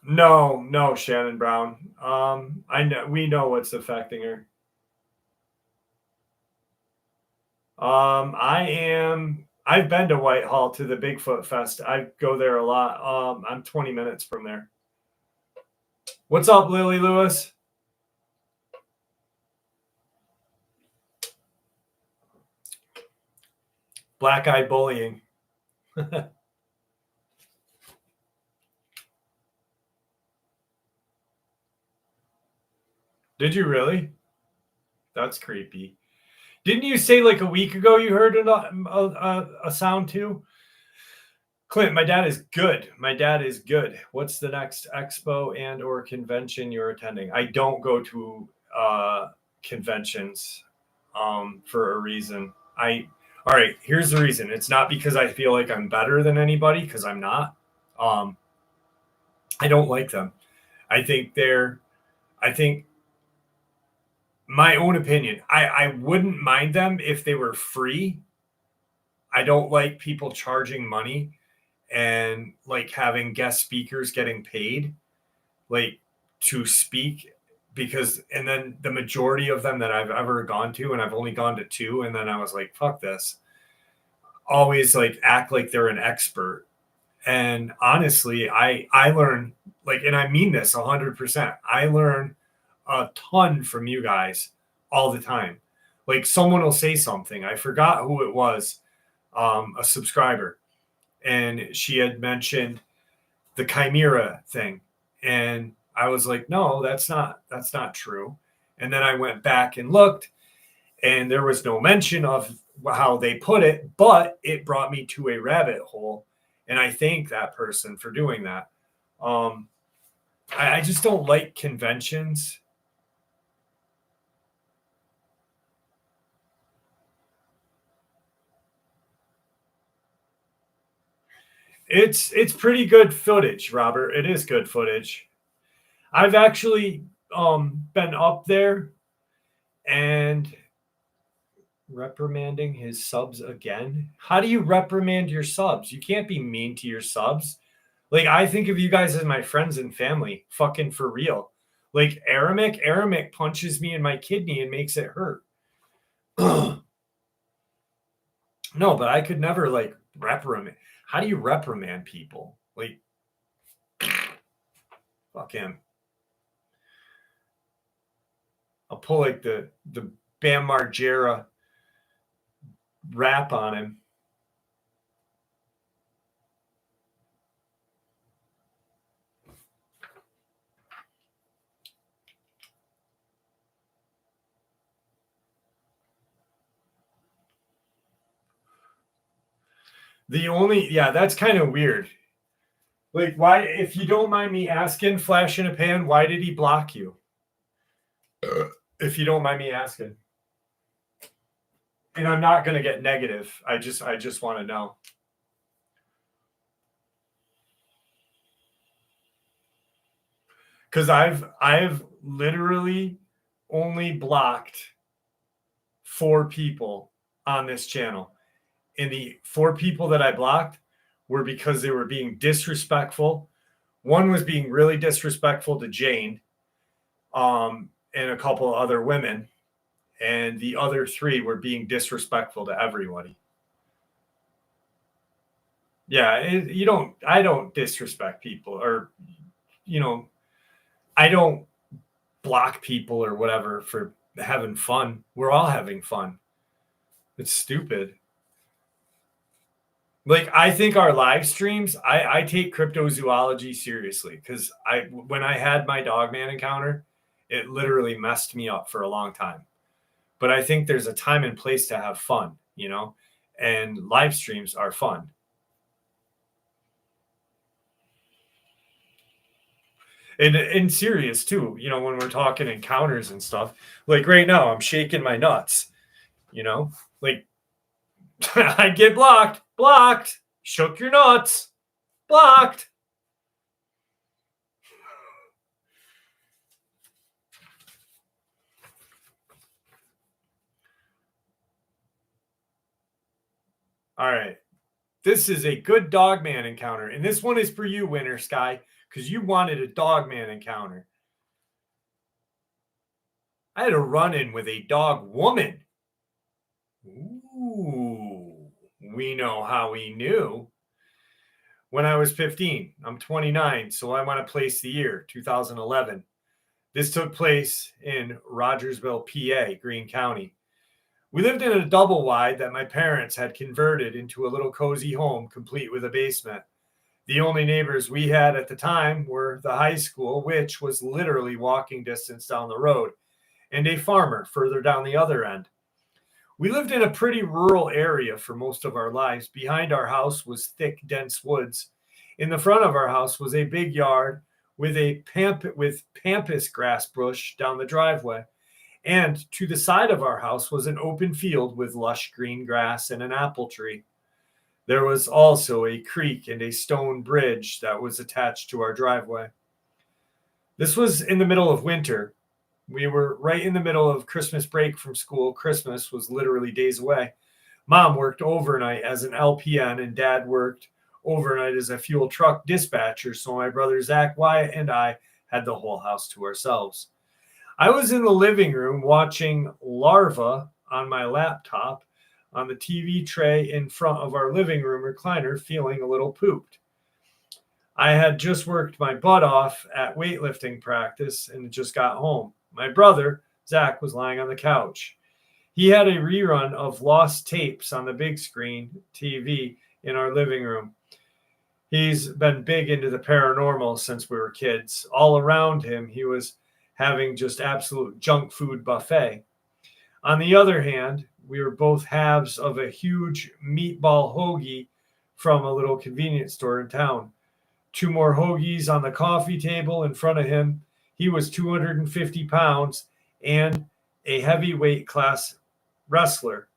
No, Shannon Brown. I know we know what's affecting her. I've been to Whitehall to the Bigfoot Fest. I go there a lot. I'm 20 minutes from there. What's up, Lily Lewis? Black eye bullying. Did you really? That's creepy. Didn't you say like a week ago you heard a sound too? Clint, my dad is good. My dad is good. What's the next expo and or convention you're attending? I don't go to conventions for a reason. All right, here's the reason. It's not because I feel like I'm better than anybody, because I'm not. I don't like them. I think my own opinion, I wouldn't mind them if they were free. I don't like people charging money and like having guest speakers getting paid like to speak, because and then the majority of them that I've ever gone to, and I've only gone to 2, and then I was like, fuck this, always like act like they're an expert. And honestly, I learn, like, and I mean this 100%, I learn a ton from you guys all the time. Like someone will say something, I forgot who it was, a subscriber, and she had mentioned the chimera thing, and I was like, no, that's not true. And then I went back and looked, and there was no mention of how they put it, but it brought me to a rabbit hole, and I thank that person for doing that. I just don't like conventions. It's pretty good footage, Robert. It is good footage. I've actually been up there and reprimanding his subs again. How do you reprimand your subs? You can't be mean to your subs. Like, I think of you guys as my friends and family, fucking for real. Like Aramic punches me in my kidney and makes it hurt. No, but I could never like reprimand. How do you reprimand people? Like, fuck him. I'll pull like the Bam Margera rap on him. That's kind of weird. Like, why, if you don't mind me asking, Flash in a Pan, why did he block you? If you don't mind me asking. And I'm not going to get negative. I just want to know. Because I've literally only blocked 4 people on this channel. And the 4 people that I blocked were because they were being disrespectful. One was being really disrespectful to Jane, and a couple other women. And the other 3 were being disrespectful to everybody. Yeah, I don't disrespect people, or, I don't block people or whatever for having fun. We're all having fun. It's stupid. Like, I think our live streams, I take cryptozoology seriously, because when I had my Dogman encounter, it literally messed me up for a long time. But I think there's a time and place to have fun, and live streams are fun. And serious too, when we're talking encounters and stuff. Like right now, I'm shaking my nuts, like I get blocked, shook your nuts, blocked. All right. This is a good Dogman encounter. And this one is for you, Winter Sky, because you wanted a Dogman encounter. I had a run-in with a dog woman. Ooh, we know how we knew. When I was 15, I'm 29, so I want to place the year, 2011. This took place in Rogersville, PA, Greene County. We lived in a double wide that my parents had converted into a little cozy home, complete with a basement. The only neighbors we had at the time were the high school, which was literally walking distance down the road, and a farmer further down the other end. We lived in a pretty rural area for most of our lives. Behind our house was thick, dense woods. In the front of our house was a big yard with pampas grass bush down the driveway. And to the side of our house was an open field with lush green grass and an apple tree. There was also a creek and a stone bridge that was attached to our driveway. This was in the middle of winter. We were right in the middle of Christmas break from school. Christmas was literally days away. Mom worked overnight as an LPN, and Dad worked overnight as a fuel truck dispatcher. So my brother Zach, Wyatt, and I had the whole house to ourselves. I was in the living room watching Larva on my laptop on the TV tray in front of our living room recliner, feeling a little pooped. I had just worked my butt off at weightlifting practice and just got home. My brother, Zach, was lying on the couch. He had a rerun of Lost Tapes on the big screen TV in our living room. He's been big into the paranormal since we were kids. All around him, he was having just absolute junk food buffet. On the other hand, we were both halves of a huge meatball hoagie from a little convenience store in town. 2 more hoagies on the coffee table in front of him. He was 250 pounds and a heavyweight class wrestler.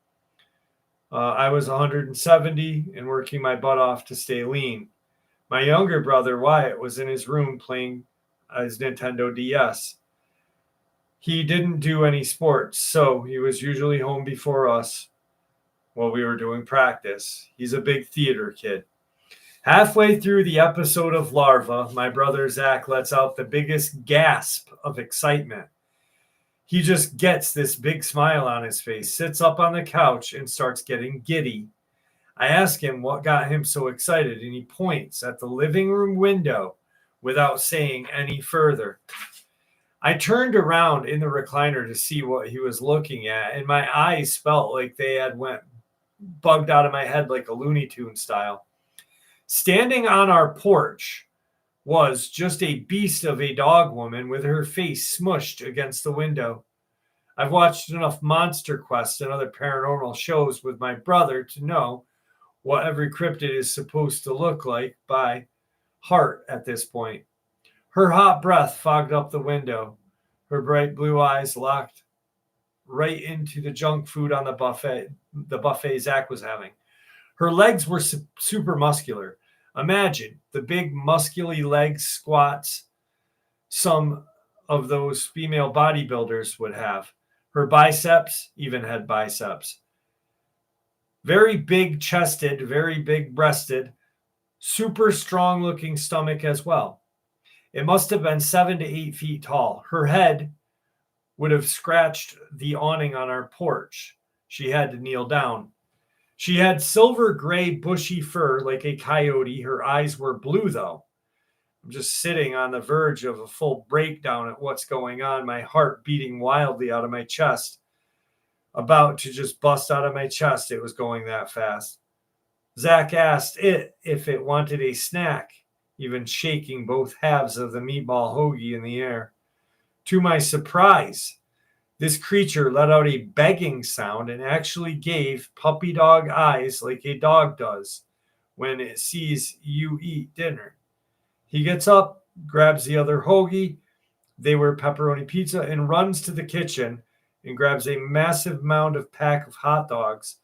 I was 170 and working my butt off to stay lean. My younger brother, Wyatt, was in his room playing his Nintendo DS. He didn't do any sports, so he was usually home before us while we were doing practice. He's a big theater kid. Halfway through the episode of Larva, my brother Zach lets out the biggest gasp of excitement. He just gets this big smile on his face, sits up on the couch, and starts getting giddy. I ask him what got him so excited, and he points at the living room window without saying any further. I turned around in the recliner to see what he was looking at, and my eyes felt like they had went bugged out of my head like a Looney Tune style. Standing on our porch was just a beast of a dog woman with her face smushed against the window. I've watched enough Monster Quest and other paranormal shows with my brother to know what every cryptid is supposed to look like by heart at this point. Her hot breath fogged up the window. Her bright blue eyes locked right into the junk food on the buffet Zach was having. Her legs were super muscular. Imagine the big muscly leg squats some of those female bodybuilders would have. Her biceps even had biceps. Very big chested, very big breasted, super strong looking stomach as well. It must have been 7 to 8 feet tall. Her head would have scratched the awning on our porch. She had to kneel down. She had silver gray bushy fur like a coyote. Her eyes were blue though. I'm just sitting on the verge of a full breakdown at what's going on, my heart beating wildly out of my chest, about to just bust out of my chest. It was going that fast. Zach asked it if it wanted a snack, even shaking both halves of the meatball hoagie in the air. To my surprise, this creature let out a begging sound and actually gave puppy dog eyes like a dog does when it sees you eat dinner. He gets up, grabs the other hoagie, they were pepperoni pizza, and runs to the kitchen and grabs a massive mound of pack of hot dogs.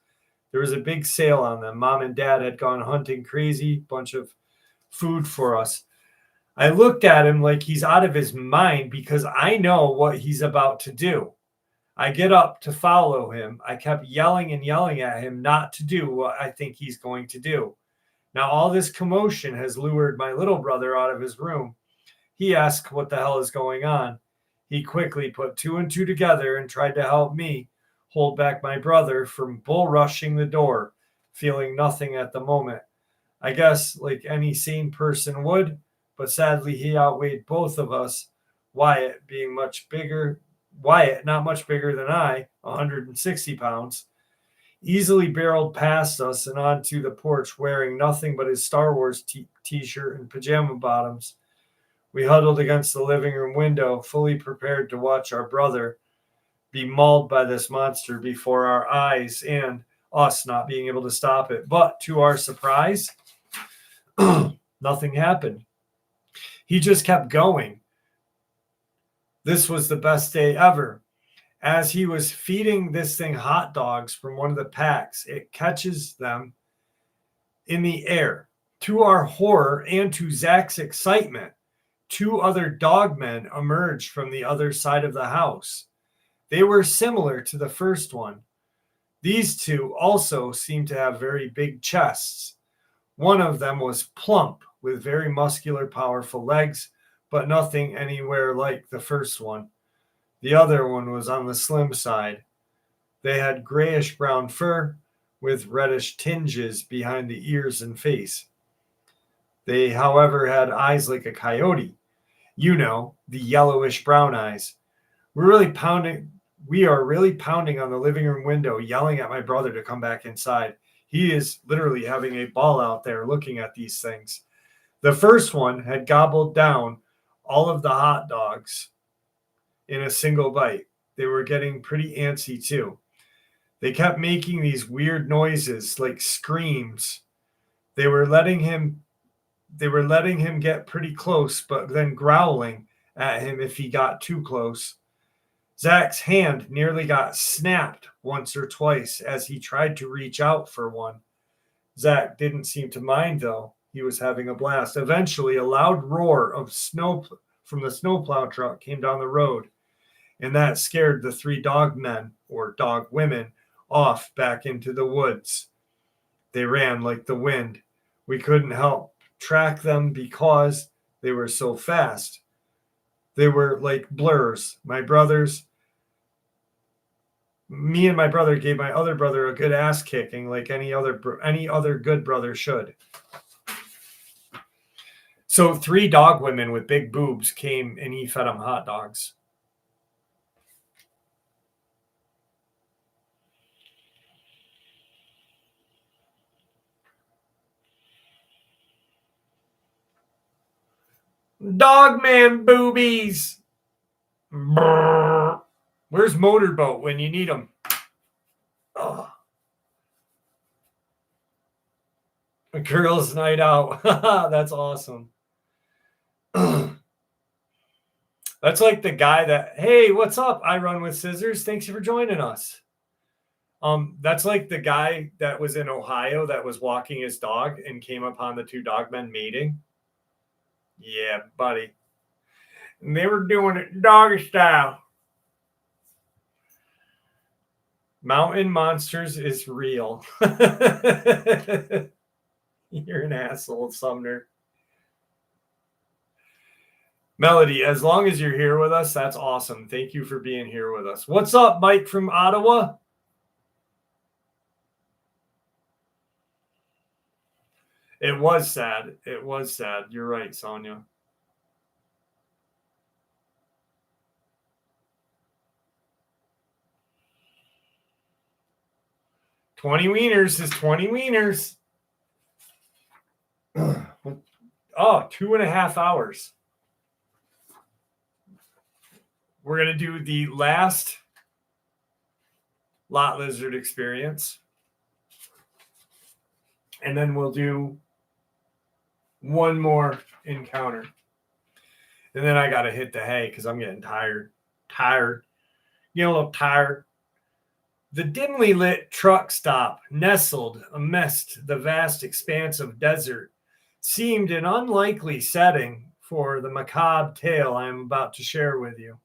There was a big sale on them. Mom and Dad had gone hunting crazy, bunch of food for us. I looked at him like he's out of his mind because I know what he's about to do. I get up to follow him. I kept yelling and yelling at him not to do what I think he's going to do. Now, all this commotion has lured my little brother out of his room. He asked what the hell is going on. He quickly put two and two together and tried to help me hold back my brother from bull rushing the door, feeling nothing at the moment. I guess like any sane person would, but sadly he outweighed both of us. Wyatt not much bigger than I, 160 pounds, easily barreled past us and onto the porch wearing nothing but his Star Wars t-shirt and pajama bottoms. We huddled against the living room window, fully prepared to watch our brother be mauled by this monster before our eyes and us not being able to stop it. But to our surprise, nothing happened. He just kept going. This was the best day ever. As he was feeding this thing hot dogs from one of the packs, it catches them in the air. To our horror and to Zach's excitement, two other dogmen emerged from the other side of the house. They were similar to the first one. These two also seemed to have very big chests. One of them was plump with very muscular, powerful legs, but nothing anywhere like the first one. The other one was on the slim side. They had grayish brown fur with reddish tinges behind the ears and face. They, however, had eyes like a coyote. You know, the yellowish brown eyes. We are really pounding on the living room window, yelling at my brother to come back inside. He is literally having a ball out there looking at these things. The first one had gobbled down all of the hot dogs in a single bite. They were getting pretty antsy too. They kept making these weird noises like screams. They were letting him get pretty close, but then growling at him if he got too close. Zach's hand nearly got snapped once or twice as he tried to reach out for one. Zach didn't seem to mind, though. He was having a blast. Eventually, a loud roar of snow from the snowplow truck came down the road, and that scared the three dog men, or dog women, off back into the woods. They ran like the wind. We couldn't help track them because they were so fast. They were like blurs. Me and my brother gave my other brother a good ass kicking like any other good brother should. So three dog women with big boobs came and he fed them hot dogs. Dogman boobies. Brrr. Where's Motorboat when you need them? Oh. A girls' night out. That's awesome. That's like the guy that, hey, what's up? I run with scissors. Thanks for joining us. That's like the guy that was in Ohio that was walking his dog and came upon the two dogmen mating. Yeah, buddy. And they were doing it doggy style. Mountain monsters is real. You're an asshole, Sumner. Melody, as long as you're here with us, that's awesome. Thank you for being here with us. What's up, Mike from Ottawa? It was sad. It was sad. You're right, Sonia. $20 wieners is 20 wieners. Oh, 2.5 hours. We're going to do the last lot lizard experience. And then we'll do one more encounter. And then I got to hit the hay because I'm getting tired. Getting a little tired. The dimly lit truck stop, nestled amidst the vast expanse of desert, seemed an unlikely setting for the macabre tale I am about to share with you.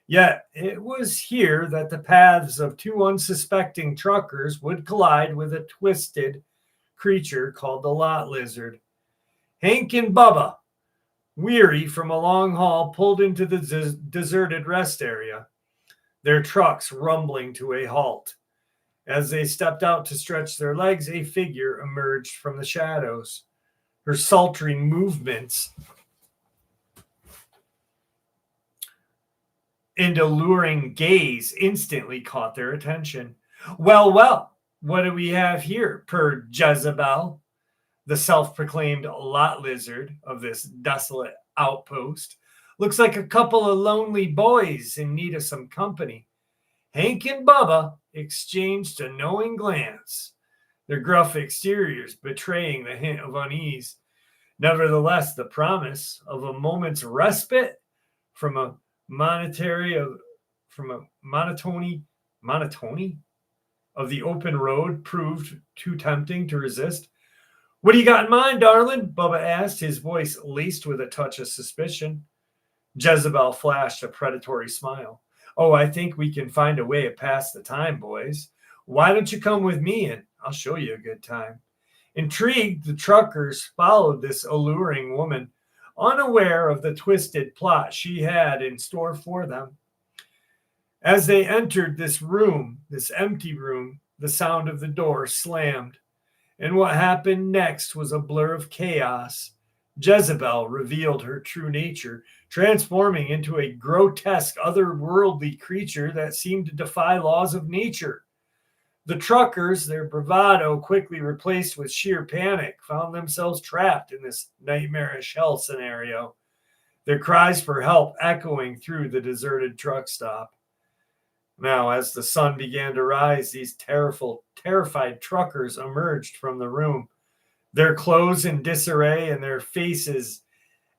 Yet it was here that the paths of two unsuspecting truckers would collide with a twisted creature called the lot lizard. Hank and Bubba, weary from a long haul, pulled into the deserted rest area, their trucks rumbling to a halt. As they stepped out to stretch their legs, a figure emerged from the shadows. Her sultry movements and alluring gaze instantly caught their attention. Well, what do we have here? Purred Jezebel, the self-proclaimed lot lizard of this desolate outpost. Looks like a couple of lonely boys in need of some company. Hank and Bubba exchanged a knowing glance, their gruff exteriors betraying the hint of unease. Nevertheless, the promise of a moment's respite from a monotony of the open road proved too tempting to resist. What do you got in mind, darling? Bubba asked, his voice laced with a touch of suspicion. Jezebel flashed a predatory smile. Oh, I think we can find a way to pass the time, boys. Why don't you come with me and I'll show you a good time. Intrigued, the truckers followed this alluring woman, unaware of the twisted plot she had in store for them. As they entered this room, this empty room, the sound of the door slammed. And what happened next was a blur of chaos. Jezebel revealed her true nature, transforming into a grotesque, otherworldly creature that seemed to defy laws of nature. The truckers, their bravado quickly replaced with sheer panic, found themselves trapped in this nightmarish hell scenario, their cries for help echoing through the deserted truck stop. Now, as the sun began to rise, these terrified truckers emerged from the room, their clothes in disarray and their faces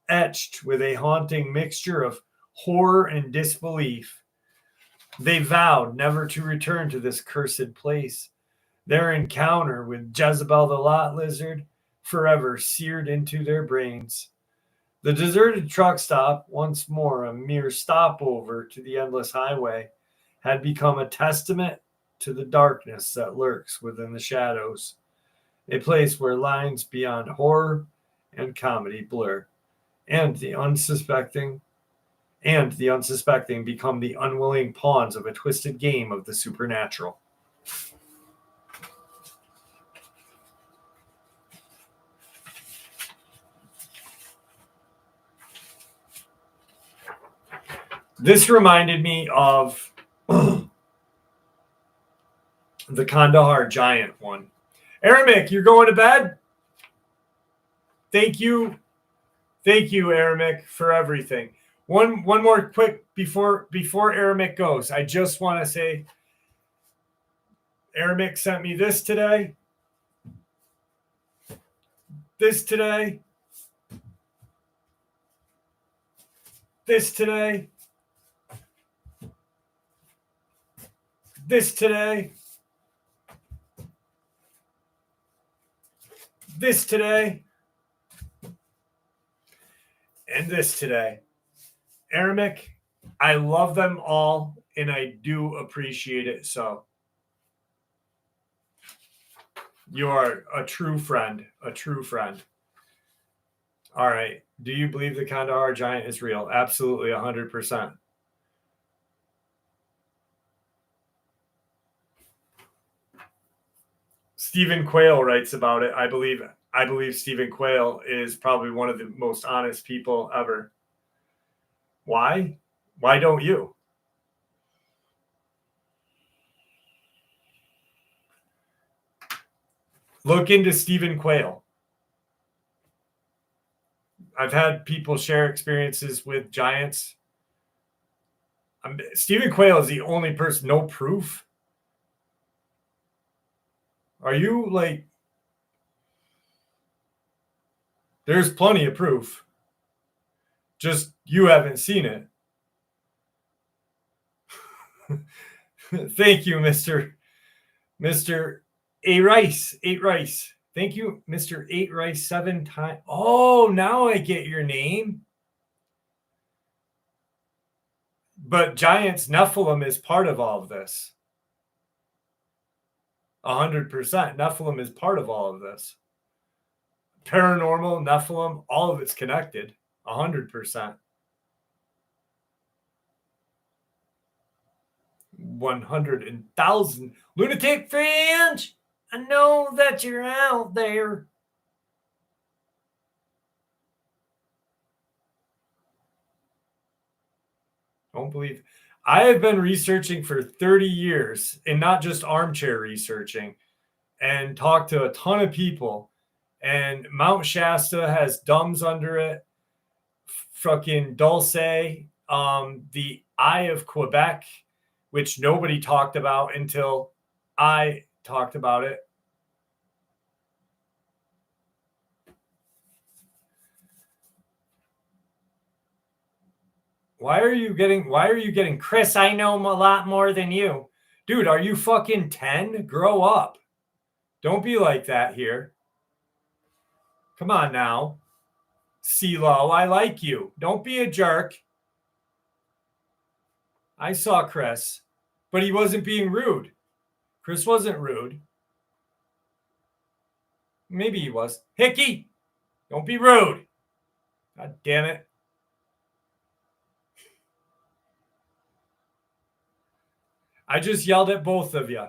etched with a haunting mixture of horror and disbelief. They vowed never to return to this cursed place. Their encounter with Jezebel the lot lizard forever seared into their brains. The deserted truck stop, once more a mere stopover to the endless highway, had become a testament to the darkness that lurks within the shadows, a place where lines beyond horror and comedy blur, and the unsuspecting become the unwilling pawns of a twisted game of the supernatural. This reminded me of the Kandahar giant one. Aramik, you're going to bed? Thank you, Aramik, for everything. One more quick before Aramik goes. I just want to say, Aramik sent me this today. This today. This today. This today. This today. And this today. Aramik, I love them all, and I do appreciate it so. You are a true friend. A true friend. All right. Do you believe the Kandahar giant is real? Absolutely, 100%. Stephen Quayle writes about it. I believe Stephen Quayle is probably one of the most honest people ever. Why? Why don't you? Look into Stephen Quayle. I've had people share experiences with giants. Stephen Quayle is the only person, no proof. Are you like, there's plenty of proof. Just you haven't seen it. Thank you, Mr. A Rice. 8 Rice. Thank you, Mr. 8 Rice 7 times. Oh, now I get your name. But Giants Nephilim is part of all of this. 100%. Nephilim is part of all of this. Paranormal, Nephilim, all of it's connected. 100%. 100,000 lunatic fans. I know that you're out there. Don't believe. I have been researching for 30 years and not just armchair researching, and talked to a ton of people. And Mount Shasta has dumbs under it. Fucking Dulce, the Eye of Quebec, which nobody talked about until I talked about it. Why are you getting Chris? I know a lot more than you. Dude, are you fucking 10? Grow up. Don't be like that here. Come on now. CeeLo, I like you. Don't be a jerk. I saw Chris, but he wasn't being rude. Chris wasn't rude. Maybe he was. Hickey, don't be rude. God damn it. I just yelled at both of you.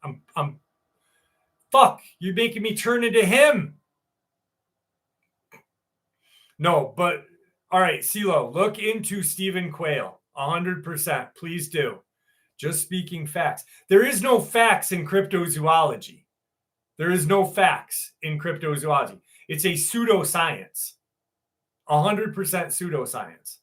I'm fuck, you're making me turn into him. No, but all right, CeeLo, look into Stephen Quayle. 100%. Please do. Just speaking facts. There is no facts in cryptozoology. There is no facts in cryptozoology. It's a pseudoscience. 100% pseudoscience.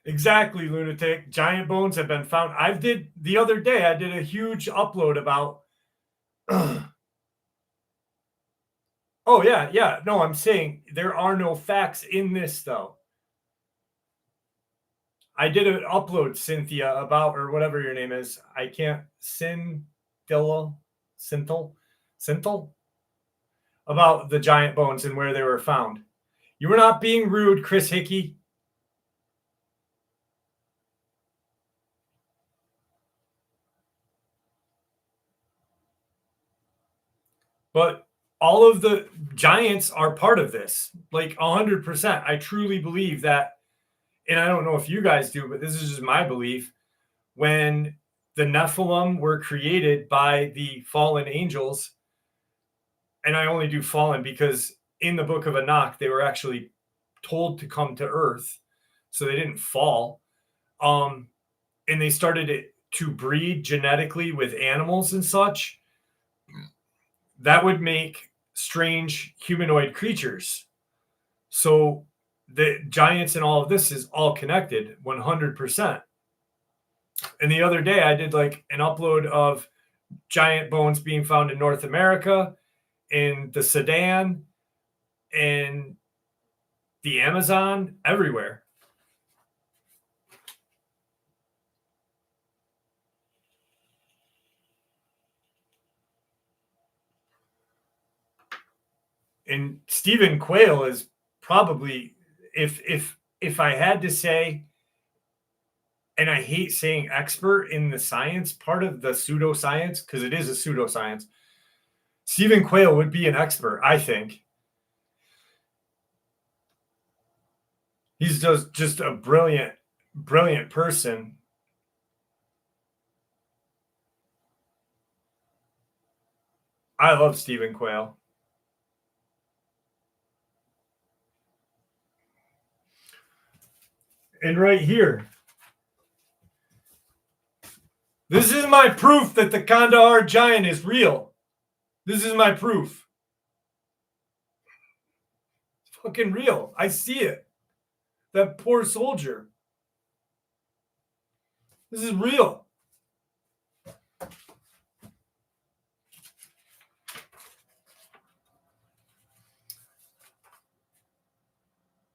Exactly, lunatic. Giant bones have been found. The other day, I did a huge upload about. Oh, yeah. No, I'm saying there are no facts in this, though. I did an upload, Cynthia, about, or whatever your name is. I can't, Synthil, about the giant bones and where they were found. You were not being rude, Chris Hickey. But all of the giants are part of this, like 100%. I truly believe that, and I don't know if you guys do, but this is just my belief. When the Nephilim were created by the fallen angels, and I only do fallen because in the book of Enoch, they were actually told to come to earth, so they didn't fall. And they started to breed genetically with animals and such. That would make strange humanoid creatures. So the giants and all of this is all connected 100%. And the other day I did like an upload of giant bones being found in North America, in the Sudan, in the Amazon, everywhere. And Stephen Quayle is probably, if I had to say, and I hate saying expert in the science part of the pseudoscience, because it is a pseudoscience, Stephen Quayle would be an expert, I think. He's just a brilliant, brilliant person. I love Stephen Quayle. And right here, this is my proof that the Kandahar giant is real. This is my proof. It's fucking real. I see it. That poor soldier. This is real.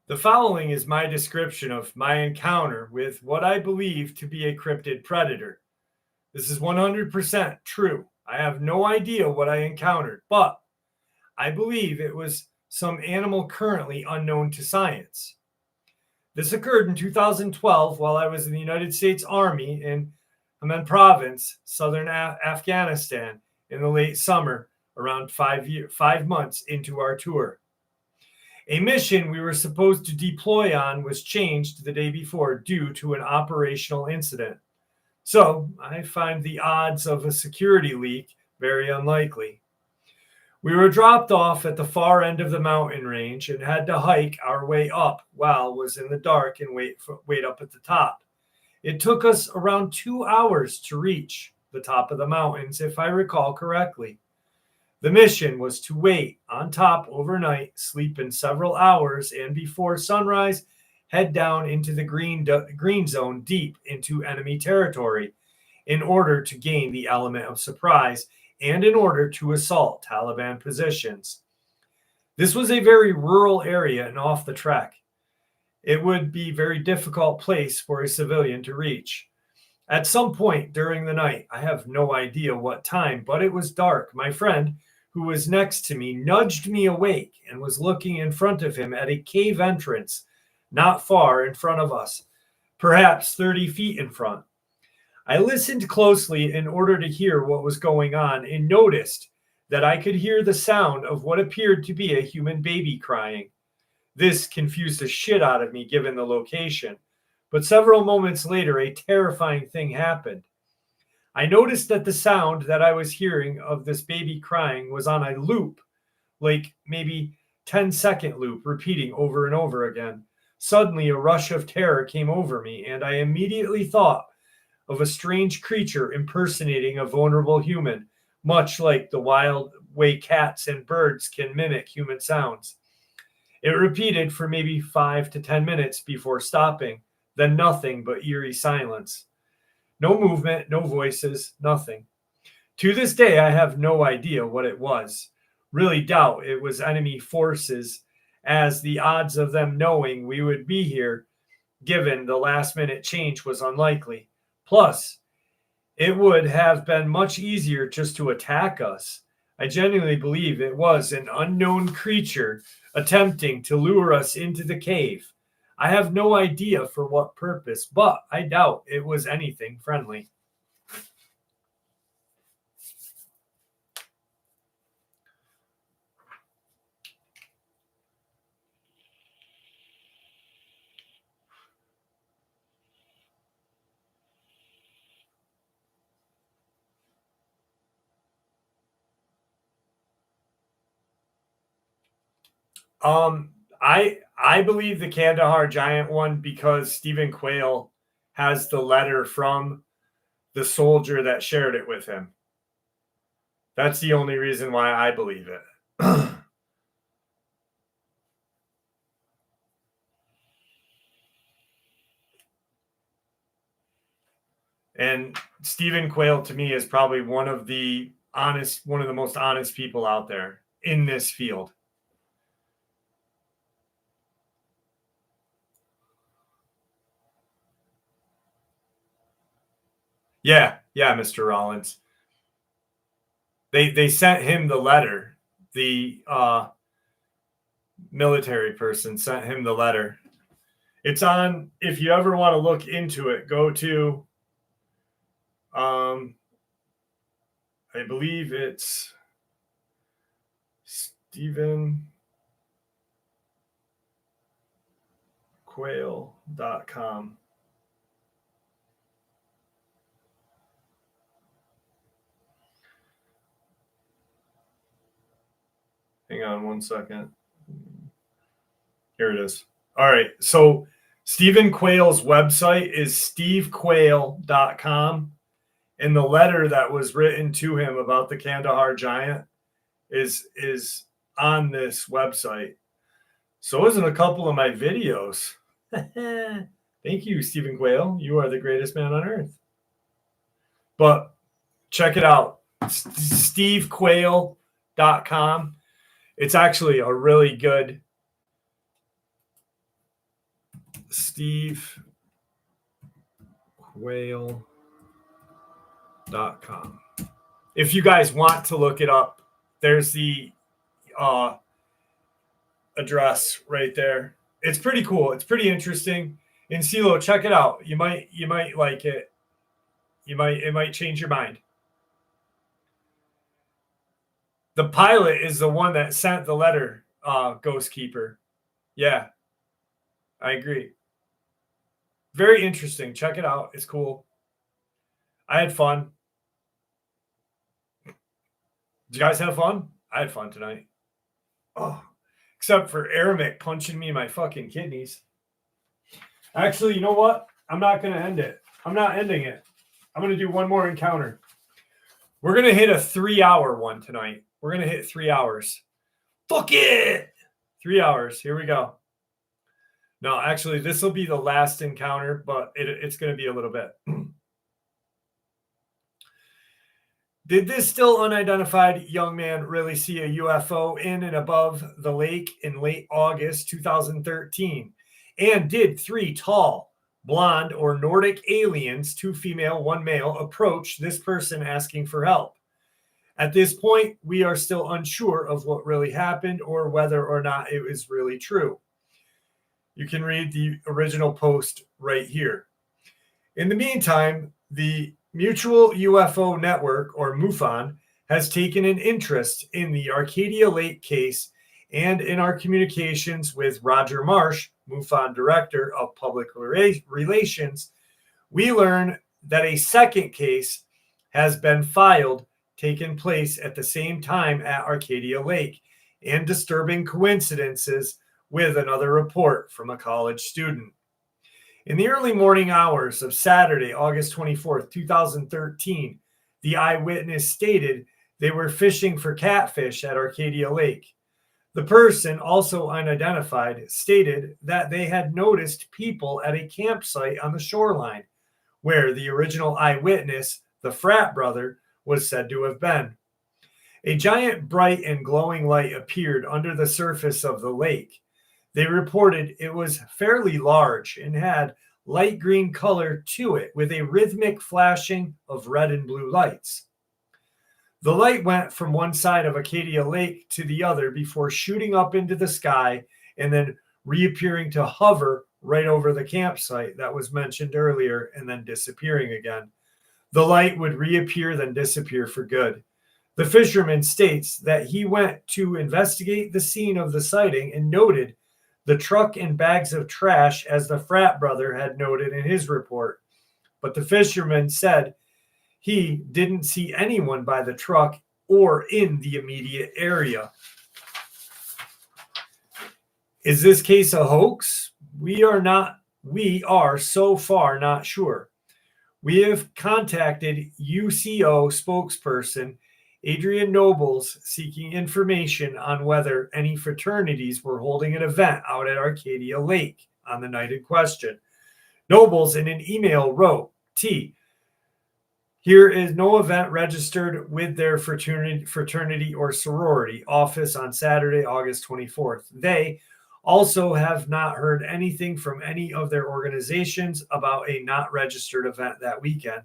The following is my description of my encounter with what I believe to be a cryptid predator. This is 100% true. I have no idea what I encountered, but I believe it was some animal currently unknown to science. This occurred in 2012 while I was in the United States Army in Helmand Province, southern Afghanistan, in the late summer, around 5 months into our tour. A mission we were supposed to deploy on was changed the day before due to an operational incident. So I find the odds of a security leak very unlikely. We were dropped off at the far end of the mountain range and had to hike our way up while it was in the dark and wait up at the top. It took us around 2 hours to reach the top of the mountains, if I recall correctly. The mission was to wait on top overnight, sleep in several hours, and before sunrise, head down into the green zone deep into enemy territory in order to gain the element of surprise and in order to assault Taliban positions. This was a very rural area and off the trek. It would be a very difficult place for a civilian to reach. At some point during the night, I have no idea what time, but it was dark. My friend, who was next to me, nudged me awake and was looking in front of him at a cave entrance not far in front of us, perhaps 30 feet in front. I listened closely in order to hear what was going on and noticed that I could hear the sound of what appeared to be a human baby crying. This confused the shit out of me given the location, but several moments later, a terrifying thing happened. I noticed that the sound that I was hearing of this baby crying was on a loop, like maybe 10-second loop, repeating over and over again. Suddenly, a rush of terror came over me, and I immediately thought of a strange creature impersonating a vulnerable human, much like the wild way cats and birds can mimic human sounds. It repeated for maybe 5 to 10 minutes before stopping, then nothing but eerie silence. No movement, no voices, nothing. To this day, I have no idea what it was. Really doubt it was enemy forces, as the odds of them knowing we would be here, given the last-minute change, was unlikely. Plus, it would have been much easier just to attack us. I genuinely believe it was an unknown creature attempting to lure us into the cave. I have no idea for what purpose, but I doubt it was anything friendly. I believe the Kandahar giant one because Stephen Quayle has the letter from the soldier that shared it with him. That's the only reason why I believe it. And Stephen Quayle to me is probably one of the most honest people out there in this field. Yeah, Mr. Rollins. They sent him the letter. military person sent him the letter. It's on, if you ever want to look into it, go to, I believe it's StephenQuayle.com. Hang on one second. Here it is. All right. So Stephen Quayle's website is stevequayle.com. And the letter that was written to him about the Kandahar giant is on this website. So isn't a couple of my videos. Thank you, Stephen Quayle. You are the greatest man on earth. But check it out. stevequayle.com. It's actually a really good stevequayle.com. If you guys want to look it up, there's the address right there. It's pretty cool. It's pretty interesting. And CeeLo, check it out. You might like it. It might change your mind. The pilot is the one that sent the letter, Ghost Keeper. Yeah, I agree. Very interesting. Check it out. It's cool. I had fun. Did you guys have fun? I had fun tonight. Oh, except for Arabic punching me in my fucking kidneys. Actually, you know what? I'm not going to end it. I'm not ending it. I'm going to do one more encounter. We're going to hit a 3-hour one tonight. We're going to hit 3 hours. Fuck it! 3 hours. Here we go. No, actually, this will be the last encounter, but it's going to be a little bit. Did this still unidentified young man really see a UFO in and above the lake in late August 2013? And did 3 tall, blonde, or Nordic aliens, 2 female, 1 male, approach this person asking for help? At this point, we are still unsure of what really happened or whether or not it was really true. You can read the original post right here. In the meantime, the Mutual UFO Network, or MUFON, has taken an interest in the Arcadia Lake case, and in our communications with Roger Marsh, MUFON Director of Public Relations, we learn that a second case has been filed, taking place at the same time at Arcadia Lake, and disturbing coincidences with another report from a college student. In the early morning hours of Saturday, August 24th, 2013, the eyewitness stated they were fishing for catfish at Arcadia Lake. The person, also unidentified, stated that they had noticed people at a campsite on the shoreline, where the original eyewitness, the frat brother, was said to have been. A giant, bright, and glowing light appeared under the surface of the lake. They reported it was fairly large and had light green color to it with a rhythmic flashing of red and blue lights. The light went from one side of Arcadia Lake to the other before shooting up into the sky and then reappearing to hover right over the campsite that was mentioned earlier and then disappearing again. The light would reappear, then disappear for good. The fisherman states that he went to investigate the scene of the sighting and noted the truck and bags of trash, as the frat brother had noted in his report. But the fisherman said he didn't see anyone by the truck or in the immediate area. Is this case a hoax? We are so far not sure. We have contacted UCO spokesperson Adrian Nobles seeking information on whether any fraternities were holding an event out at Arcadia Lake on the night in question. Nobles in an email wrote, here is no event registered with their fraternity or sorority office on Saturday, August 24th. They also have not heard anything from any of their organizations about a not registered event that weekend.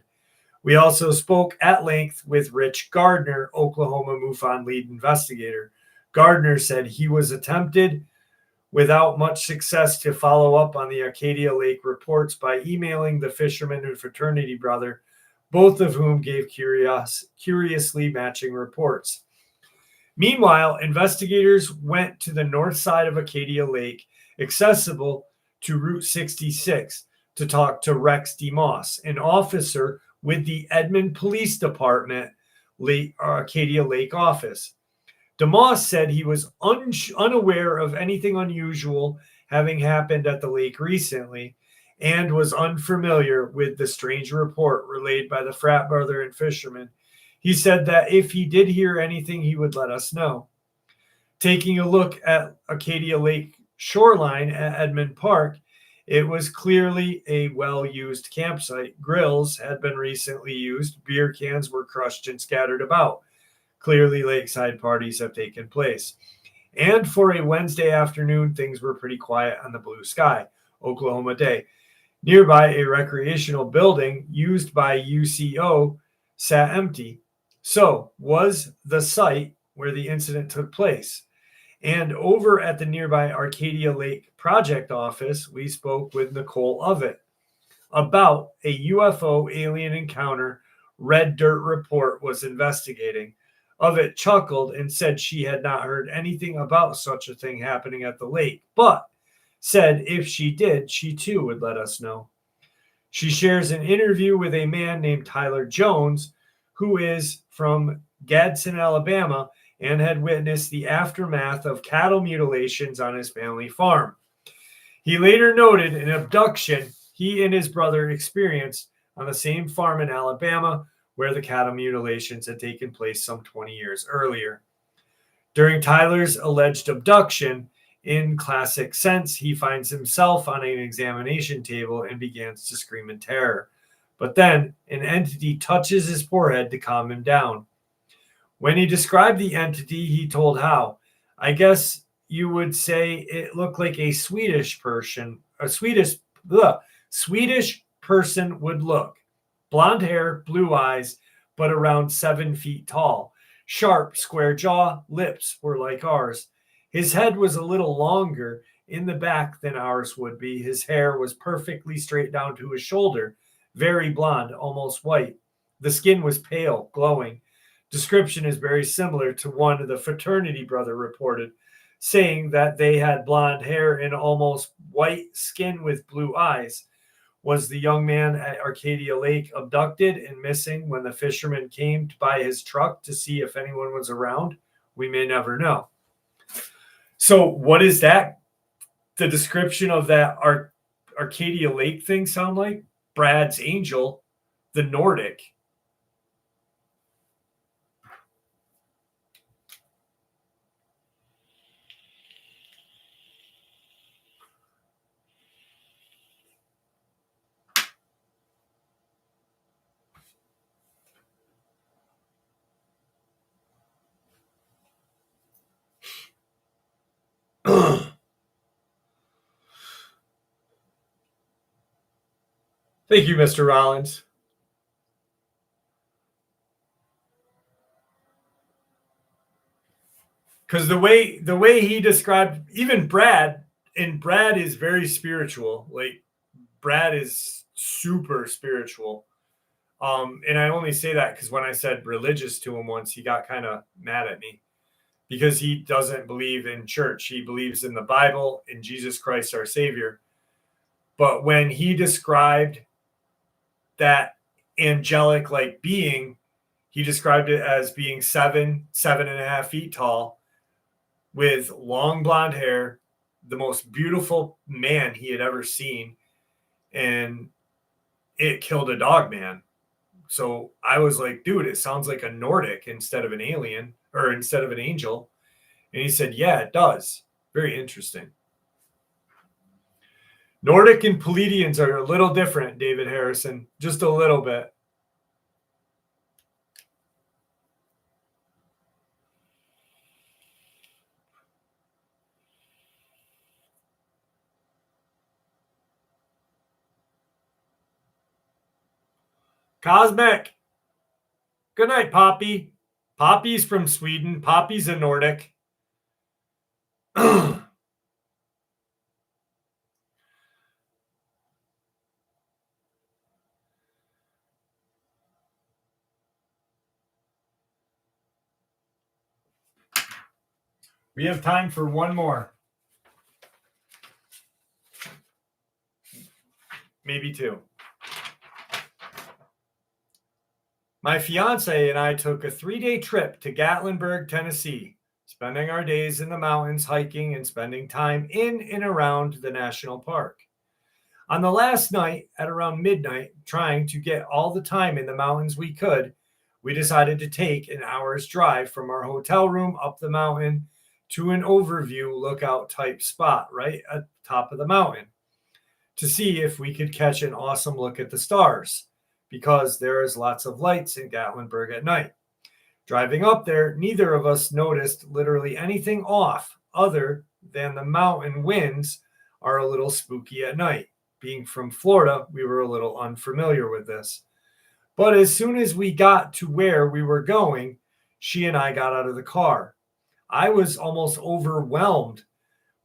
We also spoke at length with Rich Gardner, Oklahoma MUFON lead investigator. Gardner said he was attempted without much success to follow up on the Arcadia Lake reports by emailing the fisherman and fraternity brother, both of whom gave curiously matching reports. Meanwhile, investigators went to the north side of Arcadia Lake, accessible to Route 66, to talk to Rex DeMoss, an officer with the Edmond Police Department Arcadia Lake office. DeMoss said he was unaware of anything unusual having happened at the lake recently and was unfamiliar with the strange report relayed by the frat brother and fisherman. He said that if he did hear anything, he would let us know. Taking a look at Arcadia Lake shoreline at Edmond Park, it was clearly a well-used campsite. Grills had been recently used. Beer cans were crushed and scattered about. Clearly, lakeside parties have taken place. And for a Wednesday afternoon, things were pretty quiet on the blue sky. Oklahoma day. Nearby, a recreational building used by UCO sat empty. So, was the site where the incident took place. And over at the nearby Arcadia Lake project office, we spoke with Nicole Ovett about a UFO alien encounter Red Dirt Report was investigating. Ovett chuckled and said she had not heard anything about such a thing happening at the lake, but said if she did, she too would let us know. She shares an interview with a man named Tyler Jones, who is from Gadsden, Alabama, and had witnessed the aftermath of cattle mutilations on his family farm. He later noted an abduction he and his brother experienced on the same farm in Alabama where the cattle mutilations had taken place some 20 years earlier. During Tyler's alleged abduction, in classic sense, he finds himself on an examination table and begins to scream in terror. But then an entity touches his forehead to calm him down. When he described the entity, he told how, I guess you would say it looked like a Swedish person would look. Blonde hair, blue eyes, but around 7 feet tall. Sharp, square jaw, lips were like ours. His head was a little longer in the back than ours would be. His hair was perfectly straight down to his shoulder, very blonde, almost white. The skin was pale, glowing. Description is very similar to one the fraternity brother reported, saying that they had blonde hair and almost white skin with blue eyes. Was the young man at Arcadia Lake abducted and missing when the fisherman came by his truck to see if anyone was around? We may never know. So what is that? The description of that Arcadia Lake thing sound like? Brad's Angel, the Nordic. Thank you, Mr. Rollins. Because the way he described even Brad, and Brad is very spiritual. Like Brad is super spiritual. And I only say that because when I said religious to him once, he got kind of mad at me because he doesn't believe in church. He believes in the Bible, in Jesus Christ, our Savior. But when he described that angelic like being, he described it as being 7.5 feet tall with long blonde hair, the most beautiful man he had ever seen. And it killed a Dogman. So I was like, dude, it sounds like a Nordic instead of an alien or instead of an angel. And he said, yeah, it does. Very interesting. Nordic and Pleiadians are a little different, David Harrison, just a little bit. Cosmic. Good night, Poppy. Poppy's from Sweden. Poppy's a Nordic. We have time for one more. Maybe two. My fiance and I took a 3-day trip to Gatlinburg, Tennessee, spending our days in the mountains hiking and spending time in and around the national park. On the last night, at around midnight, trying to get all the time in the mountains we could, we decided to take an hour's drive from our hotel room up the mountain to an overview lookout type spot right at the top of the mountain to see if we could catch an awesome look at the stars, because there is lots of lights in Gatlinburg at night. Driving up there, neither of us noticed literally anything off other than the mountain winds are a little spooky at night. Being from Florida, we were a little unfamiliar with this. But as soon as we got to where we were going, she and I got out of the car. I was almost overwhelmed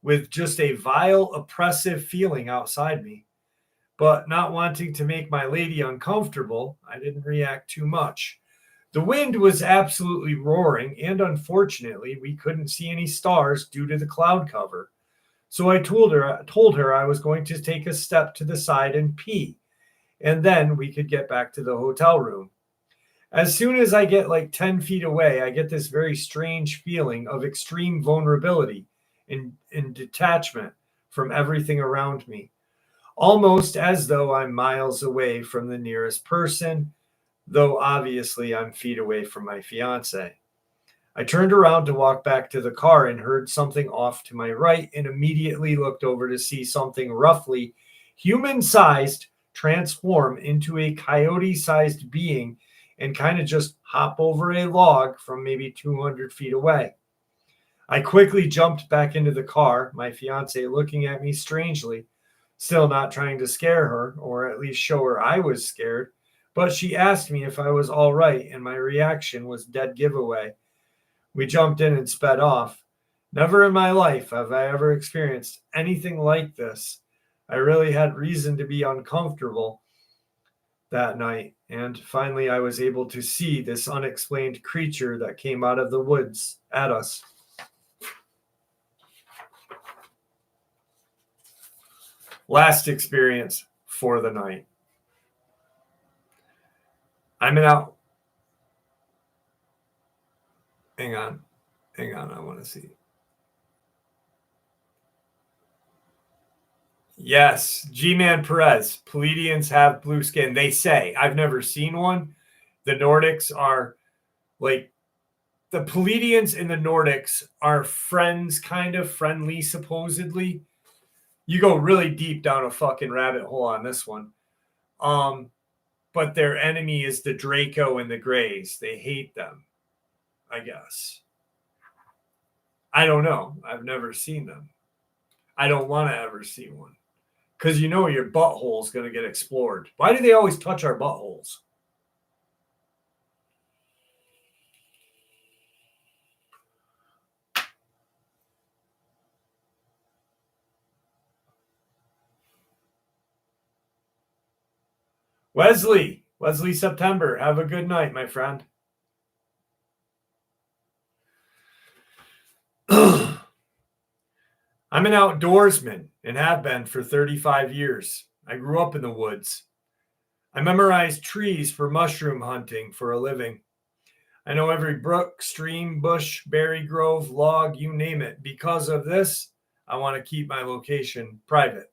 with just a vile, oppressive feeling outside me. But not wanting to make my lady uncomfortable, I didn't react too much. The wind was absolutely roaring, and unfortunately, we couldn't see any stars due to the cloud cover. So I told her I was going to take a step to the side and pee, and then we could get back to the hotel room. As soon as I get like 10 feet away, I get this very strange feeling of extreme vulnerability and detachment from everything around me, almost as though I'm miles away from the nearest person, though obviously I'm feet away from my fiance. I turned around to walk back to the car and heard something off to my right and immediately looked over to see something roughly human-sized transform into a coyote-sized being and kind of just hop over a log from maybe 200 feet away. I quickly jumped back into the car, my fiance looking at me strangely, still not trying to scare her or at least show her I was scared, but she asked me if I was all right, and my reaction was dead giveaway. We jumped in and sped off. Never in my life have I ever experienced anything like this. I really had reason to be uncomfortable that night, and finally I was able to see this unexplained creature that came out of the woods at us. Last experience for the night. I'm out. Hang on, I want to see. Yes, G-Man Perez. Pleiadians have blue skin. They say. I've never seen one. The Nordics are like, the Pleiadians and the Nordics are friends, kind of friendly, supposedly. You go really deep down a fucking rabbit hole on this one. But their enemy is the Draco and the Greys. They hate them, I guess. I don't know. I've never seen them. I don't want to ever see one. Because you know your butthole is going to get explored. Why do they always touch our buttholes? Wesley September, have a good night, my friend. I'm an outdoorsman and have been for 35 years. I grew up in the woods. I memorized trees for mushroom hunting for a living. I know every brook, stream, bush, berry grove, log, you name it. Because of this, I want to keep my location private.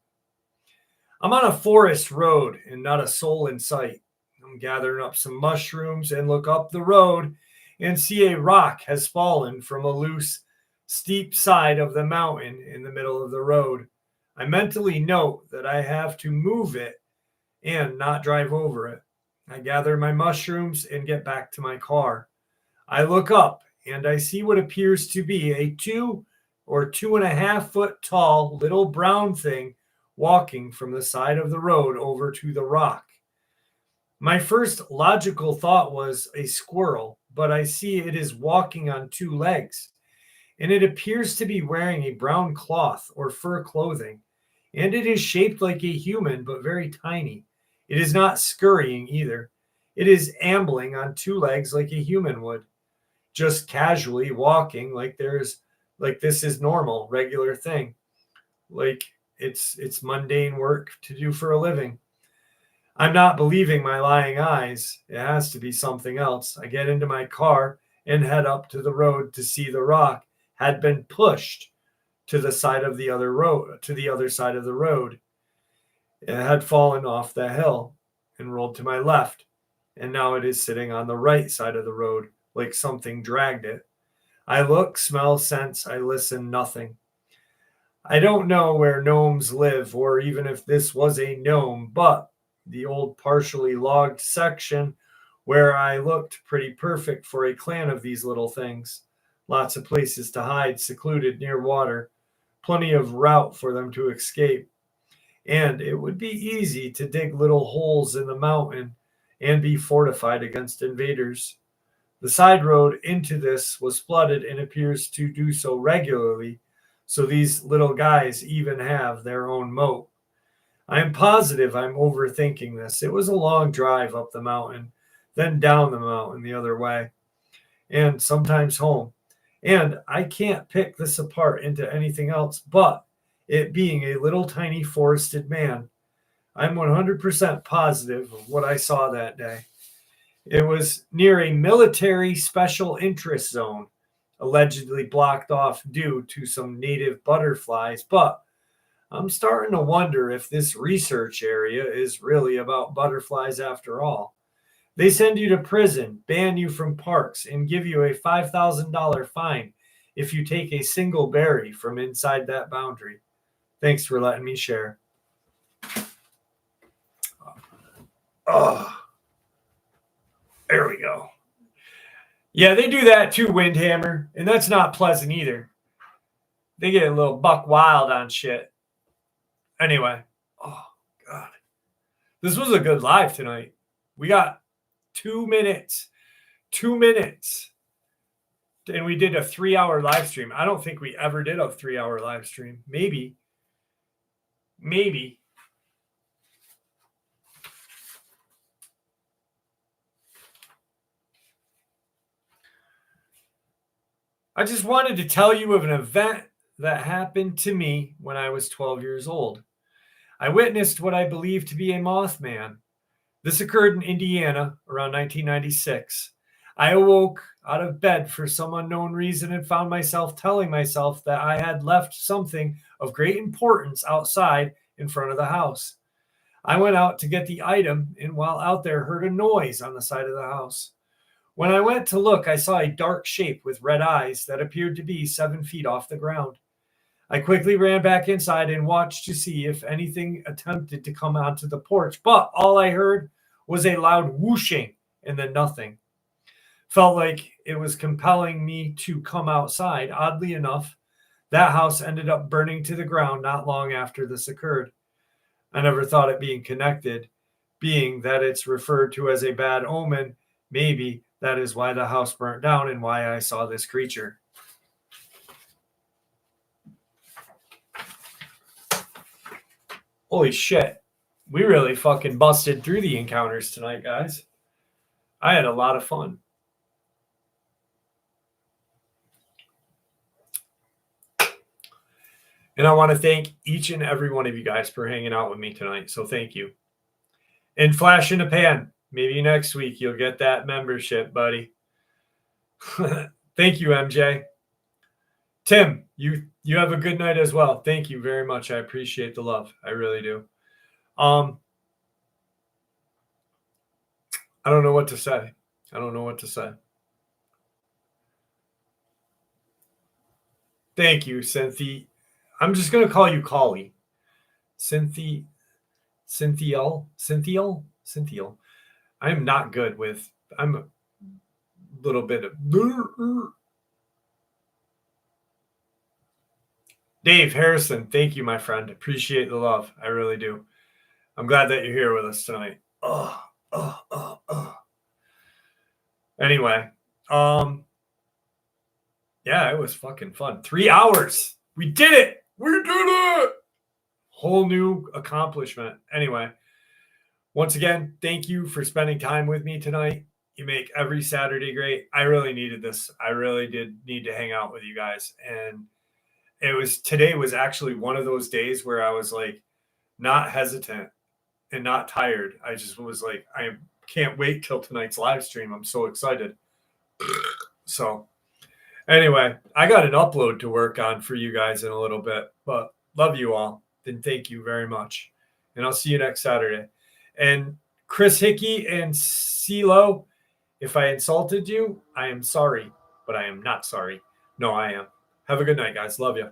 I'm on a forest road and not a soul in sight. I'm gathering up some mushrooms and look up the road and see a rock has fallen from a loose, steep side of the mountain in the middle of the road. I mentally note that I have to move it and not drive over it. I gather my mushrooms and get back to my car. I look up and I see what appears to be a 2 or 2.5 foot tall little brown thing walking from the side of the road over to the rock. My first logical thought was a squirrel, but I see it is walking on 2 legs, and it appears to be wearing a brown cloth or fur clothing, and it is shaped like a human, but very tiny. It is not scurrying either. It is ambling on 2 legs like a human would, just casually walking like there's like this is normal, regular thing. Like it's mundane work to do for a living. I'm not believing my lying eyes. It has to be something else. I get into my car and head up to the road to see the rock had been pushed to the side of the other road, to the other side of the road. It had fallen off the hill and rolled to my left, and now it is sitting on the right side of the road, like something dragged it. I look, smell, sense, I listen, nothing. I don't know where gnomes live or even if this was a gnome, but the old partially logged section where I looked pretty perfect for a clan of these little things. Lots of places to hide, secluded near water, plenty of route for them to escape. And it would be easy to dig little holes in the mountain and be fortified against invaders. The side road into this was flooded and appears to do so regularly, so these little guys even have their own moat. I am positive I'm overthinking this. It was a long drive up the mountain, then down the mountain the other way, and sometimes home. And I can't pick this apart into anything else but it being a little tiny forested man. I'm 100% positive of what I saw that day. It was near a military special interest zone, allegedly blocked off due to some native butterflies, but I'm starting to wonder if this research area is really about butterflies after all. They send you to prison, ban you from parks, and give you a $5,000 fine if you take a single berry from inside that boundary. Thanks for letting me share. Oh, there we go. Yeah, they do that too, Windhammer, and that's not pleasant either. They get a little buck wild on shit. Anyway, oh, God. This was a good live tonight. We got 2 minutes. 2 minutes. And we did a 3-hour live stream. I don't think we ever did a 3-hour live stream. Maybe. I just wanted to tell you of an event that happened to me when I was 12 years old. I witnessed what I believe to be a Mothman. This occurred in Indiana around 1996. I awoke out of bed for some unknown reason and found myself telling myself that I had left something of great importance outside in front of the house. I went out to get the item and while out there heard a noise on the side of the house. When I went to look, I saw a dark shape with red eyes that appeared to be 7 feet off the ground. I quickly ran back inside and watched to see if anything attempted to come onto the porch, but all I heard was a loud whooshing and then nothing. Felt like it was compelling me to come outside. Oddly enough, that house ended up burning to the ground not long after this occurred. I never thought it being connected, being that it's referred to as a bad omen. Maybe that is why the house burnt down and why I saw this creature. Holy shit. We really fucking busted through the encounters tonight, guys. I had a lot of fun. And I want to thank each and every one of you guys for hanging out with me tonight. So thank you. And Flash in the Pan. Maybe next week you'll get that membership, buddy. Thank you, MJ. Tim, you have a good night as well. Thank you very much. I appreciate the love. I really do. I don't know what to say. Thank you, Cynthia. I'm just going to call you Collie. Cynthia. I'm not good with, I'm a little bit of. Dave Harrison, thank you, my friend. Appreciate the love. I really do. I'm glad that you're here with us tonight. Anyway, yeah, it was fucking fun. 3 hours. We did it. Whole new accomplishment. Anyway, once again, thank you for spending time with me tonight. You make every Saturday great. I really needed this. I really did need to hang out with you guys. And today was actually one of those days where I was like not hesitant and not tired. I just was like, I can't wait till tonight's live stream. I'm so excited. So anyway, I got an upload to work on for you guys in a little bit, but love you all. And thank you very much. And I'll see you next Saturday. And Chris Hickey and CeeLo, if I insulted you, I am sorry, but I am not sorry. No, I am. Have a good night, guys. Love you.